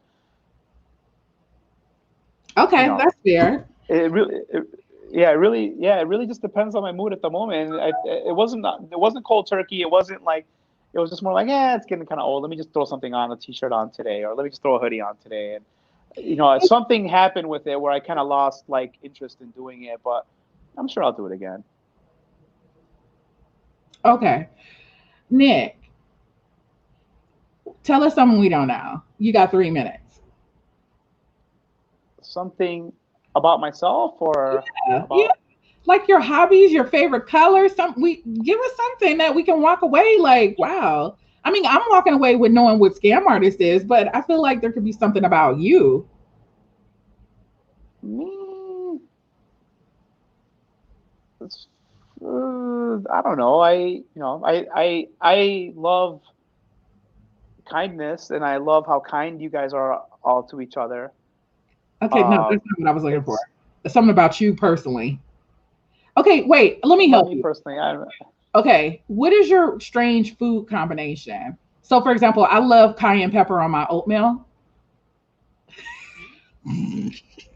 you Okay, know that's fair. it really it really just depends on my mood at the moment. It wasn't cold turkey. It wasn't like it was just more like it's getting kind of old. Let me just throw something on, a t-shirt on today, or let me just throw a hoodie on today. And you know something happened with it where I kind of lost like interest in doing it, but I'm sure I'll do it again. Okay, Nick, tell us something we don't know. You got 3 minutes. Something about myself or Yeah, about like your hobbies, your favorite colors. We give us something that we can walk away like, wow. I mean, I'm walking away with knowing what SKAM Artist is, but I feel like there could be something about you. me. I don't know. I love kindness, and I love how kind you guys are all to each other. Okay, no, Um, that's not what I was looking for. it's Something about you personally. Okay, wait, let me about help me you. personally. Okay, what is your strange food combination? So, for example, I love cayenne pepper on my oatmeal.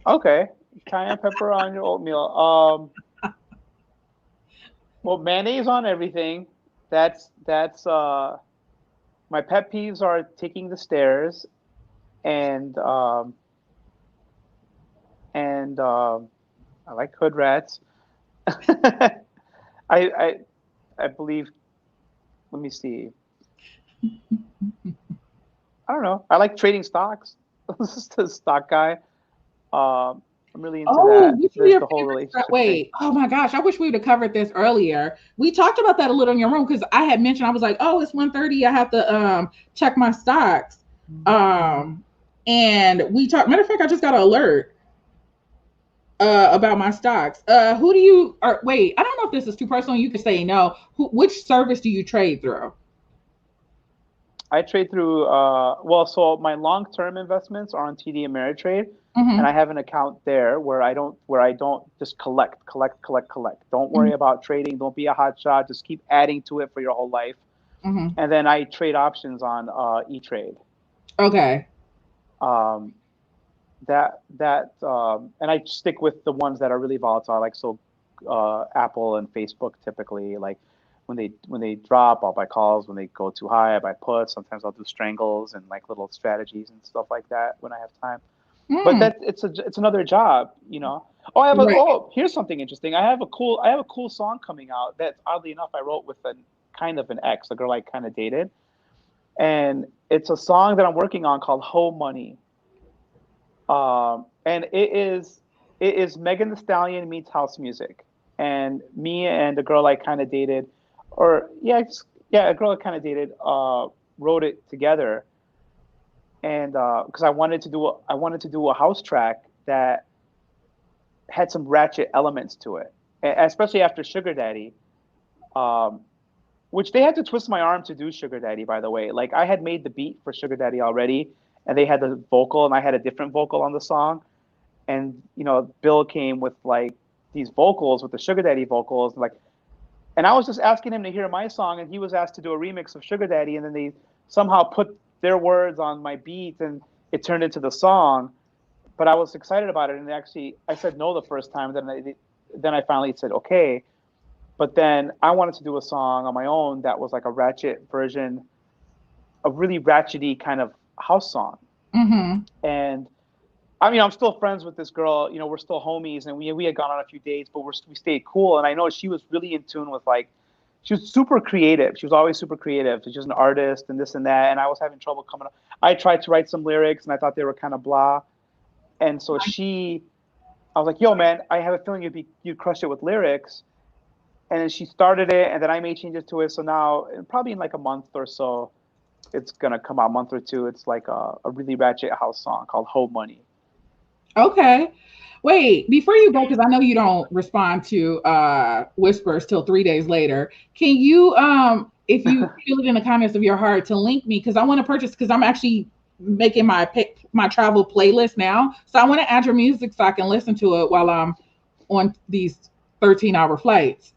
Okay, cayenne pepper on your oatmeal. Well, mayonnaise on everything. That's my pet peeves are taking the stairs and and I like hood rats. I I I believe. Let me see. I don't know. I like trading stocks. This is the stock guy. I'm really into Oh, that. which are There's your the whole favorite? relationship thing. Wait, oh my gosh, I wish we would have covered this earlier. We talked about that a little in your room because I had mentioned I was like, oh, it's 1:30. I have to check my stocks. Um, and we talked. Matter of fact, I just got an alert about my stocks. Who do you? Or wait, I don't know if this is too personal. You can say no. Which service do you trade through? I trade through. So my long-term investments are on TD Ameritrade, and Mm-hmm. I have an account there where I don't just collect. Don't worry about trading. Don't be a hot shot. Just keep adding to it for your whole life. Mm-hmm. And then I trade options on E-Trade. Okay. Um, and I stick with the ones that are really volatile, like Apple and Facebook typically. Like when they drop, I'll buy calls. When they go too high, I buy puts. Sometimes I'll do strangles and like little strategies and stuff like that when I have time. But Mm. it's another job, you know. Right. Here's something interesting. I have a cool song coming out that oddly enough I wrote with a kind of an ex, a girl I kind of dated, and it's a song that I'm working on called "Ho Money." And it is Megan Thee Stallion meets house music, and me and a girl I kind of dated, or yeah, a girl I kind of dated. wrote it together, and because I wanted to do a house track that had some ratchet elements to it, especially after Sugar Daddy, um, which they had to twist my arm to do Sugar Daddy, by the way. Like I had made the beat for Sugar Daddy already, and they had the vocal, and I had a different vocal on the song, and Bill came with like these vocals with the Sugar Daddy vocals, like, and I was just asking him to hear my song, and he was asked to do a remix of Sugar Daddy, and then they somehow put their words on my beat, and it turned into the song. But I was excited about it, and actually I said no the first time, then I finally said okay. But then I wanted to do a song on my own that was like a ratchet version, a really ratchety kind of house song. Mm-hmm. And I mean, I'm still friends with this girl. We're still homies, and we had gone on a few dates, but we stayed cool. And I know she was really in tune with like, she was super creative. She was always super creative. She's just an artist and this and that. And I was having trouble coming up. I tried to write some lyrics, and I thought they were kind of blah. And so I was like, yo, man, I have a feeling you'd crush it with lyrics. And then she started it, and then I made changes to it. So now, probably in like a month or so, it's gonna come out, a month or two. It's like a really ratchet house song called "Ho Money." Okay. Wait, before you go, because I know you don't respond to whispers till 3 days later. Can you, if you feel it in the kindness of your heart, to link me? Because I want to purchase, because I'm actually making my travel playlist now. So I want to add your music so I can listen to it while I'm on these 13-hour flights.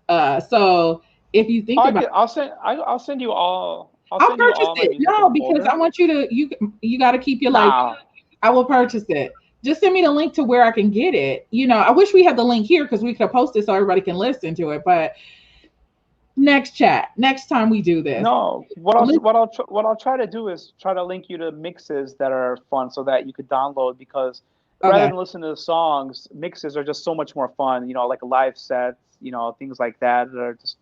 So if you think about, I'll send you all. I'll purchase it. No, because I want you to. You got to keep your life. I will purchase it. Just send me the link to where I can get it. I wish we had the link here because we could have posted so everybody can listen to it. But next time we do this. No, what I'll try to do is try to link you to mixes that are fun so that you could download, because rather than listen to the songs, mixes are just so much more fun. Like live sets, things like that are just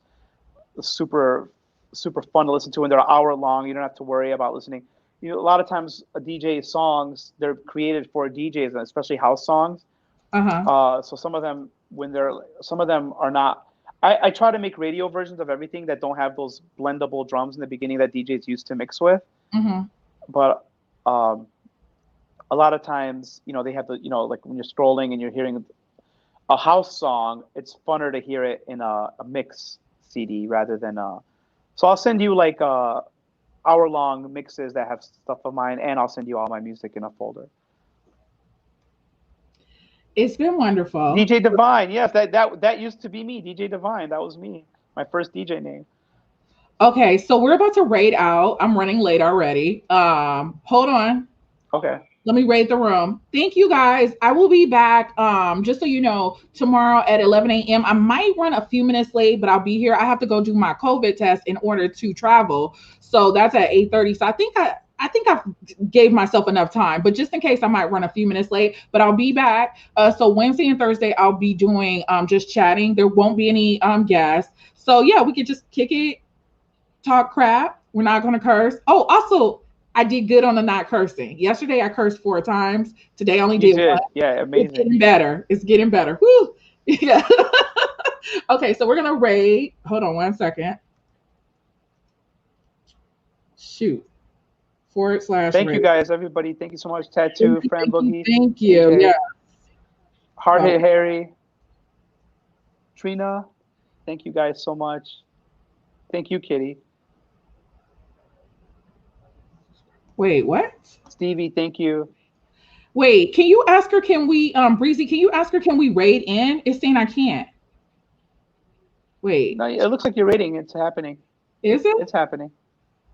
super super fun to listen to, and they're an hour long. You don't have to worry about listening. A lot of times a DJ's songs, they're created for DJs, and especially house songs. So some of them are not. I try to make radio versions of everything that don't have those blendable drums in the beginning that DJs used to mix with. But a lot of times, they have the, like when you're scrolling and you're hearing a house song, it's funner to hear it in a mix CD rather than so I'll send you like hour-long mixes that have stuff of mine, and I'll send you all my music in a folder. It's been wonderful. DJ Divine, yes, that used to be me. DJ Divine, that was me. My first DJ name. Okay, so we're about to raid out. I'm running late already. Hold on. Okay. Let me raid the room. Thank you guys. I will be back. Just so you know, tomorrow at 11 a.m. I might run a few minutes late, but I'll be here. I have to go do my COVID test in order to travel. So that's at 8:30. So I think I gave myself enough time, but just in case I might run a few minutes late, but I'll be back. So Wednesday and Thursday, I'll be doing just chatting. There won't be any guests. So yeah, we could just kick it, talk crap. We're not going to curse. Oh, also, I did good on the not cursing. Yesterday, I cursed 4 times. Today, I only did 1. Yeah, amazing. It's getting better. Woo! Yeah. Okay, so we're going to raid. Hold on 1 second. Shoot. / Thank you guys, everybody. Thank you so much. Tattoo, Fran Boogie. Thank you. DJ, yeah. Hard Hit Harry. Trina. Thank you guys so much. Thank you, Kitty. Wait, what? Stevie, thank you. Wait, can you ask her, can we, Breezy, can you ask her, can we raid in? It's saying I can't. Wait. No, it looks like you're raiding. It's happening. Is it? It's happening.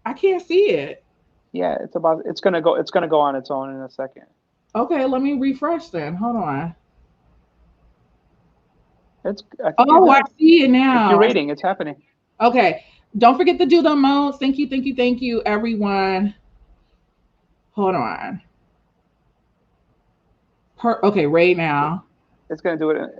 I can't see it. Yeah, it's gonna go on its own in a second. Okay, let me refresh then. Hold on. I see it now. If you're raiding, it's happening. Okay. Don't forget to do the emotes. Thank you, everyone. Hold on. Okay, right now. It's gonna do it.